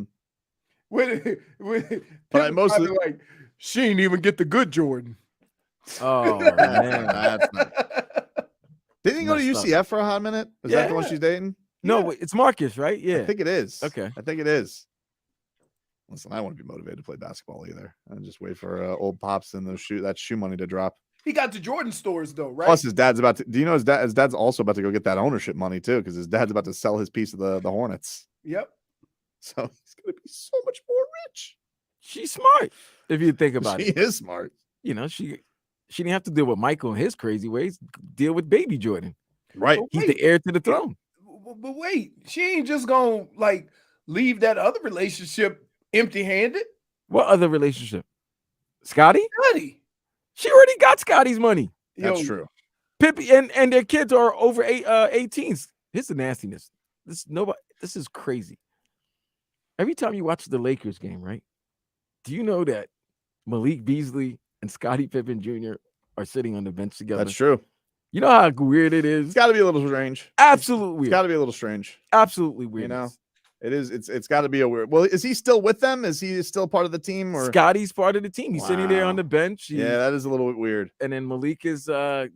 I mostly like she ain't even get the good Jordan. Oh man, that's not... Didn't he go to UCF for a hot minute? Is that the one she's dating? No, it's Marcus, right? Yeah, I think it is. Okay, I think it is. Listen, I want to be motivated to play basketball either. I just wait for old pops and that shoe money to drop. He got the Jordan stores though, right? Plus, his dad's about to. Do you know his dad's also about to go get that ownership money too, because his dad's about to sell his piece of the Hornets. Yep. So he's gonna be so much more rich. She's smart if you think about it. She is smart. She didn't have to deal with Michael and his crazy ways. Deal with baby Jordan. Right. He's the heir to the throne. But wait, she ain't just gonna like leave that other relationship empty-handed. What other relationship? Scotty? She already got Scotty's money. That's true. Pippi and their kids are over 18s. Here's the nastiness. This is crazy. Every time you watch the Lakers game, right? Do you know that Malik Beasley and Scottie Pippen Jr. are sitting on the bench together? That's true. You know how weird it is? It's got to be a little strange. Absolutely weird. It's got to be a little strange. Absolutely weird. It is. It's got to be a weird. Well, is he still with them? Is he still part of the team? Or Scotty's part of the team? He's sitting there on the bench. Yeah, that is a little bit weird. And then Malik is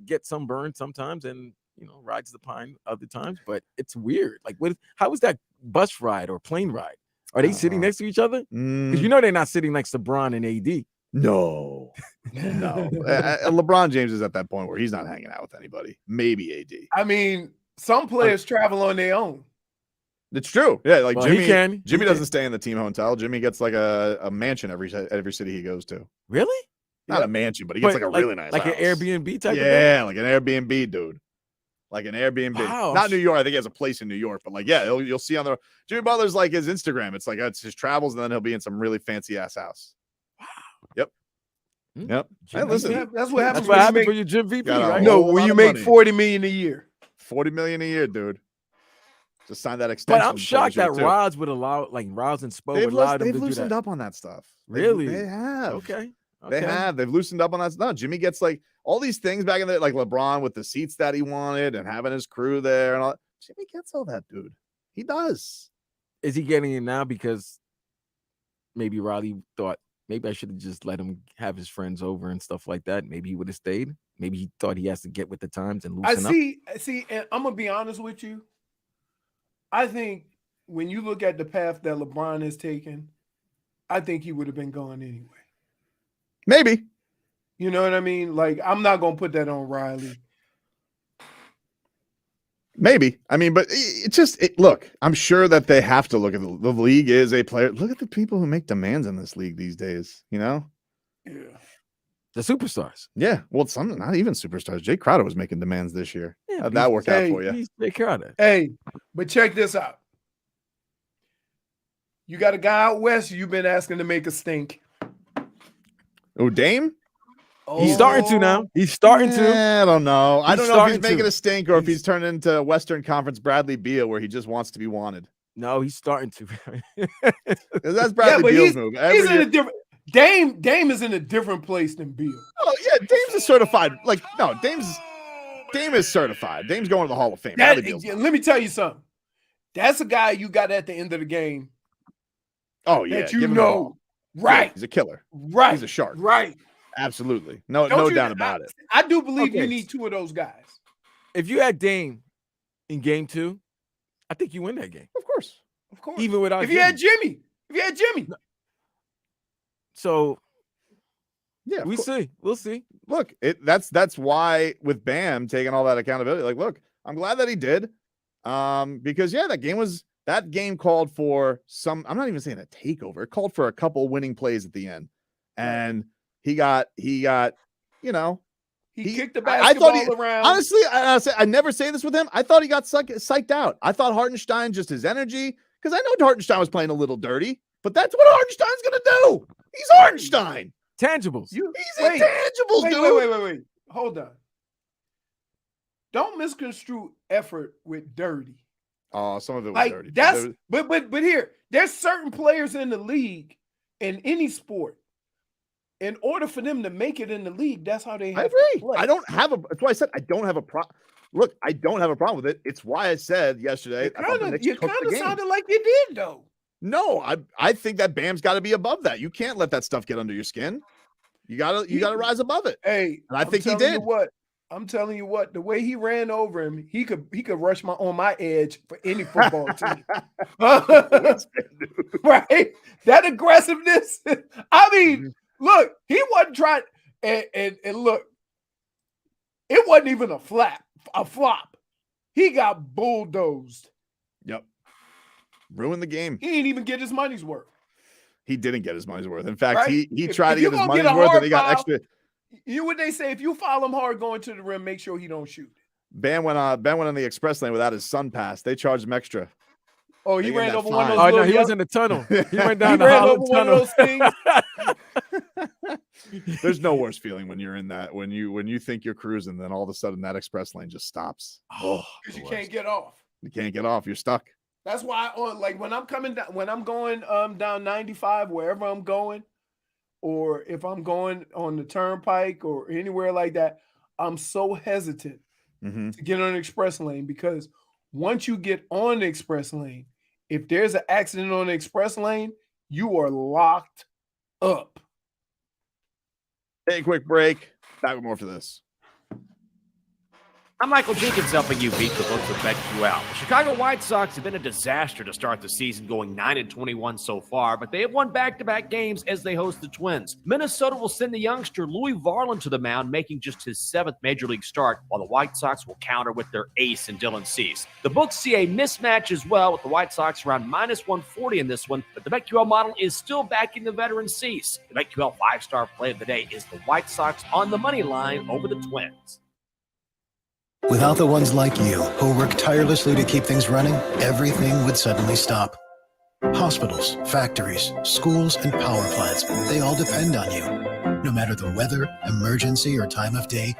gets sunburned sometimes, and rides the pine other times. But it's weird. Like, how was that bus ride or plane ride? Are they sitting next to each other? Because they're not sitting next to Bron and AD. No. LeBron James is at that point where he's not hanging out with anybody. Maybe AD. I mean, some players travel on their own. It's true. Yeah, like Jimmy doesn't stay in the team hotel. Jimmy gets like a mansion every city he goes to. Really? Not a mansion, but he gets like a really nice like house. An Airbnb type of thing? Yeah, like an Airbnb, dude. Like an Airbnb. Wow. Not New York. I think he has a place in New York, but like, yeah, you'll see on the Jimmy Butler's like his Instagram. It's like it's his travels, and then he'll be in some really fancy ass house. Wow. Yep. Yep. Hey, listen, that's what happens. That's what happens when you're Jim VP, right? No, when you make $40 million a year. $40 million a year, dude. Just sign that extension. But I'm shocked that too. Roz would allow, like Roz and Spo would allow them They've to do loosened that. up on that stuff. Really? They have. Okay. They have. They've loosened up on that. No, Jimmy gets like all these things back in there, like LeBron with the seats that he wanted and having his crew there and all. Jimmy gets all that, dude. He does. Is he getting it now because maybe Riley thought maybe I should have just let him have his friends over and stuff like that? Maybe he would have stayed. Maybe he thought he has to get with the times and loosen up. I see, and I'm gonna be honest with you. I think when you look at the path that LeBron has taken, I think he would have been gone anyway. Maybe. You know what I mean? Like, I'm not gonna put that on Riley. Maybe. I mean, but look, I'm sure that they have to look at the league is a player. Look at the people who make demands in this league these days, you know? Yeah. The superstars. Yeah. Well, some not even superstars. Jay Crowder was making demands this year. Yeah, How'd that work out for you? He's Jay Crowder. Hey, but check this out. You got a guy out west you've been asking to make a stink. Oh, Dame? He's starting to now. He's starting to. I don't know. I don't know if he's making to. a stink or if he's turning into Western Conference Bradley Beal where he just wants to be wanted. No, he's starting to. That's Bradley Beal's move. He's in a different Dame is in a different place than Beal. Oh, yeah, Dame's a certified. Dame is certified. Dame's going to the Hall of Fame. Let me tell you something. That's a guy you got at the end of the game. Oh, yeah. That you know. Right. Yeah, he's a killer. Right. He's a shark. Right. Absolutely. No doubt about it. I do believe you need two of those guys. If you had Dame in game 2, I think you win that game. Of course. Even without If you had Jimmy. So yeah, we'll see. Look, that's why with Bam taking all that accountability, like, look, I'm glad that he did. Because that game called for some, I'm not even saying a takeover. It called for a couple winning plays at the end. And he got, you know, he kicked the basketball around. Honestly, I never say this with him. I thought he got psyched out. I thought Hartenstein, just his energy, because I know Hartenstein was playing a little dirty, but that's what Hartenstein's going to do. He's Hartenstein. Tangibles. He's intangibles, dude. Wait. Hold on. Don't misconstrue effort with dirty. Oh, some of it was dirty. But here, there's certain players in the league, in any sport, in order for them to make it in the league, that's how they have to play. That's why I said I don't have a problem. Look, I don't have a problem with it. It's why I said yesterday. You kind of sounded like you did, though. No, I think that Bam's got to be above that. You can't let that stuff get under your skin. You gotta rise above it. Hey, and I think he did. I'm telling you what, the way he ran over him, he could rush on my edge for any football team. Right? That aggressiveness. I mean, look, he wasn't trying, and look, it wasn't even a flop. He got bulldozed. Yep. Ruined the game. He didn't even get his money's worth. He didn't get his money's worth. In fact, right? he tried to get his money's worth and he got extra. You what they say, if you foul him hard going to the rim, make sure he don't shoot. Ben went on the express lane without his sun pass. They charged him extra. Oh, he ran over one of those. Oh no, he was in the tunnel. He went down the Holland tunnel. There's no worse feeling when you're in that, when you think you're cruising, then all of a sudden that express lane just stops. Oh, because you can't get off. You can't get off. You're stuck. That's why, when I'm coming down, when I'm going down 95, wherever I'm going, or if I'm going on the turnpike or anywhere like that, I'm so hesitant to get on the express lane, because once you get on the express lane, if there's an accident on the express lane, you are locked up. Take a quick break. Back with more for this. I'm Michael Jenkins, helping you beat the books with BetQL. The Chicago White Sox have been a disaster to start the season, going 9-21 so far, but they have won back-to-back games as they host the Twins. Minnesota will send the youngster Louis Varland to the mound, making just his 7th Major League start, while the White Sox will counter with their ace in Dylan Cease. The books see a mismatch as well, with the White Sox around -140 in this one, but the BetQL model is still backing the veteran Cease. The BetQL 5-star play of the day is the White Sox on the money line over the Twins. Without the ones like you, who work tirelessly to keep things running, everything would suddenly stop. Hospitals, factories, schools, and power plants, they all depend on you. No matter the weather, emergency, or time of day,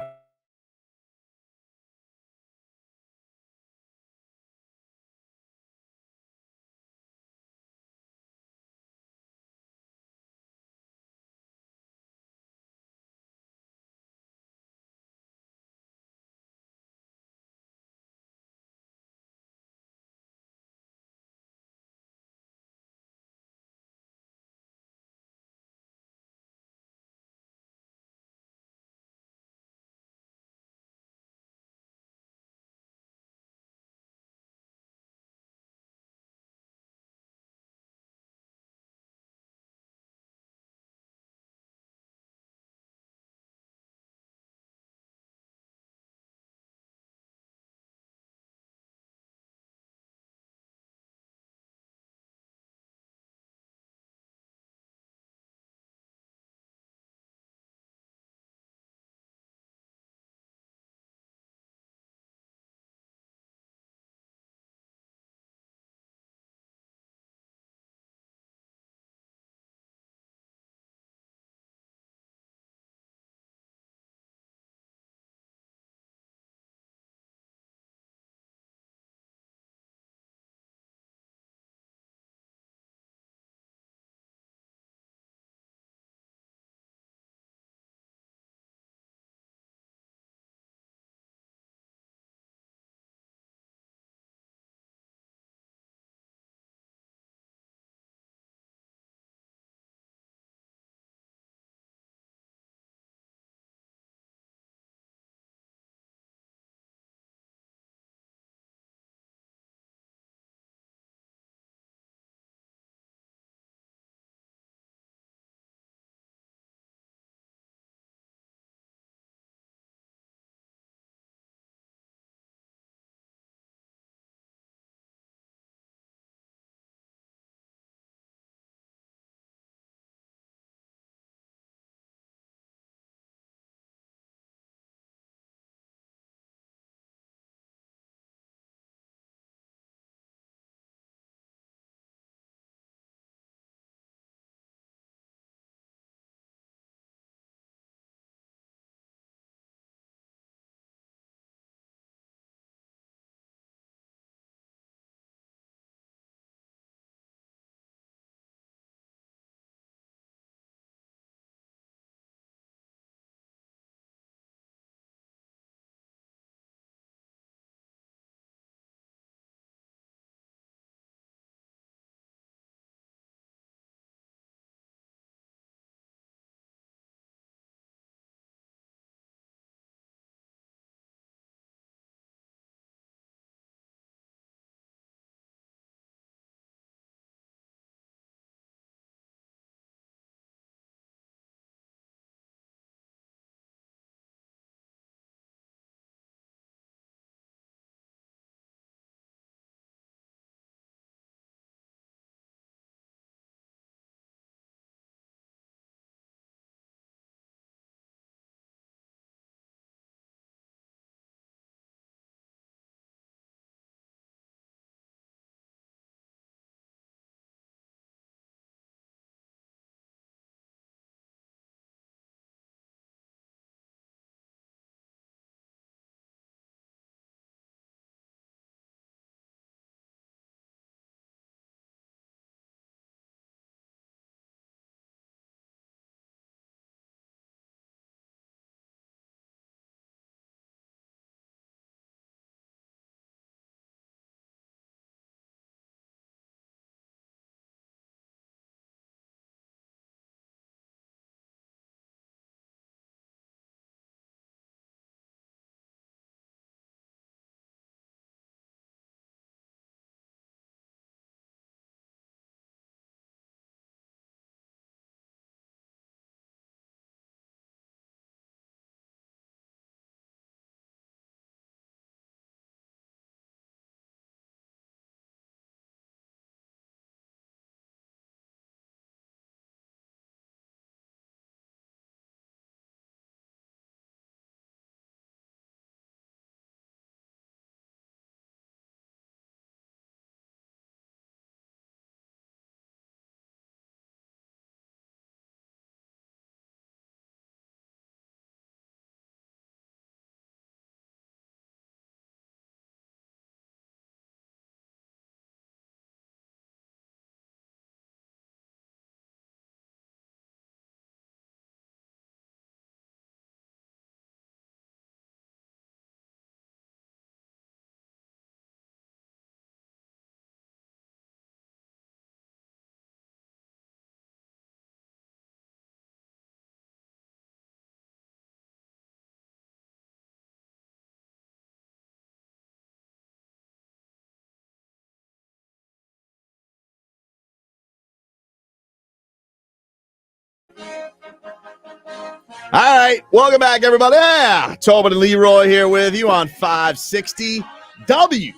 All right, welcome back, everybody. Yeah, Tobin and Leroy here with you on 560 WQAM.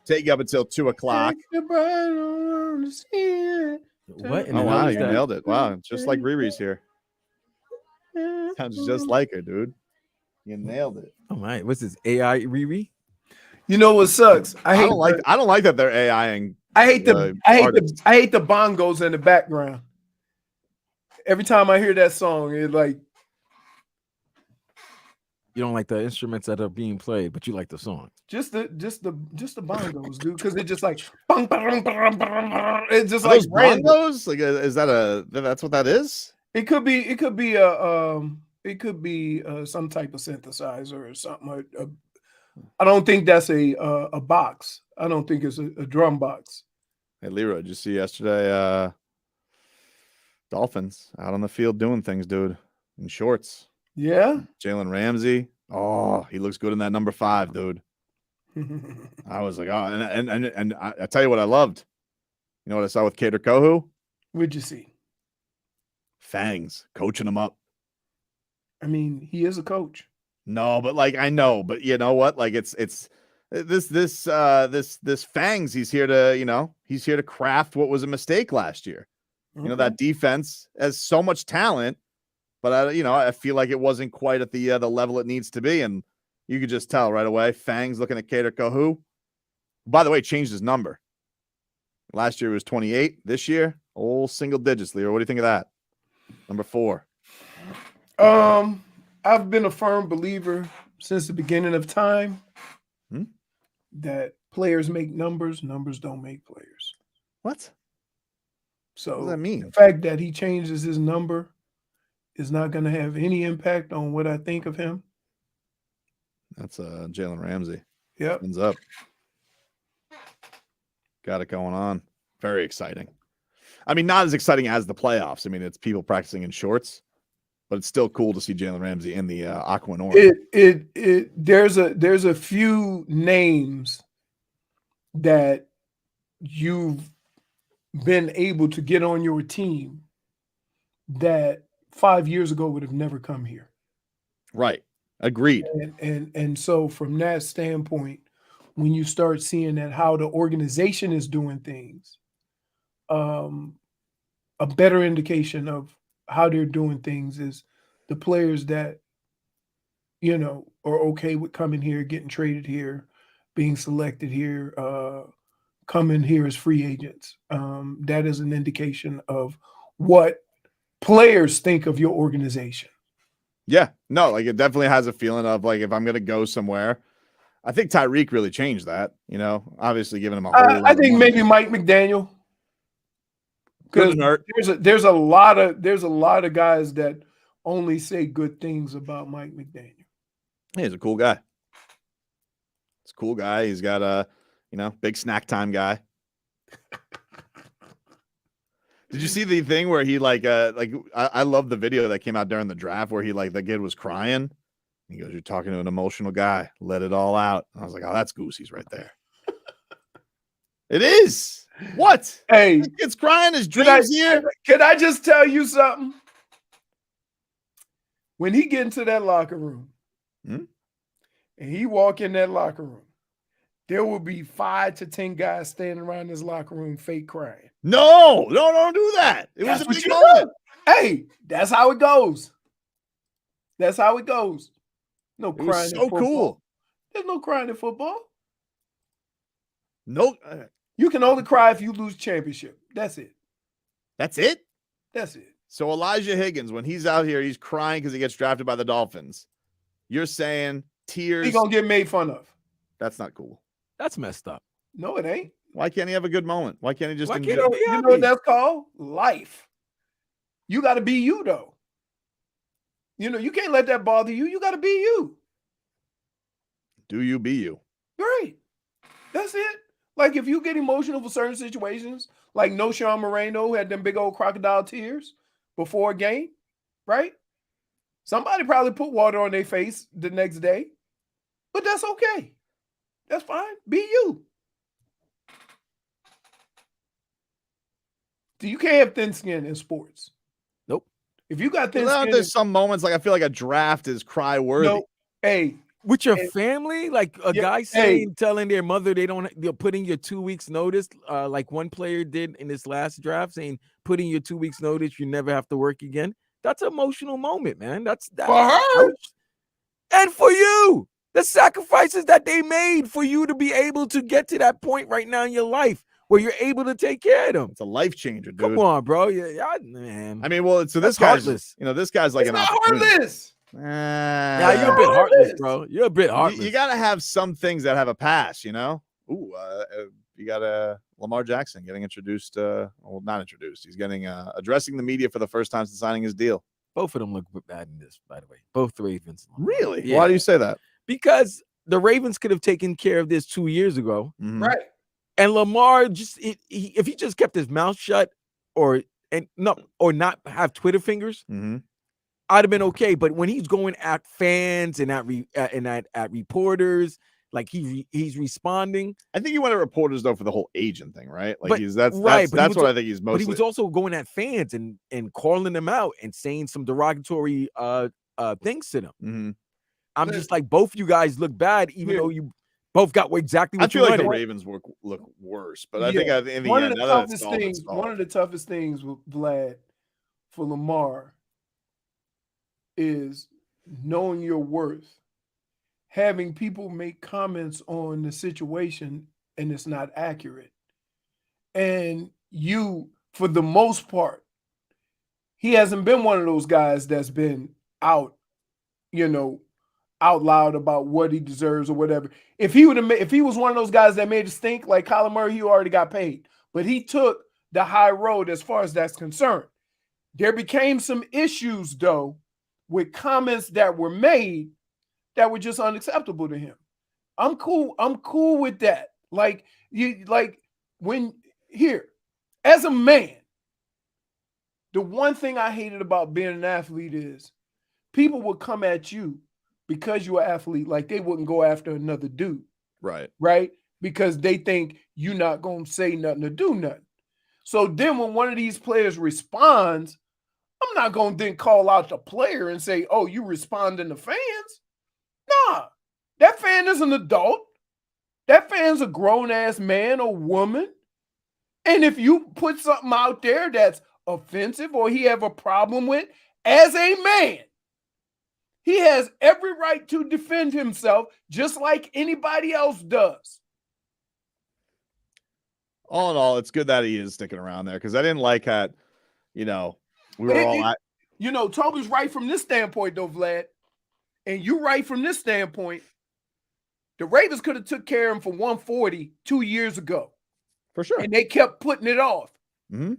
Take you up until 2 o'clock. What? Oh, wow, you nailed it. Wow, just like Riri's here. Sounds just like her, dude. You nailed it. Oh my, what's this AI Riri? You know what sucks? I don't like that they're AIing. I hate the bongos in the background. Every time I hear that song, it like you don't like the instruments that are being played, but you like the song. Just the bongos, dude, because it's just like it's just are like those bongos. Like, is that that's what that is? It could be some type of synthesizer or something. I don't think that's a box. I don't think it's a drum box. Hey, Leroy, did you see yesterday? Dolphins out on the field doing things, dude, in shorts. Yeah. Jalen Ramsey. Oh, he looks good in that number 5, dude. I was like, oh, and I tell you what I loved. You know what I saw with Kader Kohu? What'd you see? Fangs coaching him up. I mean, he is a coach. No, but like I know, but you know what? Like it's this Fangs. He's here to craft what was a mistake last year. You know, that defense has so much talent, but I feel like it wasn't quite at the level it needs to be, and you could just tell right away. Fangs looking at Kader Kohu. By the way, changed his number. Last year it was 28. This year, single digits. Leo, what do you think of that? Number 4. I've been a firm believer since the beginning of time that players make numbers. Numbers don't make players. What? So what does that mean? The fact that he changes his number is not going to have any impact on what I think of him. That's Jalen Ramsey. Yep. Ends up. Got it going on. Very exciting. I mean, not as exciting as the playoffs. I mean, it's people practicing in shorts, but it's still cool to see Jalen Ramsey in the aqua and orange. There's a few names that you've been able to get on your team that 5 years ago would have never come here. Right. Agreed. And so from that standpoint, when you start seeing that how the organization is doing things, a better indication of how they're doing things is the players that, are okay with coming here, getting traded here, being selected here, coming here as free agents. That is an indication of what players think of your organization. Yeah, no, like it definitely has a feeling of like if I'm going to go somewhere. I think Tyreek really changed that, obviously giving him a whole I think maybe Mike McDaniel. Because there's a lot of guys that only say good things about Mike McDaniel. He's a cool guy. He's a cool guy. He's got a big snack time guy. Did you see the thing where he I love the video that came out during the draft where he the kid was crying. He goes, "You're talking to an emotional guy. Let it all out." And I was like, "Oh, that's Goosey's right there." It is. What? Hey, the kid's crying his dreams here. Can I just tell you something? When he get into that locker room and he walk in that locker room, there will be 5 to 10 guys standing around this locker room fake crying. No, don't do that. It was a big moment. Hey, that's how it goes. That's how it goes. No crying in football. Cool. There's no crying in football. No. You can only cry if you lose championship. That's it. That's it? That's it. So Elijah Higgins, when he's out here, he's crying because he gets drafted by the Dolphins. You're saying tears. He's going to get made fun of. That's not cool. That's messed up. No, it ain't. Why can't he have a good moment? Why can't he just enjoy? You know what that's called? Life. You got to be you, though. You can't let that bother you. You got to be you. Do you be you? Great. That's it. Like if you get emotional for certain situations, like No Sean Moreno had them big old crocodile tears before a game, right? Somebody probably put water on their face the next day, but that's okay. That's fine. Be you. You can't have thin skin in sports. Nope. If you got there's some moments like I feel like a draft is cry worthy. No, hey, with your family, like a guy telling their mother they're putting your 2 weeks notice, like one player did in this last draft, saying putting your 2 weeks notice, you never have to work again. That's an emotional moment, man. That's for her and for you. The sacrifices that they made for you to be able to get to that point right now in your life where you're able to take care of them. It's a life changer, dude. Come on, bro. Yeah, man. I mean, well, so this guy's heartless. This guy's like it's not heartless. Yeah, you're a bit heartless, bro. You're a bit heartless. You got to have some things that have a pass, you know? Ooh, you got Lamar Jackson getting introduced. Well, not introduced. He's getting addressing the media for the first time since signing his deal. Both of them look bad in this, by the way. Both the Ravens. Really? Yeah. Why do you say that? Because the Ravens could have taken care of this 2 years ago. Mm-hmm. Right. And Lamar if he just kept his mouth shut or not have Twitter fingers, I'd have been okay. But when he's going at fans and at reporters, like he's responding. I think he went at reporters though for the whole agent thing, right? Like that's what I think he's mostly. But he was also going at fans and calling them out and saying some derogatory things to them. Mm-hmm. I'm just like, both you guys look bad, even though you both got exactly what you wanted. I feel like the Ravens look worse, but I think in the end, one of the toughest things with Vlad for Lamar is knowing your worth, having people make comments on the situation and it's not accurate. And you, for the most part, he hasn't been one of those guys that's been out loud about what he deserves or whatever. If he was one of those guys that made it stink like Kyler Murray, he already got paid. But he took the high road as far as that's concerned. There became some issues though with comments that were made that were just unacceptable to him. I'm cool with that. As a man, the one thing I hated about being an athlete is people would come at you because you're an athlete, like they wouldn't go after another dude. Right? Because they think you're not going to say nothing or do nothing. So then when one of these players responds, I'm not going to then call out the player and say, oh, you responding to fans? Nah, that fan is an adult. That fan's a grown-ass man or woman. And if you put something out there that's offensive or he have a problem with, as a man, he has every right to defend himself just like anybody else does. All in all, it's good that he is sticking around there because I didn't like that, we were all Tobin's right from this standpoint, though, Vlad. And you're right from this standpoint. The Ravens could have took care of him for 140 2 years ago. For sure. And they kept putting it off. Mm-hmm.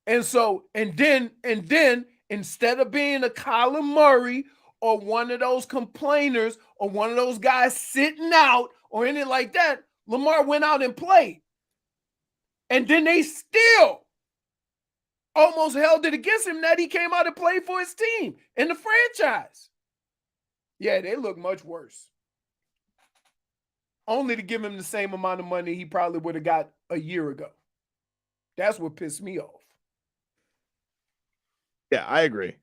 And then instead of being a Kyler Murray or one of those complainers or one of those guys sitting out or anything like that, Lamar went out and played. And then they still almost held it against him that he came out and played for his team in the franchise. Yeah, they look much worse. Only to give him the same amount of money he probably would have got a year ago. That's what pissed me off. Yeah, I agree.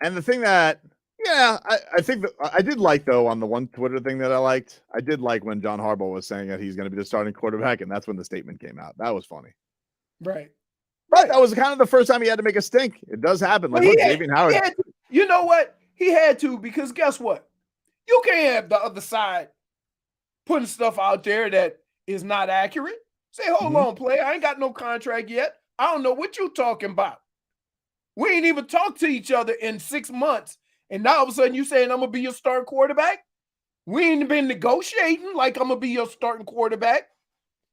And the thing that, I think that I did like, though, on the one Twitter thing that I liked, I did like when John Harbaugh was saying that he's going to be the starting quarterback, and that's when the statement came out. That was funny. Right. But that was kind of the first time he had to make a stink. It does happen. Like, look, Xavier Howard. You know what? He had to, because guess what? You can't have the other side putting stuff out there that is not accurate. Say, hold on, player. I ain't got no contract yet. I don't know what you're talking about. We ain't even talked to each other in 6 months. And now all of a sudden you saying I'm going to be your starting quarterback? We ain't been negotiating like I'm going to be your starting quarterback.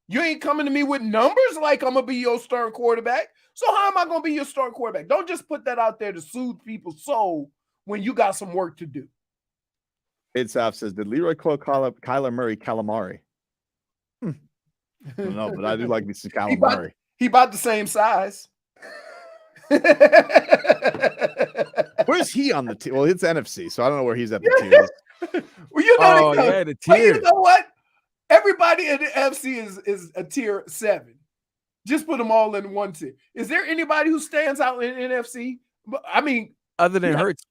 You ain't coming to me with numbers like I'm going to be your starting quarterback. So how am I going to be your starting quarterback? Don't just put that out there to soothe people's soul when you got some work to do. Itsoff says, did Leroy call Kyler Murray calamari? I don't know, but I do like me some calamari. He about the same size. Where's he on the tier? Well, it's NFC, so I don't know where he's at the tier. Well, the tier. You know what? Everybody in the NFC is a tier 7. Just put them all in one tier. Is there anybody who stands out in NFC But I mean, other than yeah. Hurts,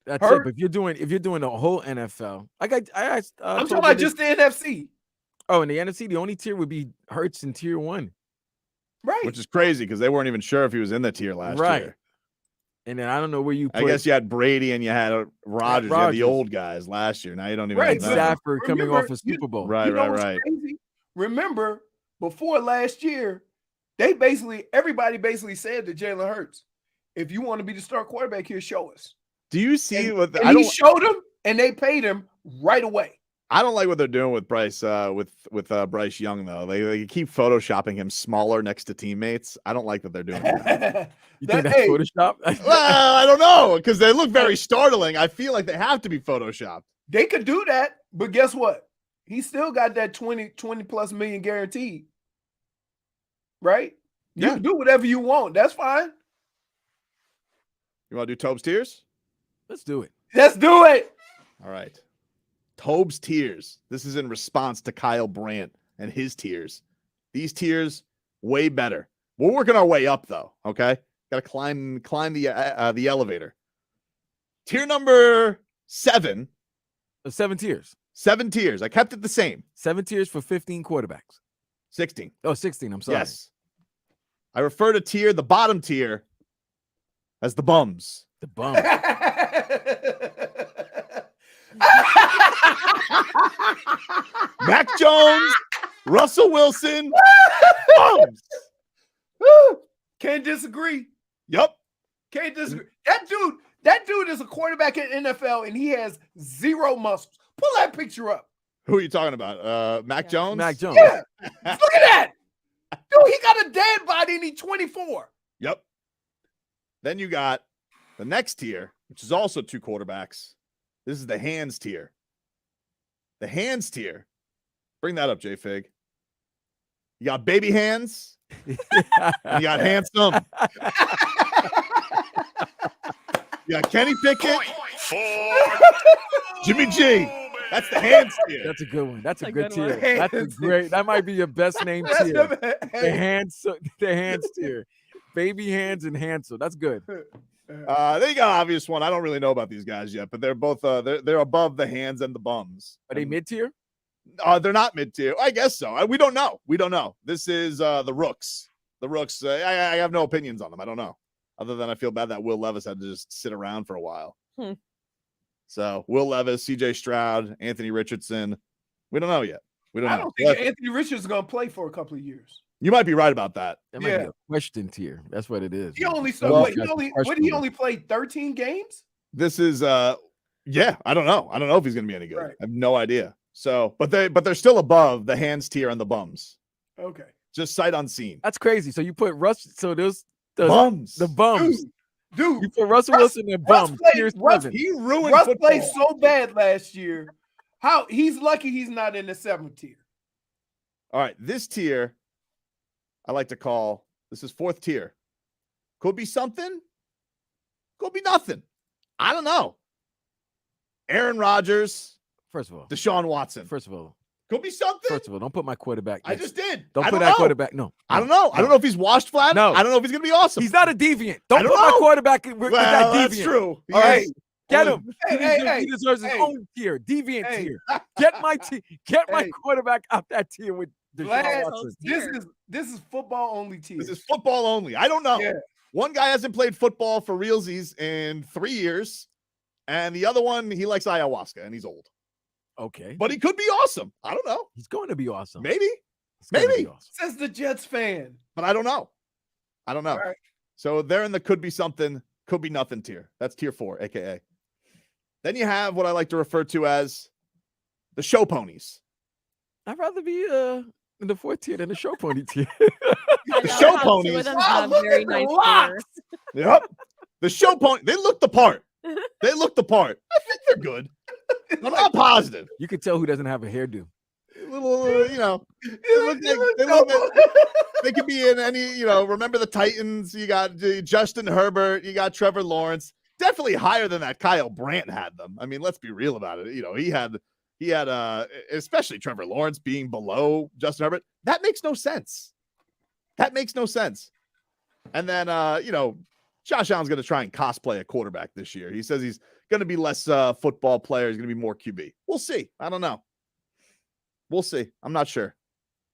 that's it. Hurt. But if you're doing the whole NFL, I asked. I'm talking Tobin about this- just the NFC. Oh, in the NFC, the only tier would be Hurts in tier 1. Right. Which is crazy because they weren't even sure if he was in the tier last year. And then I don't know where you put. I guess you had Brady and you had Rodgers. You had the old guys last year. Now you don't even Right. have them. Stafford coming off a Super Bowl. Right, what's crazy? Remember, before last year, everybody basically said to Jalen Hurts, if you want to be the star quarterback here, show us. Do you see what he showed him and they paid him right away. I don't like what they're doing with Bryce with Bryce Young though. They keep photoshopping him smaller next to teammates. I don't like that they're doing that. You think that's Photoshop? Well, I don't know because they look very startling. I feel like they have to be photoshopped. They could do that, but guess what? He still got that 20 plus million guaranteed. Right? You can do whatever you want. That's fine. You want to do Tobes tiers? Let's do it. Let's do it. All right. Tobes tiers. This is in response to Kyle Brandt and his tiers. These tiers way better. We're working our way up though. Okay, got to climb the elevator. Tier number 7. 7 tiers. 7 tiers. I kept it the same. 7 tiers for 15 quarterbacks. 16. Oh, 16. I'm sorry. Yes. I refer to the bottom tier, as the bums. The bums. Mac Jones, Russell Wilson, bums. Can't disagree. Yep. Can't disagree. That dude is a quarterback in NFL and he has zero muscles. Pull that picture up. Who are you talking about? Mac Jones? Mac Jones. Yeah. Look at that. Dude, he got a dead body and he's 24. Yep. Then you got the next tier, which is also 2 quarterbacks. This is the hands tier. The hands tier. Bring that up, J-Fig. You got baby hands. And you got handsome. You got Kenny Pickett. Jimmy G. That's the hands tier. That's a good one. That's a good one. tier. That's a great. That might be your best name tier. The hands tier. Baby hands and handsome. That's good. They got an obvious one. I don't really know about these guys yet, but they're both they're above the hands and the bums. Are they mid tier? They're not mid tier. I guess so. We don't know. We don't know. This is the Rooks. The Rooks. I have no opinions on them. I don't know. Other than I feel bad that Will Levis had to just sit around for a while. So Will Levis, CJ Stroud, Anthony Richardson. We don't know yet. We don't know. I don't think Anthony Richards is going to play for a couple of years. You might be right about that. That might be a question tier. That's what it is. He only played 13 games? This is yeah, I don't know. I don't know if he's going to be any good. Right. I have no idea. So, but they're still above the hands tier and the bums. Okay. Just sight unseen. That's crazy. So you put Russ. So there's bums. The bums. Dude, you put Russell Wilson in bums. He ruined Russ football. played so bad last year. He's lucky he's not in the 7th tier. All right, this tier I like to call, this is 4th tier. Could be something, could be nothing. I don't know. Aaron Rodgers. First of all. Deshaun Watson. First of all. Could be something. First of all, don't put my quarterback. I just did. Don't I put don't that know. quarterback. No. I don't know. I don't know if he's washed flat. No. I don't know if he's going to be awesome. He's not a deviant. Don't don't put my know. quarterback with that deviant. That's true. All right. Get him. Hey, he deserves his own tier, deviant tier. Get my quarterback out that tier with Deshaun Watson. This is football only tier. This is football only. I don't know. Yeah. One guy hasn't played football for realsies in 3 years, and the other one, he likes ayahuasca, and he's old. Okay. But he could be awesome. I don't know. He's going to be awesome. Maybe. Awesome. Says the Jets fan. But I don't know. All right. So they're in the could be something, could be nothing tier. That's tier 4, a.k.a. Then you have what I like to refer to as the show ponies. I'd rather be in the 4th tier than the show pony tier. The show ponies. Two of them have very nice tiers. Yep. The show pony. They look the part. They look the part. I think they're good. I'm not positive. You can tell who doesn't have a hairdo. Little, you know, they could be in any, you know, remember the Titans. You got Justin Herbert. You got Trevor Lawrence. Definitely higher than that Kyle Brandt had them. I mean, let's be real about it. You know, he had especially Trevor Lawrence being below Justin Herbert. That makes no sense. That makes no sense. And then, you know, Josh Allen's going to try and cosplay a quarterback this year. He says he's going to be less football player. He's going to be more QB. We'll see. I don't know. We'll see. I'm not sure.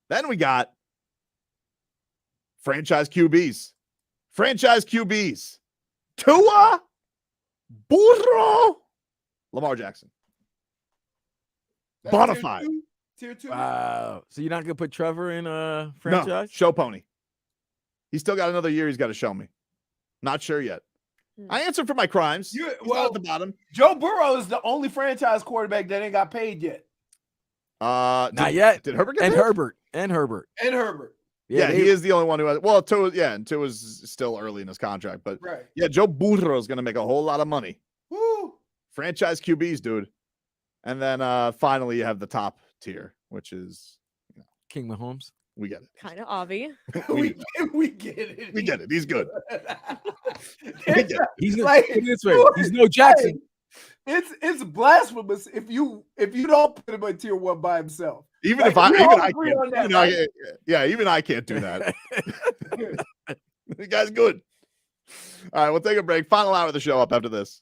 Then we got franchise QBs. Franchise QBs. Tua Burro. Lamar Jackson. Bonafide. Tier 2. Wow. So you're not gonna put Trevor in franchise? No, show pony. He's still got another year he's got to show me. Not sure yet. I answered for my crimes. He's not at the bottom. Joe Burrow is the only franchise quarterback that ain't got paid yet. Not yet. Did Herbert get and paid? Herbert. And Herbert. Yeah, he is the only one who has. Well, Tua's still early in his contract, but Right. yeah, Joe Burrow is going to make a whole lot of money. Woo. Franchise QBs, dude. And then finally, you have the top tier, which is King Mahomes. We get it. Kind of obvi. we get it. We get it. He's good. We get it. He's like, this way. He's no Jackson. It's blasphemous if you don't put him in tier 1 by himself. Even if even I can't do that. The guy's good. All right, we'll take a break. Final hour of the show up after this.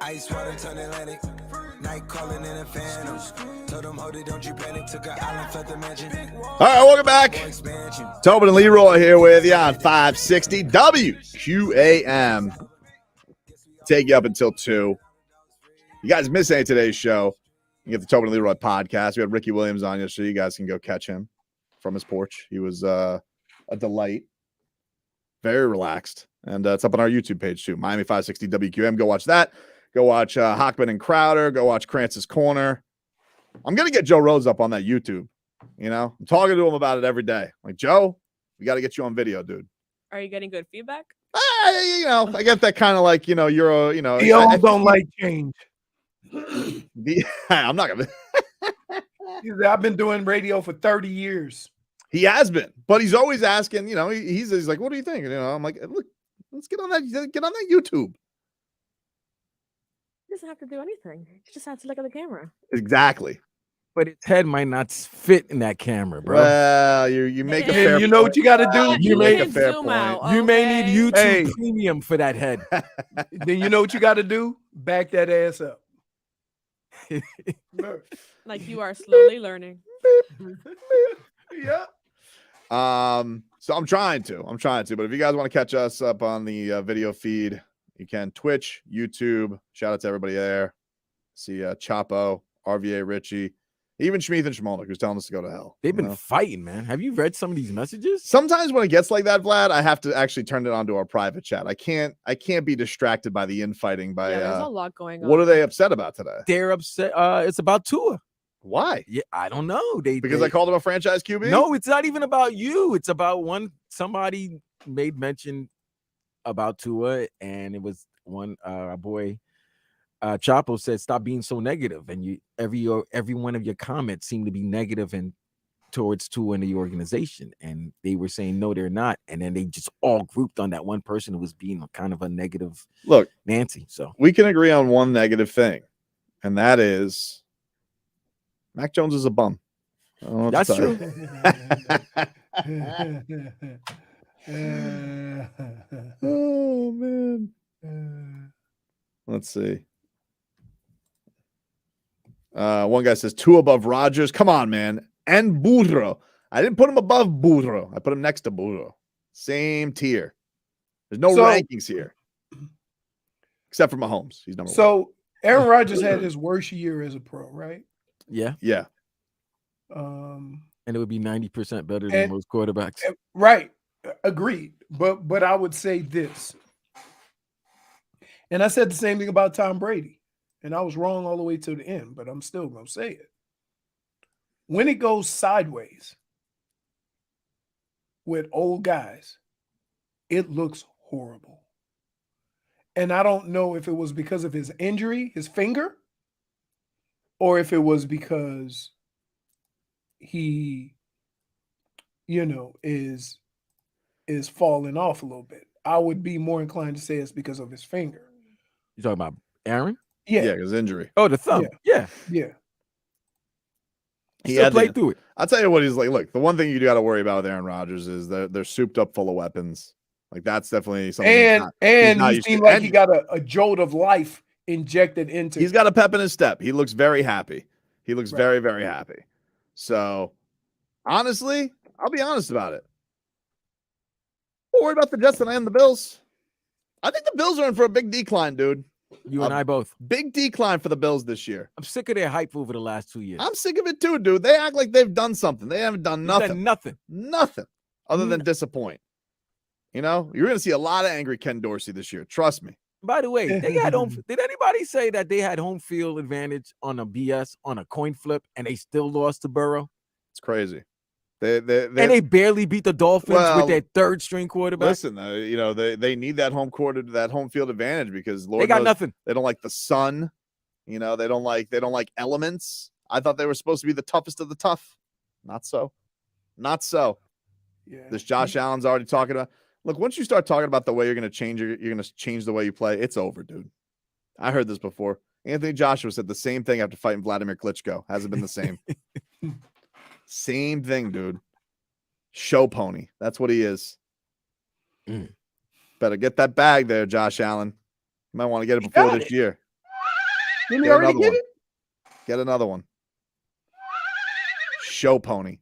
Ice water turn Atlantic. Night calling in a phantom. Told them, hold it, don't you panic. Took an island, felt the magic. All right, welcome back. Tobin and Leroy here with you on 560 WQAM. Take you up until 2. You guys miss any of today's show, you get the Tobin and Leroy podcast. We had Ricky Williams on yesterday. You guys can go catch him from his porch. He was a delight. Very relaxed. And it's up on our YouTube page too. Miami 560 WQM. Go watch that. Go watch Hockman and Crowder. Go watch Krantz's Corner. I'm going to get Joe Rhodes up on that YouTube. You know, I'm talking to him about it every day. Like, Joe, we got to get you on video, dude. Are you getting good feedback? You know, I get that kind of like, you know, you're a, you know. I don't like change. I'm not going to. I've been doing radio for 30 years. He has been, but he's always asking, you know, he's like, what do you think? You know, I'm like, look, let's get on that YouTube. He doesn't have to do anything. He just has to look at the camera. Exactly. But his head might not fit in that camera, bro. Well, you make a fair you know what you got to do? You make a fair point. You may need YouTube Premium for that head. Then you know what you got to do? Back that ass up. Like you are slowly learning. Yeah. So I'm trying to, but if you guys want to catch us up on the video feed, you can. Twitch, YouTube. Shout out to everybody there. See Chapo, RVA Richie, even Schmeeth and Schmolnick, who's telling us to go to hell. They've been fighting, man. Have you read some of these messages? Sometimes when it gets like that, Vlad, I have to actually turn it onto our private chat. I can't be distracted by the infighting. By there's a lot going on. What are they upset about today? They're upset. It's about Tua. Why? Yeah, I don't know. Because I called him a franchise QB? No, it's not even about you. It's about somebody made mention about Tua, and it was one our boy Chapo said, stop being so negative. And every one of your comments seem to be negative and towards Tua and the organization. And they were saying, no, they're not. And then they just all grouped on that one person who was being kind of a negative Nancy. So we can agree on one negative thing, and that is Mac Jones is a bum. That's true. Oh, man. Let's see. One guy says 2 above Rodgers. Come on, man. And Burro. I didn't put him above Burro. I put him next to Burro. Same tier. There's no rankings here. Except for Mahomes. He's number 1. So Aaron Rodgers had his worst year as a pro, right? Yeah. Yeah. And it would be 90% better than most quarterbacks. Right. Agreed. But I would say this. And I said the same thing about Tom Brady. And I was wrong all the way to the end, but I'm still going to say it. When it goes sideways with old guys, it looks horrible. And I don't know if it was because of his injury, his finger, or if it was because he, is falling off a little bit. I would be more inclined to say it's because of his finger. You talking about Aaron? Yeah, his injury. Oh, the thumb. Yeah. He had played through it. I'll tell you what he's like. Look, the one thing you got to worry about with Aaron Rodgers is they're souped up full of weapons. Like that's definitely something. And he seemed like he got a jolt of life injected into. He's got a pep in his step. He looks very happy. He looks very, very happy. So, honestly, I'll be honest about it. Don't worry about the Jets and the Bills. I think the Bills are in for a big decline, dude. You and I both. Big decline for the Bills this year. I'm sick of their hype over the last 2 years. I'm sick of it too, dude. They act like they've done something. They haven't done nothing. Nothing other than disappoint. You know, you're going to see a lot of angry Ken Dorsey this year. Trust me. By the way, they had home. Did anybody say that they had home field advantage on a coin flip and they still lost to Burrow? It's crazy. They barely beat the Dolphins with their third string quarterback. Listen, they need that home field advantage because Lord they got knows nothing. They don't like the sun. You know, they don't like elements. I thought they were supposed to be the toughest of the tough. Not so. Yeah. This Josh Allen's already talking about. Look, once you start talking about the way you're going to change the way you play, it's over, dude. I heard this before. Anthony Joshua said the same thing after fighting Vladimir Klitschko. Hasn't been the same. Same thing, dude. Show pony. That's what he is. Better get that bag there, Josh Allen. You might want to get it before this year. Didn't he already get it? Get another one. Show pony.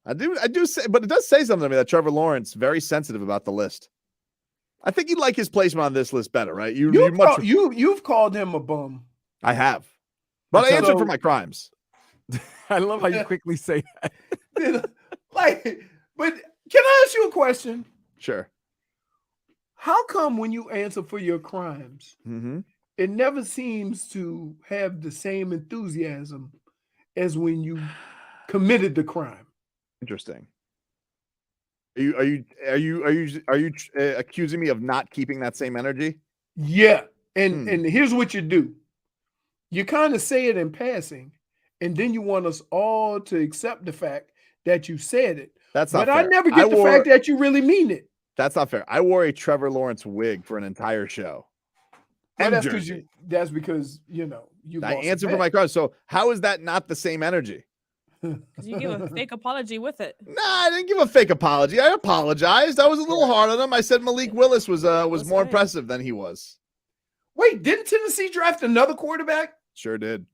I do say, but it does say something to me that Trevor Lawrence very sensitive about the list. I think you'd like his placement on this list better, right? You've called him a bum. I have, but I answered for my crimes. I love how you quickly say that. But can I ask you a question? Sure. How come when you answer for your crimes, it never seems to have the same enthusiasm as when you committed the crime? Interesting. Are you accusing me of not keeping that same energy? Yeah. And here's what you do. You kind of say it in passing, and then you want us all to accept the fact that you said it. That's not fair. I never get the fact that you really mean it. That's not fair. I wore a Trevor Lawrence wig for an entire show. Well, that's because you I answered for my crimes. So how is that not the same energy? You give a fake apology with it. Nah, I didn't give a fake apology. I apologized. I was a little hard on him. I said Malik Willis was more impressive than he was. Wait, didn't Tennessee draft another quarterback? Sure did.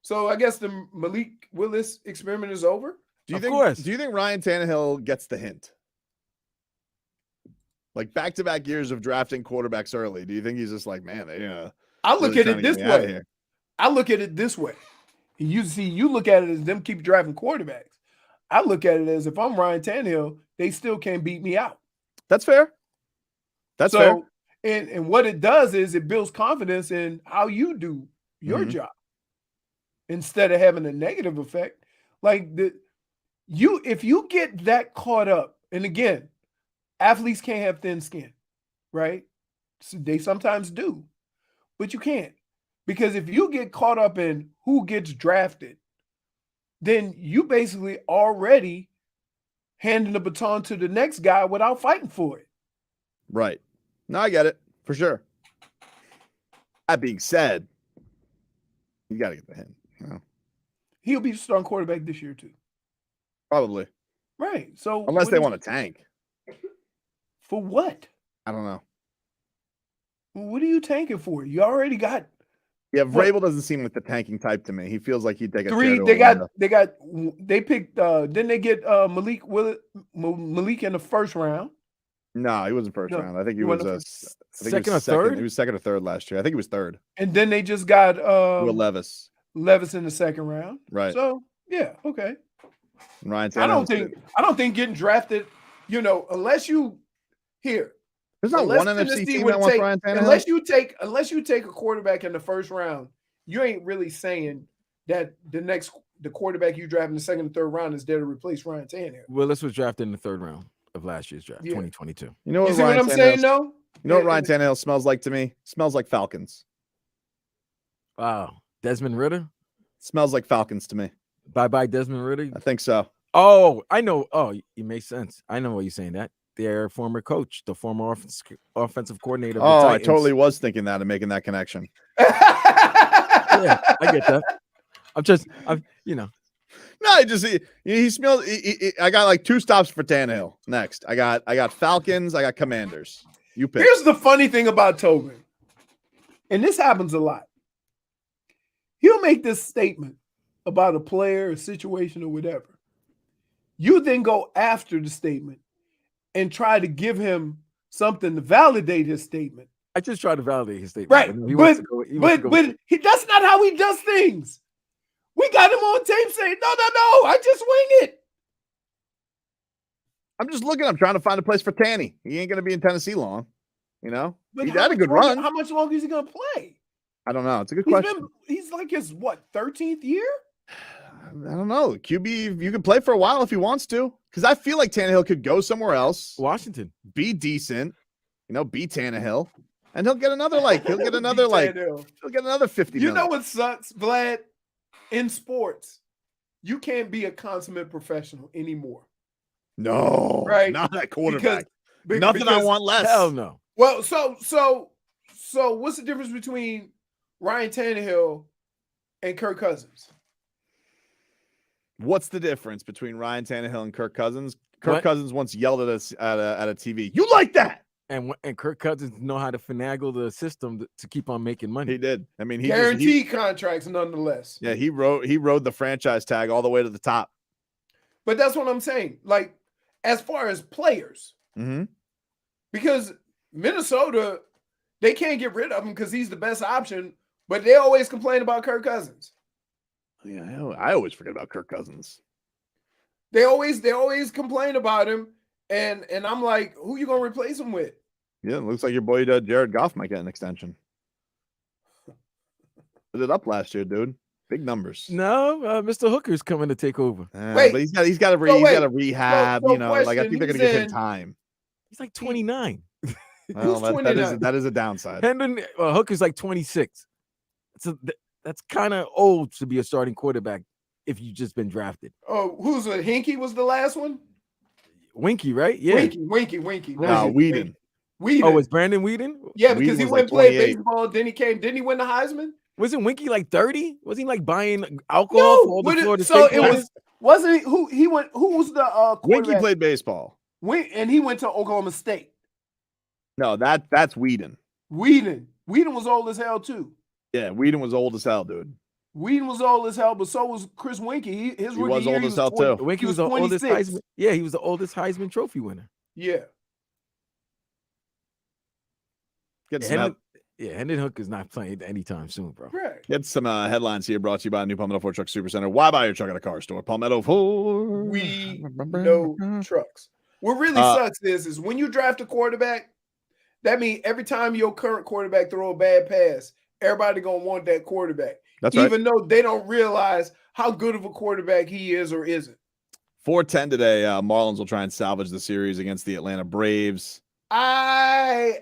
So I guess the Malik Willis experiment is over. Do you think Ryan Tannehill gets the hint? Like back-to-back years of drafting quarterbacks early. Do you think he's just like, man, I look at it this way. I look at it this way. You look at it as them keep driving quarterbacks. I look at it as if I'm Ryan Tannehill, they still can't beat me out. That's fair. That's fair. And what it does is it builds confidence in how you do your job instead of having a negative effect. Like if you get that caught up, and again, athletes can't have thin skin, right? So they sometimes do, but you can't. Because if you get caught up in who gets drafted, then you basically already handing the baton to the next guy without fighting for it. Right. No, I get it for sure. That being said, you got to get the hint. He'll be the starting quarterback this year too. Probably. Right. So unless they want to tank. For what? I don't know. What are you tanking for? You already got. Yeah, Vrabel doesn't seem like the tanking type to me. He feels like he'd take a they picked didn't they get Malik in the first round? No, he wasn't first round. I think he was second or third. He was second or third last year. I think he was third. And then they just got Will Levis in the second round. Right. So yeah, okay. Ryan Tannehill. I don't think getting drafted, unless you here. There's not one NFC team that wants Ryan Tannehill. Unless you take a quarterback in the first round, you ain't really saying that the quarterback you draft in the second and third round is there to replace Ryan Tannehill. Willis was drafted in the third round of last year's draft, 2022. You know what what I'm saying, though? You know what Ryan Tannehill smells like to me? Smells like Falcons. Wow. Desmond Ridder? Smells like Falcons to me. Bye-bye, Desmond Ridder? I think so. Oh, I know. Oh, it makes sense. I know why you're saying that. Their former coach, the former offensive coordinator. Oh, I totally was thinking that and making that connection. Yeah, I get that. No, he smells. I got like 2 stops for Tannehill. Next, I got Falcons. I got Commanders. You pick. Here's the funny thing about Tobin, and this happens a lot. He'll make this statement about a player, a situation, or whatever. You then go after the statement and try to give him something to validate his statement. I just tried to validate his statement. Right. But that's not how he does things. We got him on tape saying, no, I just wing it. I'm just looking. I'm trying to find a place for Tanny. He ain't going to be in Tennessee long, But he had a good run. How much longer is he going to play? I don't know. It's a good question. He's like his, 13th year? I don't know. QB, you can play for a while if he wants to. Because I feel like Tannehill could go somewhere else. Washington. Be decent. Be Tannehill. And he'll get another, he'll get another 50 million. You know what sucks, Vlad? In sports, you can't be a consummate professional anymore. No. Right? Not that quarterback. Nothing I want less. Hell no. Well, so what's the difference between Ryan Tannehill and Kirk Cousins? What's the difference between Ryan Tannehill and Kirk Cousins? Kirk Cousins once yelled at us at a TV. You like that? And Kirk Cousins know how to finagle the system to keep on making money. He did. I mean, guaranteed contracts nonetheless. Yeah, he rode the franchise tag all the way to the top. But that's what I'm saying. Like, as far as players, because Minnesota, they can't get rid of him because he's the best option, but they always complain about Kirk Cousins. Yeah, I always forget about Kirk Cousins. They always complain about him, and I'm like, who you gonna replace him with? Yeah, it looks like your boy Jared Goff might get an extension. Put it up last year, dude. Big numbers. No, Mr. Hooker's coming to take over. Wait, but he's got to rehab. So like I think they're gonna give him time. He's like 29. Well, that is a downside. Hendon Hooker's like 26. So that's kind of old to be a starting quarterback if you've just been drafted. Oh, who's a Hinkie was the last one? Winky, right? Yeah. Winky. No, Whedon. Oh, it's Brandon Whedon? Yeah, because he went and played baseball. Then he came. Didn't he win the Heisman? Wasn't Winky like 30? Was he like buying alcohol for all the Florida so State it players? wasn't he who he went? Who was the quarterback? Winky played baseball. And he went to Oklahoma State. No, that's Whedon. Whedon was old as hell too. Yeah, Whedon was old as hell, dude. Whedon was old as hell, but so was Chris Winky. His He rookie was year, old as hell too. Winky was the oldest Heisman. Yeah, he was the oldest Heisman Trophy winner. Yeah. Hendon Hook is not playing anytime soon, bro. Right. Get some headlines here brought to you by New Palmetto Ford Truck Supercenter. Why buy your truck at a car store? Palmetto Ford. We know trucks. What really sucks is when you draft a quarterback, that means every time your current quarterback throw a bad pass, everybody gonna want that quarterback. That's right. Even though they don't realize how good of a quarterback he is or isn't. 4:10 today. Marlins will try and salvage the series against the Atlanta Braves. I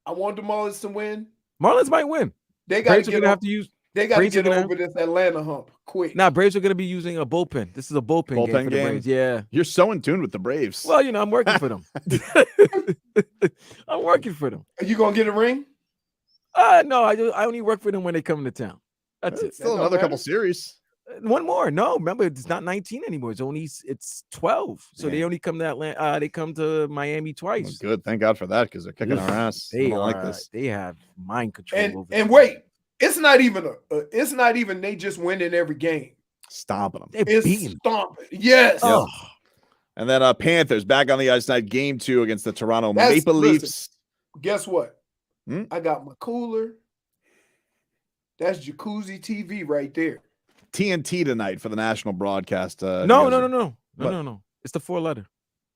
want the Marlins to win. Marlins might win. They got to have to use. They got to get over this Atlanta hump quick. Nah, Braves are going to be using a bullpen. This is a bullpen game for the Braves. Yeah, you're so in tune with the Braves. Well, I'm working for them. I'm working for them. Are you gonna get a ring? No, I only work for them when they come into town. That's it. Still another couple series. One more. No, remember it's not 19 anymore. It's 12. So they only come to Atlanta. They come to Miami twice. Oh, good. Thank God for that because they're kicking our ass. They don't like this. They have mind control. And wait, it's not even they just win in every game. Stomping them. They're beating. Stomping. Yes. Oh. And then Panthers back on the ice tonight. Game 2 against the Toronto Maple Leafs. Guess what? I got my cooler. That's Jacuzzi TV right there. TNT tonight for the national broadcast. No. It's the 4-letter.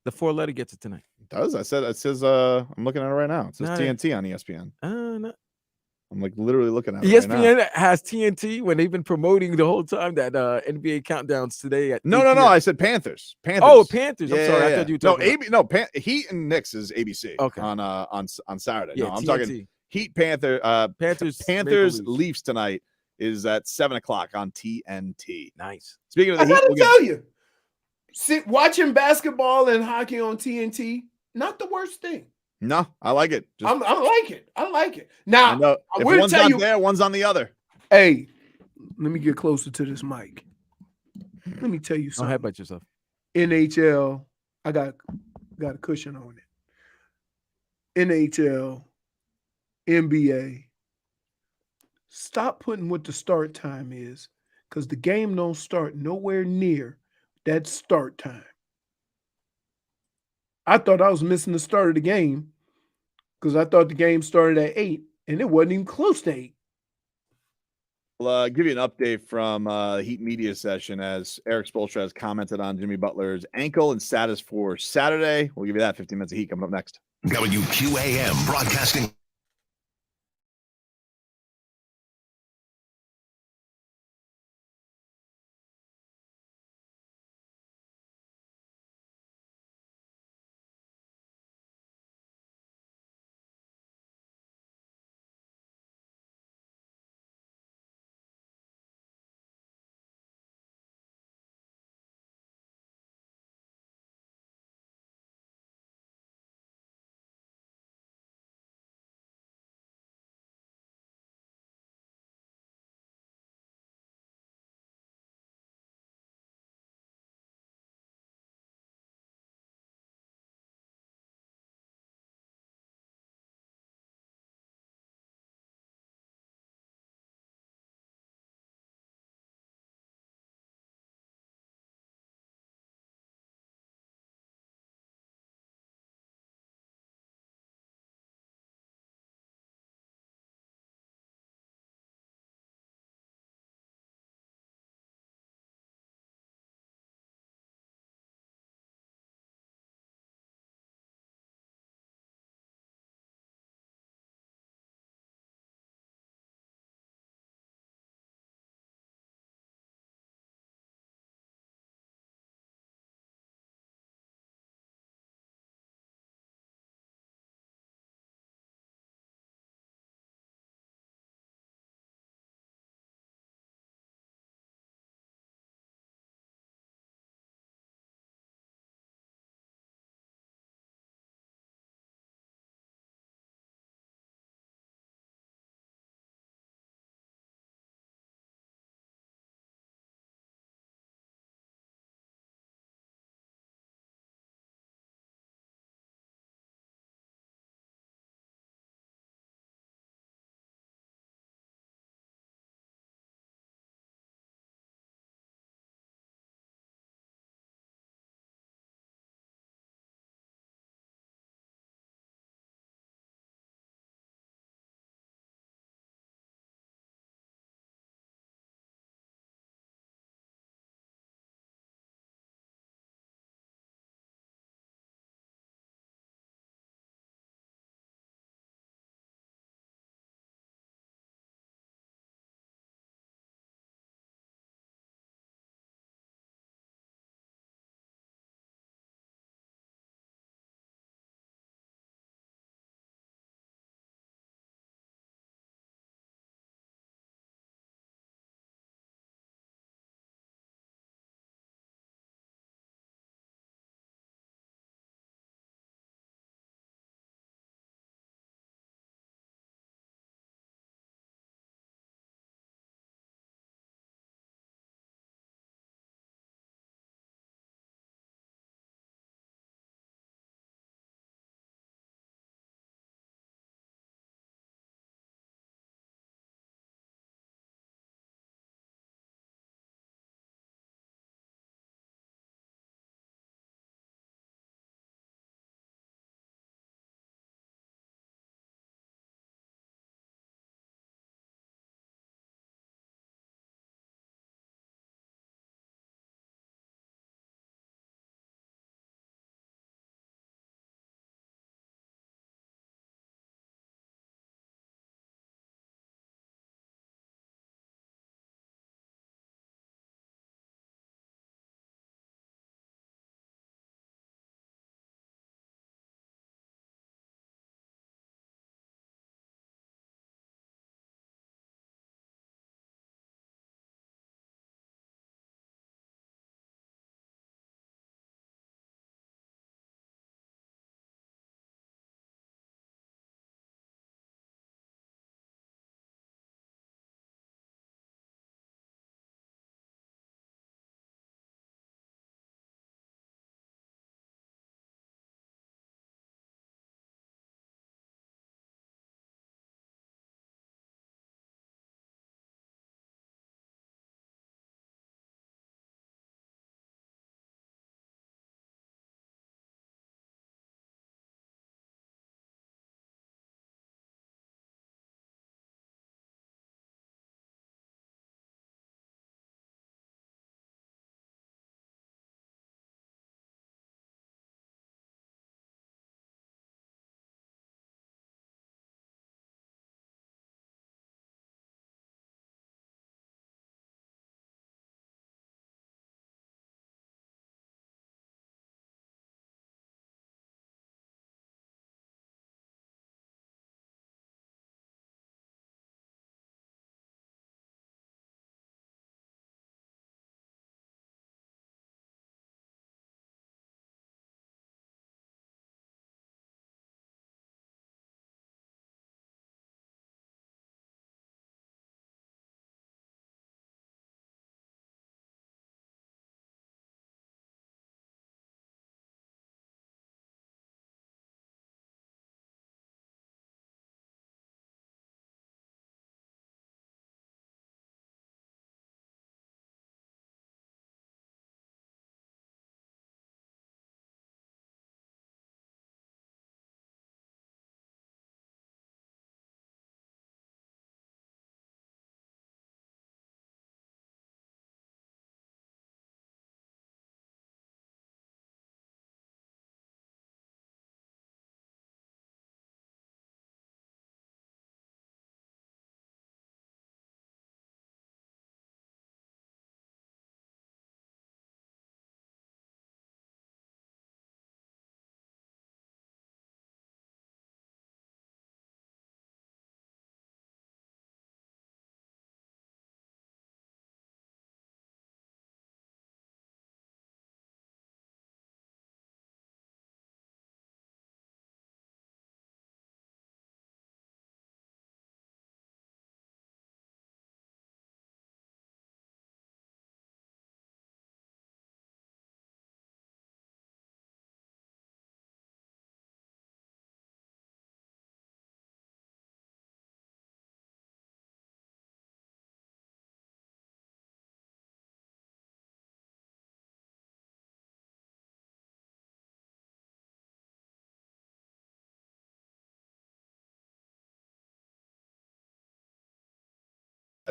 The 4-letter gets it tonight. It does. It says I'm looking at it right now. It says TNT on ESPN. No. I'm like literally looking at it ESPN right now. has TNT when they've been promoting the whole time that NBA countdowns today. At No. I said Panthers. Oh, Panthers. I'm sorry. I thought you were talking Heat and Knicks is ABC. Okay. On Saturday. Yeah, no, I'm TNT. talking Heat Panthers Leafs tonight is at 7:00 on TNT. Nice. Speaking of the I gotta tell you, watching basketball and hockey on TNT, not the worst thing. No, I like it. I like it. Now, if one's on there, one's on the other. Hey, let me get closer to this mic. Let me tell you something. Don't headbutt yourself. NHL, I got a cushion on it. NHL, NBA. Stop putting what the start time is, because the game don't start nowhere near that start time. I thought I was missing the start of the game because I thought the game started at 8 and it wasn't even close to 8. I'll give you an update from the Heat media session as Eric Spoelstra has commented on Jimmy Butler's ankle and status for Saturday. We'll give you that 15 minutes of Heat coming up next. WQAM broadcasting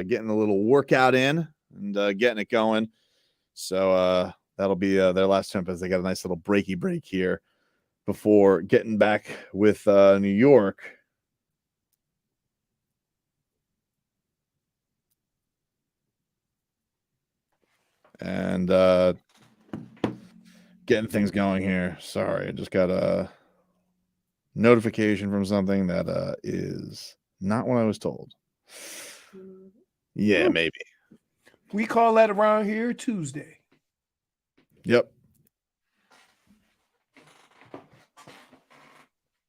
getting a little workout in and getting it going. So that'll be their last attempt as they got a nice little break here before getting back with New York. And getting things going here. Sorry, I just got a notification from something that is not what I was told. Yeah, maybe. We call that around here Tuesday. Yep.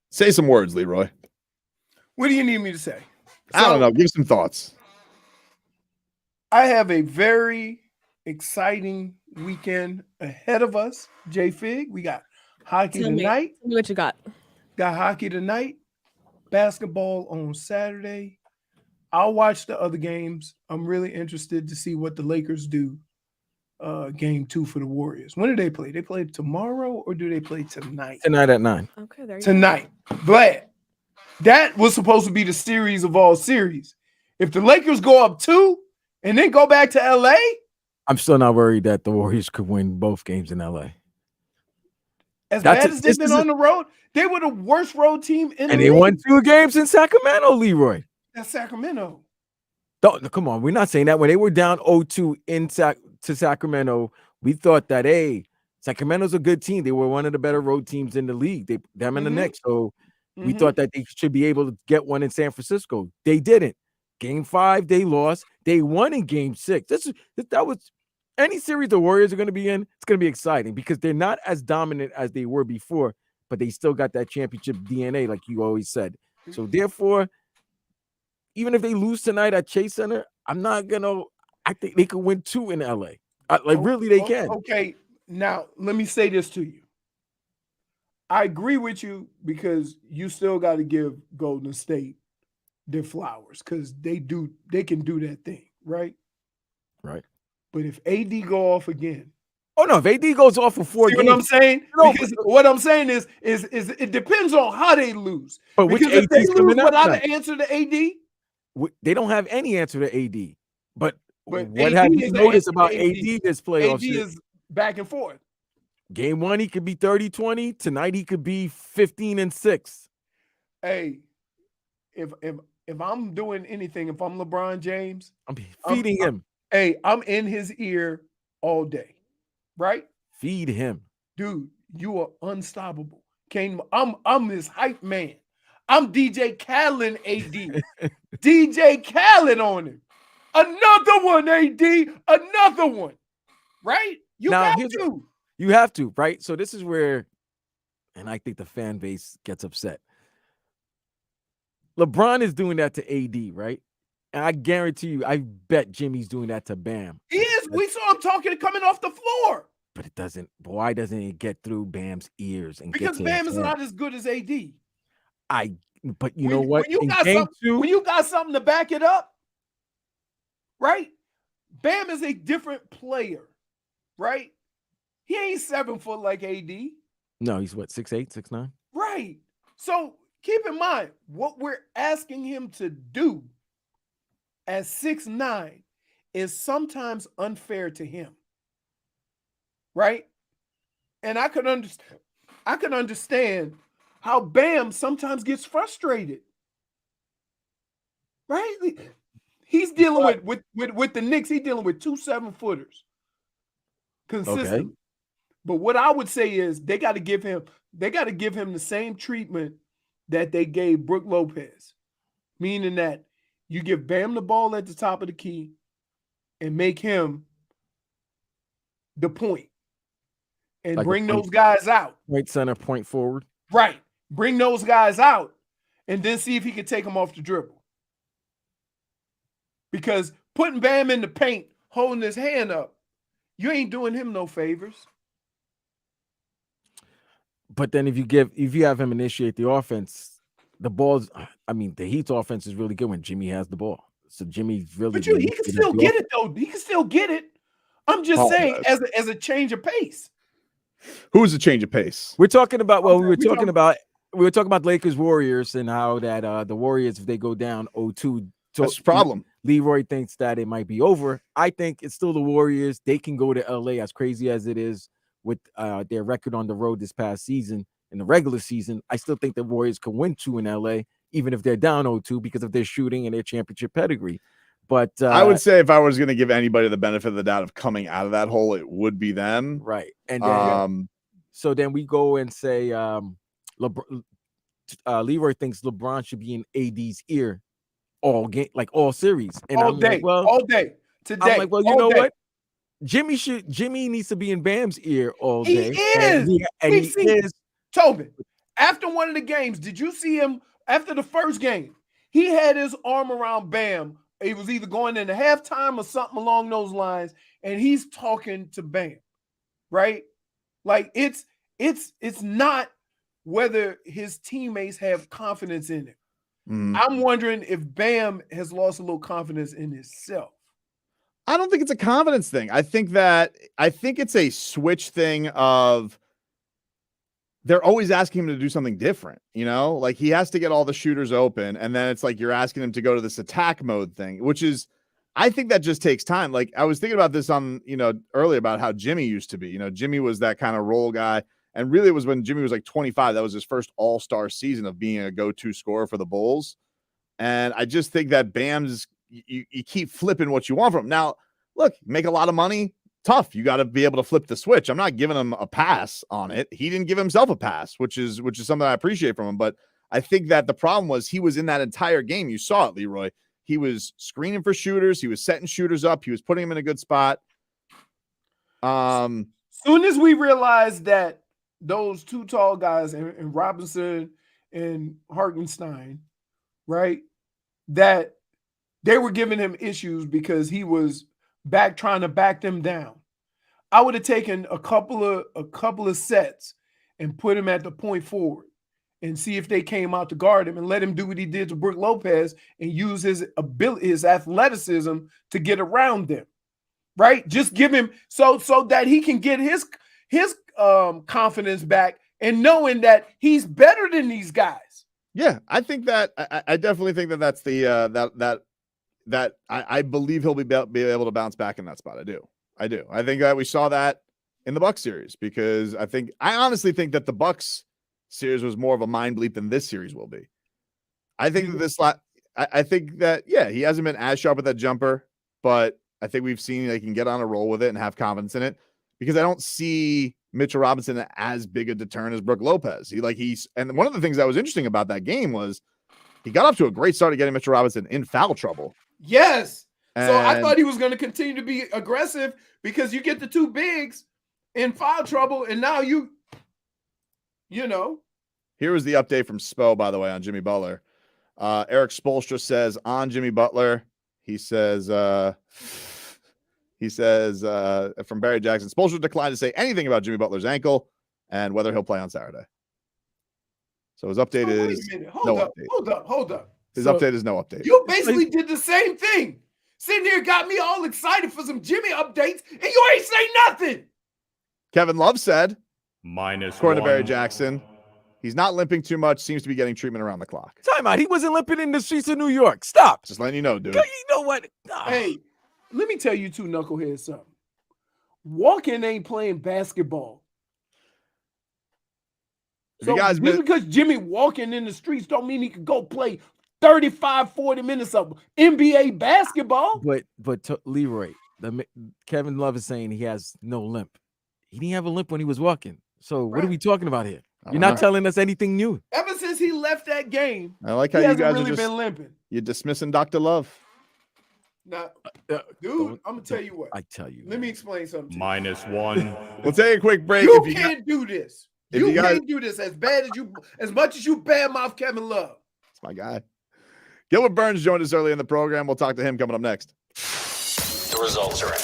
Say some words, Leroy. What do you need me to say? I don't know. Give some thoughts. I have a very exciting weekend ahead of us, J-Fig. We got hockey tonight. Tell me what you got. Got hockey tonight, basketball on Saturday. I'll watch the other games. I'm really interested to see what the Lakers do game 2 for the Warriors. When do they play? They play tomorrow or do they play tonight? Tonight at 9. Okay, there you tonight. Glad. That was supposed to be the series of all series. If the Lakers go up 2 and then go back to LA, I'm still not worried that the Warriors could win both games in LA. As bad as they've been on the road, they were the worst road team in the league. And they won 2 games in Sacramento, Leroy. That's Sacramento. Don't, come on, we're not saying that. When they were down 0-2 to Sacramento, we thought that, hey, Sacramento's a good team. They were one of the better road teams in the league. Them and the Knicks. So we thought that they should be able to get one in San Francisco. They didn't. Game 5, they lost. They won in game 6. That was any series the Warriors are going to be in. It's going to be exciting because they're not as dominant as they were before, but they still got that championship DNA, like you always said. So therefore, even if they lose tonight at Chase Center, I'm not gonna. I think they could win 2 in LA. Really, they can. Okay, now let me say this to you. I agree with you because you still got to give Golden State their flowers because they can do that thing, right? Right. But if AD go off again, oh no, if AD goes off for 4 games, what I'm saying? Because what I'm saying is it depends on how they lose. But because if they lose without an answer to AD, they don't have any answer to AD. But what AD have you noticed about AD this playoff? AD is back and forth. Game 1, he could be 30-20. Tonight, he could be 15-6. Hey, if I'm doing anything, if I'm LeBron James, I'm feeding him. I'm in his ear all day, right? Feed him, dude. You are unstoppable. I'm this hype man. I'm DJ Khaled AD. DJ Khaled on him. Another one, AD. Another one. Right? You have to, right? So this is where, and I think the fan base gets upset. LeBron is doing that to AD, right? And I guarantee you, I bet Jimmy's doing that to Bam. He is. We saw him coming off the floor. But it doesn't. Why doesn't it get through Bam's ears? And because Bam is not as good as AD. But you know what? When you got something to back it up, right? Bam is a different player, right? He ain't 7 foot like AD. No, he's what, 6'8", 6'9"? Right. So keep in mind what we're asking him to do at 6'9" is sometimes unfair to him. Right? And I can understand how Bam sometimes gets frustrated. Right? He's dealing with the Knicks, he's dealing with 2 7-footers consistently. Okay. But what I would say is they got to give him the same treatment that they gave Brook Lopez, meaning that you give Bam the ball at the top of the key and make him the point and like bring those guys out. Point center, point forward. Right. Bring those guys out and then see if he can take them off the dribble. Because putting Bam in the paint, holding his hand up, you ain't doing him no favors. But then if you have him initiate the offense, the Heat's offense is really good when Jimmy has the ball. So Jimmy's really good. But he can still get it, though. He can still get it. I'm just saying as a change of pace. Who's a change of pace? We're talking about, we were talking about Lakers Warriors and how that the Warriors, if they go down 0-2 That's the problem. Leroy thinks that it might be over. I think it's still the Warriors. They can go to LA, as crazy as it is with their record on the road this past season. In the regular season, I still think the Warriors can win 2 in LA, even if they're down 0-2 because of their shooting and their championship pedigree. But I would say if I was going to give anybody the benefit of the doubt of coming out of that hole, it would be them. Right. And then, so then we go and say Leroy thinks LeBron should be in AD's ear all game, like all series. And all I'm day, like, well, all day. Today. I'm like, well, you know what? Jimmy needs to be in Bam's ear all day. He is. And he is. Tobin, after one of the games, did you see him after the first game? He had his arm around Bam. He was either going into halftime or something along those lines, and he's talking to Bam, right? Like it's not whether his teammates have confidence in him. I'm wondering if Bam has lost a little confidence in himself. I don't think it's a confidence thing. I think it's a switch thing of they're always asking him to do something different, like he has to get all the shooters open. And then it's like, you're asking him to go to this attack mode thing, which is, I think that just takes time. Like I was thinking about this on, earlier about how Jimmy used to be, Jimmy was that kind of role guy. And really it was when Jimmy was like 25, that was his first all-star season of being a go-to scorer for the Bulls. And I just think that Bam's, you keep flipping what you want from him. Now, look, make a lot of money. Tough. You got to be able to flip the switch. I'm not giving him a pass on it. He didn't give himself a pass, which is something I appreciate from him. But I think that the problem was he was in that entire game. You saw it, Leroy. He was screening for shooters. He was setting shooters up. He was putting them in a good spot. Soon as we realized that those two tall guys and Robinson and Hartenstein, right, that they were giving him issues because he was trying to back them down. I would have taken a couple of sets and put him at the point forward and see if they came out to guard him and let him do what he did to Brook Lopez and use his ability, his athleticism to get around them. Right? Just give him so that he can get his confidence back and knowing that he's better than these guys. Yeah, I think that I definitely think that that's the that I believe he'll be able to bounce back in that spot. I do. I think that we saw that in the Bucks series because I honestly think that the Bucks series was more of a mind bleep than this series will be. I think that I think that, yeah, he hasn't been as sharp with that jumper, but I think we've seen they can get on a roll with it and have confidence in it because I don't see Mitchell Robinson as big a deterrent as Brook Lopez. And one of the things that was interesting about that game was he got off to a great start of getting Mitchell Robinson in foul trouble. Yes. So I thought he was going to continue to be aggressive because you get the two bigs in foul trouble, and now you know. Here was the update from Spo, by the way, on Jimmy Butler. Eric Spoelstra says on Jimmy Butler, he says from Barry Jackson, Spoelstra declined to say anything about Jimmy Butler's ankle and whether he'll play on Saturday. So his update is no update. Hold up. His update is no update. You basically did the same thing. Sitting here got me all excited for some Jimmy updates, and you ain't say nothing. Kevin Love said, according to Barry Jackson, he's not limping too much, seems to be getting treatment around the clock. Time out. He wasn't limping in the streets of New York. Stop. Just letting you know, dude. You know what? Hey, let me tell you two knuckleheads something. Walking ain't playing basketball. So just because Jimmy walking in the streets don't mean he could go play 35, 40 minutes of NBA basketball. But Leroy, Kevin Love is saying he has no limp. He didn't have a limp when he was walking. So what are we talking about here? You're not telling us anything new. Ever since he left that game, I like how he you guys really are been limping. You're dismissing Dr. Love. Now, dude, I'm gonna tell you what. I tell you. Let me explain something. -1. We'll take a quick break. You can't do this. You guys can't do this as much as you badmouth Kevin Love. That's my guy. Gilbert Burns joined us early in the program. We'll talk to him coming up next. The results are in.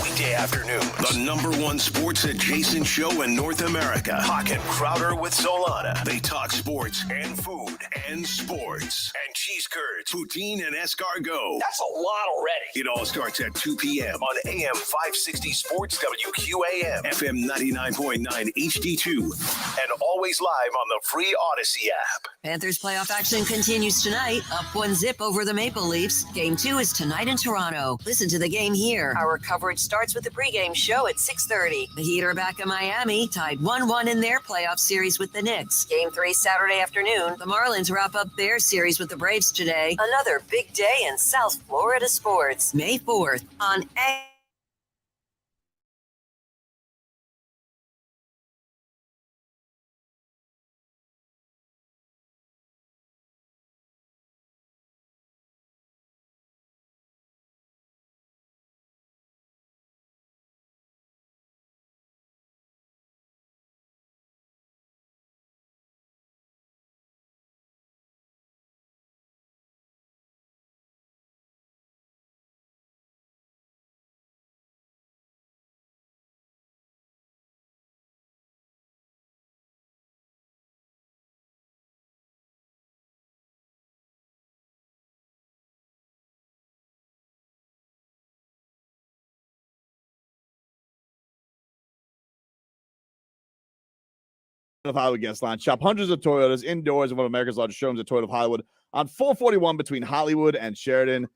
Weekday afternoon, the #1 sports adjacent show in North America. Hawk and Crowder with Solana. They talk sports and food and sports. And cheese curds, poutine, and escargot. That's a lot already. It all starts at 2 p.m. on AM 560 Sports WQAM, FM 99.9 HD2, and always live on the free Odyssey app. Panthers playoff action continues tonight. Up 1-0 over the Maple Leafs. Game 2 is tonight in Toronto. Listen to the game here. Our coverage starts with the pregame show at 6:30. The Heat are back in Miami, tied 1-1 in their playoff series with the Knicks. Game 3 Saturday afternoon. The Marlins wrap up their series with the Braves today. Another big day in South Florida sports. May 4th on of Hollywood guest line. Shop hundreds of Toyotas indoors in one of America's largest showrooms at Toyota of Hollywood on 441 between Hollywood and Sheridan.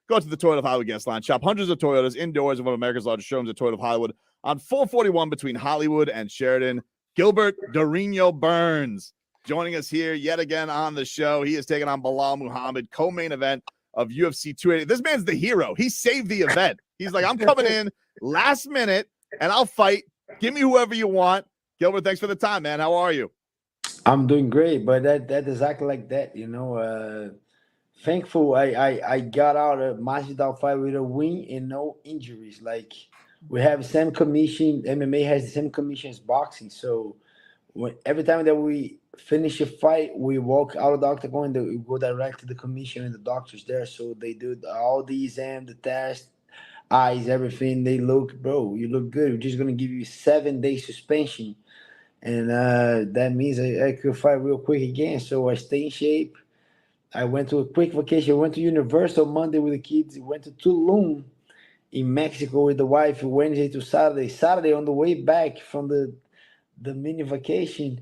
go to the Toyota of Hollywood guest line. Shop hundreds of Toyotas indoors in one of America's largest showrooms at Toyota of Hollywood on 441 between Hollywood and Sheridan. Gilbert Burns joining us here yet again on the show. He is taking on Belal Muhammad, co-main event of UFC 280. This man's the hero. He saved the event. He's like, I'm coming in last minute, and I'll fight. Give me whoever you want. Gilbert, thanks for the time, man. How are you? I'm doing great, but that exactly like that, thankful I got out of Masvidal fight with a win and no injuries. Like, we have the same commission. MMA has the same commission as boxing. So every time that we finish a fight, we walk out of the octagon and we go direct to the commission and the doctors there. So they do all the exam, the test, eyes, everything. They look, bro, you look good. We're just going to give you 7-day suspension. And that means I could fight real quick again. So I stay in shape. I went to a quick vacation. I went to Universal Monday with the kids. Went to Tulum in Mexico with the wife Wednesday to Saturday. Saturday on the way back from the mini vacation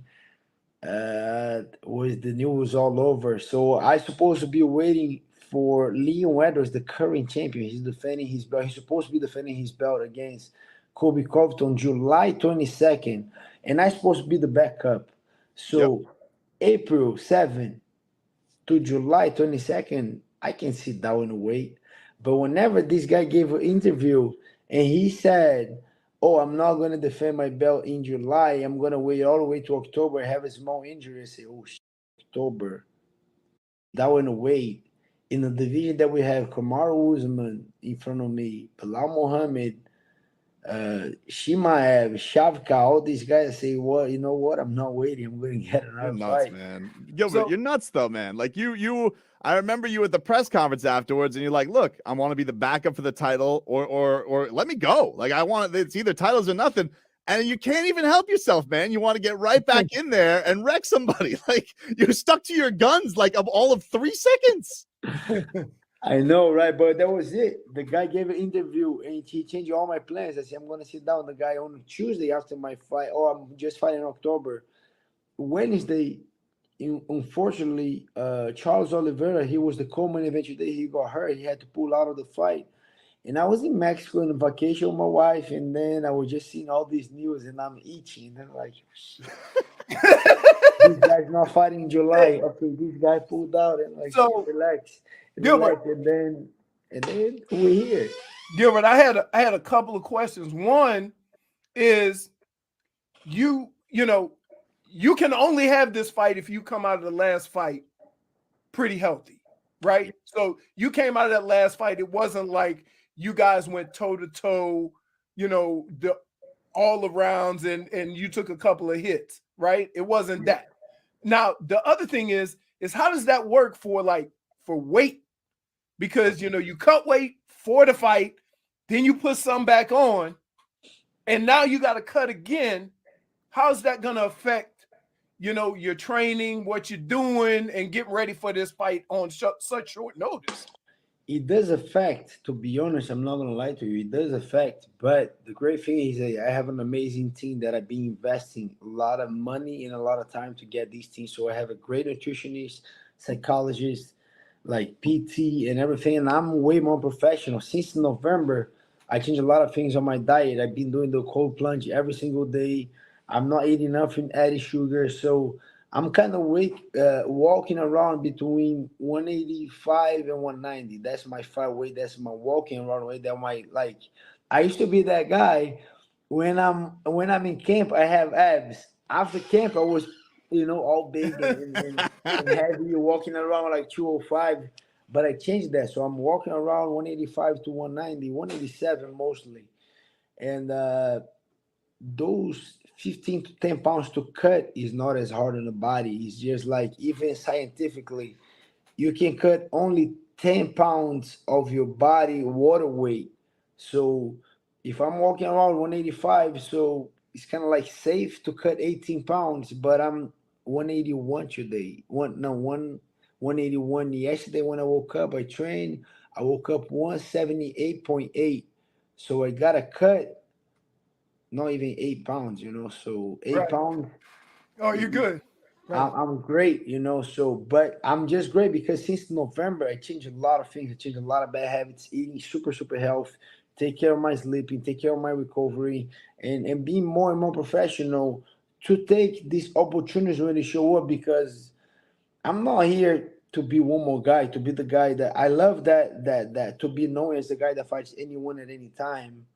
was the news all over. So I supposed to be waiting for Leon Edwards, the current champion. He's defending his belt. He's supposed to be defending his belt against Kobe Covington on July 22nd. And I'm supposed to be the backup. So April 7th to July 22nd, I can sit down and wait. But whenever this guy gave an interview and he said, oh, I'm not going to defend my belt in July. I'm going to wait all the way to October. I have a small injury. I say, oh, October. That went away. In the division that we have, Kamaru Usman in front of me, Belal Muhammad, Shimaev, Shavka, all these guys say, well, you know what? I'm not waiting. I'm going to get another fight. Man. Gilbert, you're nuts though, man. Like I remember you at the press conference afterwards and you're like, look, I want to be the backup for the title or let me go. Like it's either titles or nothing. And you can't even help yourself, man. You want to get right back in there and wreck somebody. Like, you're stuck to your guns like of all of 3 seconds. I know, right? But that was it. The guy gave an interview and he changed all my plans. I said, I'm going to sit down. The guy on Tuesday after my fight, I'm just fighting in October. Wednesday, unfortunately, Charles Oliveira, he was the co-main event today. He got hurt. He had to pull out of the fight. And I was in Mexico on vacation with my wife, and then I was just seeing all these news, and I'm itching. And I'm like, this guy's not fighting in July. Okay, this guy pulled out, and like, so relax. Gilbert, and then we're here. Gilbert, I had a couple of questions. One is you can only have this fight if you come out of the last fight pretty healthy, right? So you came out of that last fight. It wasn't like you guys went toe to toe, all the rounds and you took a couple of hits, right? It wasn't that. Now, the other thing is how does that work for weight? Because, you cut weight for the fight, then you put some back on, and now you got to cut again. How's that going to affect, your training, what you're doing, and getting ready for this fight on such short notice? It does affect, to be honest, I'm not going to lie to you. It does affect, but the great thing is that I have an amazing team that I've been investing a lot of money and a lot of time to get these teams. So I have a great nutritionist, psychologist, like PT and everything, and I'm way more professional. Since November, I changed a lot of things on my diet. I've been doing the cold plunge every single day. I'm not eating enough added sugar, so I'm kind of walking around between 185 and 190. That's my fight weight. That's my walking around weight. That I used to be that guy. When I'm in camp, I have abs. After camp, I was all big and heavy, walking around like 205. But I changed that. So I'm walking around 185 to 190, 187 mostly. And those 15 to 10 pounds to cut is not as hard on the body. It's just like, even scientifically, you can cut only 10 pounds of your body water weight. So if I'm walking around 185, so it's kind of like safe to cut 18 pounds, but I'm 181 today. 181 yesterday when I woke up. I trained. I woke up 178.8. So I got to cut not even 8 pounds, so 8 pounds. Oh, you're good. I'm great, so, but I'm just great because since November, I changed a lot of things. I changed a lot of bad habits, eating super, super health, take care of my sleeping, take care of my recovery, and being more and more professional to take these opportunities when they show up because I'm not here to be one more guy, to be the guy that I love that to be known as the guy that fights anyone at any time.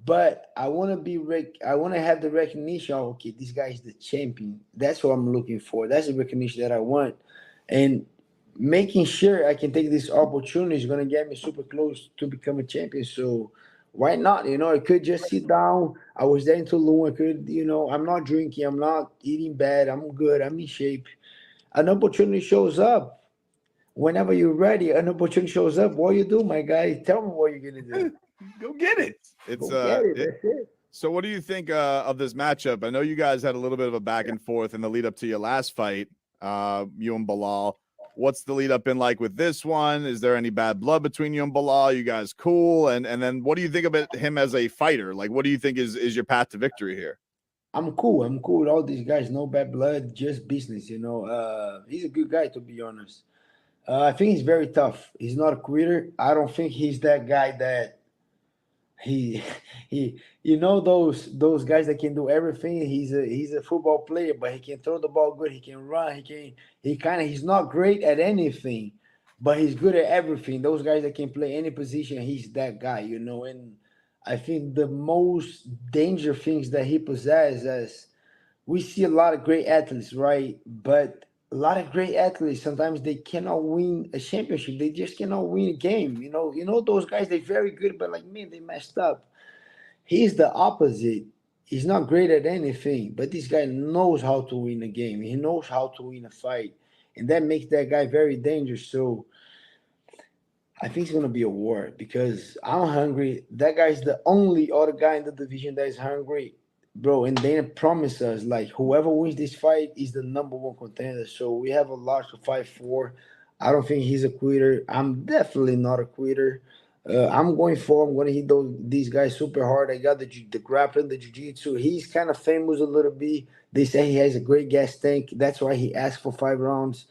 But I want to I want to have the recognition. Oh, okay, this guy is the champion. That's what I'm looking for. That's the recognition that I want, and making sure I can take this opportunity is going to get me super close to become a champion. So why not? I could just sit down. I was there in Tulum. I could, I'm not drinking. I'm not eating bad. I'm good. I'm in shape. An opportunity shows up. Whenever you're ready, an opportunity shows up. What you do, my guy? Tell me what you're gonna do. Go get it. It's Go get it. That's it. So what do you think of this matchup? I know you guys had a little bit of a back and forth in the lead up to your last fight, you and Belal. What's the lead up been like with this one? Is there any bad blood between you and Belal? You guys cool? And then what do you think about him as a fighter? Like, what do you think is your path to victory here? I'm cool. I'm cool with all these guys. No bad blood, just business. He's a good guy, to be honest. I think he's very tough. He's not a quitter. I don't think he's that guy that he those guys that can do everything. He's a football player, but he can throw the ball good. He can run. He's not great at anything, but he's good at everything. Those guys that can play any position, he's that guy. And I think the most danger things that he possesses, we see a lot of great athletes, right? But a lot of great athletes, sometimes they cannot win a championship. They just cannot win a game. Those guys, they're very good, but man, they messed up. He's the opposite. He's not great at anything, but this guy knows how to win a game. He knows how to win a fight. And that makes that guy very dangerous. So I think it's going to be a war because I'm hungry. That guy's the only other guy in the division that is hungry. Bro, and Dana promised us, whoever wins this fight is the number one contender. So we have a lot to fight for. I don't think he's a quitter. I'm definitely not a quitter. I'm going for. I'm going to hit these guys super hard. I got the grappling, the jiu-jitsu. He's kind of famous a little bit. They say he has a great gas tank. That's why he asked for 5 rounds.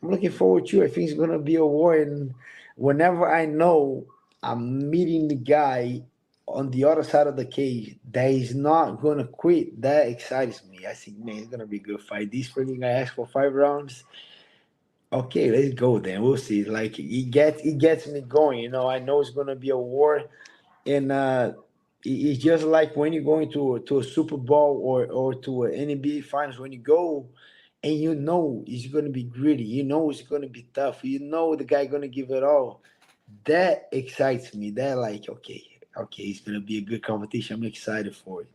I'm looking forward to it. I think it's going to be a war. And whenever I know I'm meeting the guy on the other side of the cage that is not going to quit, that excites me. I think, man, it's going to be a good fight. This freaking guy asked for 5 rounds. Okay, let's go then. We'll see. It gets me going. I know it's going to be a war. And it's just like when you're going to a Super Bowl or to an NBA Finals, when you go and it's going to be gritty. It's going to be tough. The guy going to give it all. That excites me. That okay, it's going to be a good competition. I'm excited for it.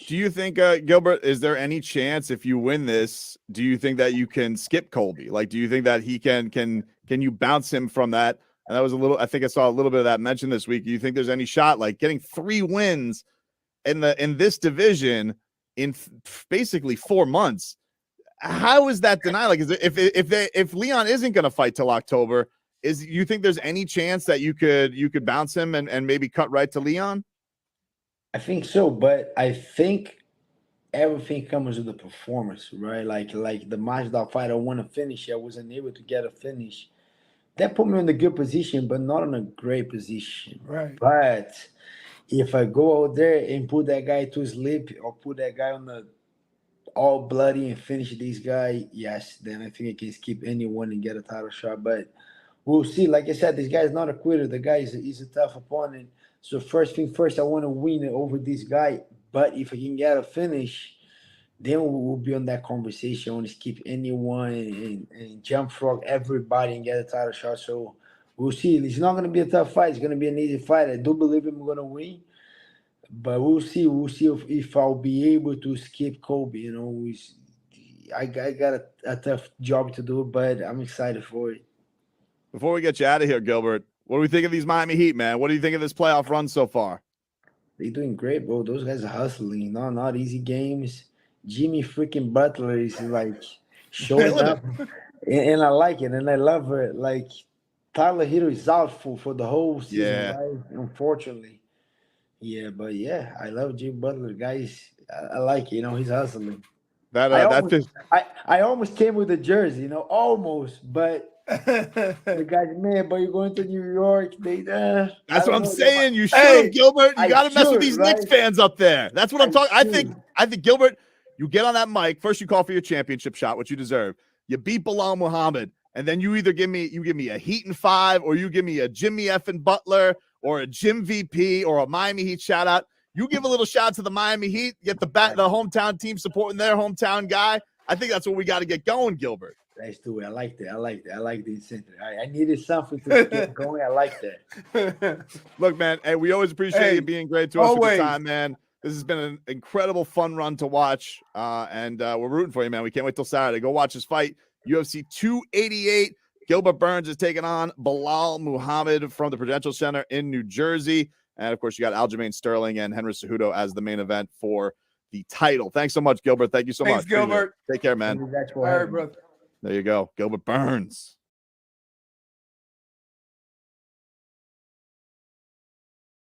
Do you think, Gilbert, is there any chance if you win this, do you think that you can skip Colby? Do you think that he can you bounce him from that? And that was I think I saw a little bit of that mentioned this week. Do you think there's any shot getting 3 wins in this division in basically 4 months? How is that denied? If Leon isn't going to fight till October, you think there's any chance that you could bounce him and maybe cut right to Leon? I think so, but I think everything comes with the performance, right? Like the Masvidal fight, I want to finish. I wasn't able to get a finish. That put me in a good position, but not in a great position. Right. But if I go out there and put that guy to sleep or put that guy on the all bloody and finish this guy, yes, then I think I can skip anyone and get a title shot. But we'll see. Like I said, this guy is not a quitter. The guy is a tough opponent. So first thing first, I want to win over this guy. But if I can get a finish, then we'll be on that conversation. I want to skip anyone and jump frog everybody and get a title shot. So we'll see. It's not going to be a tough fight. It's going to be an easy fight. I do believe I'm going to win. But we'll see. We'll see if I'll be able to skip Colby. I got a tough job to do, but I'm excited for it. Before we get you out of here, Gilbert, what do we think of these Miami Heat, man? What do you think of this playoff run so far? They're doing great, bro. Those guys are hustling. Not easy games. Jimmy freaking Butler is showing up. And I like it. And I love it. Tyler Herro is out for the whole season, right? Unfortunately. Yeah, but I love Jimmy Butler. Guys, I like it. He's hustling. That's just I almost came with a jersey, you know, almost, but the guys, man, but you're going to New York. That's what I'm saying. You should have, Gilbert. You got to mess with these Knicks fans up there. That's what I'm talking. I think Gilbert, you get on that mic. First, you call for your championship shot, which you deserve. You beat Belal Muhammad, and then you either give me a Heat and 5, or you give me a Jimmy effing Butler, or a Jim VP, or a Miami Heat shout out. You give a little shout out to the Miami Heat, get the hometown team supporting their hometown guy. I think that's what we got to get going, Gilbert. Let's do it. I like that. I like the incentive. I needed something to get going. I like that. Look, man, hey, we always appreciate you being great to us for the time, man. This has been an incredible, fun run to watch, and we're rooting for you, man. We can't wait till Saturday. Go watch this fight. UFC 288. Gilbert Burns is taking on Belal Muhammad from the Prudential Center in New Jersey. And, of course, you got Aljamain Sterling and Henry Cejudo as the main event for the title. Thanks so much, Gilbert. Thank you so much. Thanks, Gilbert. Take care, man. That's all right, brother. There you go. Gilbert Burns.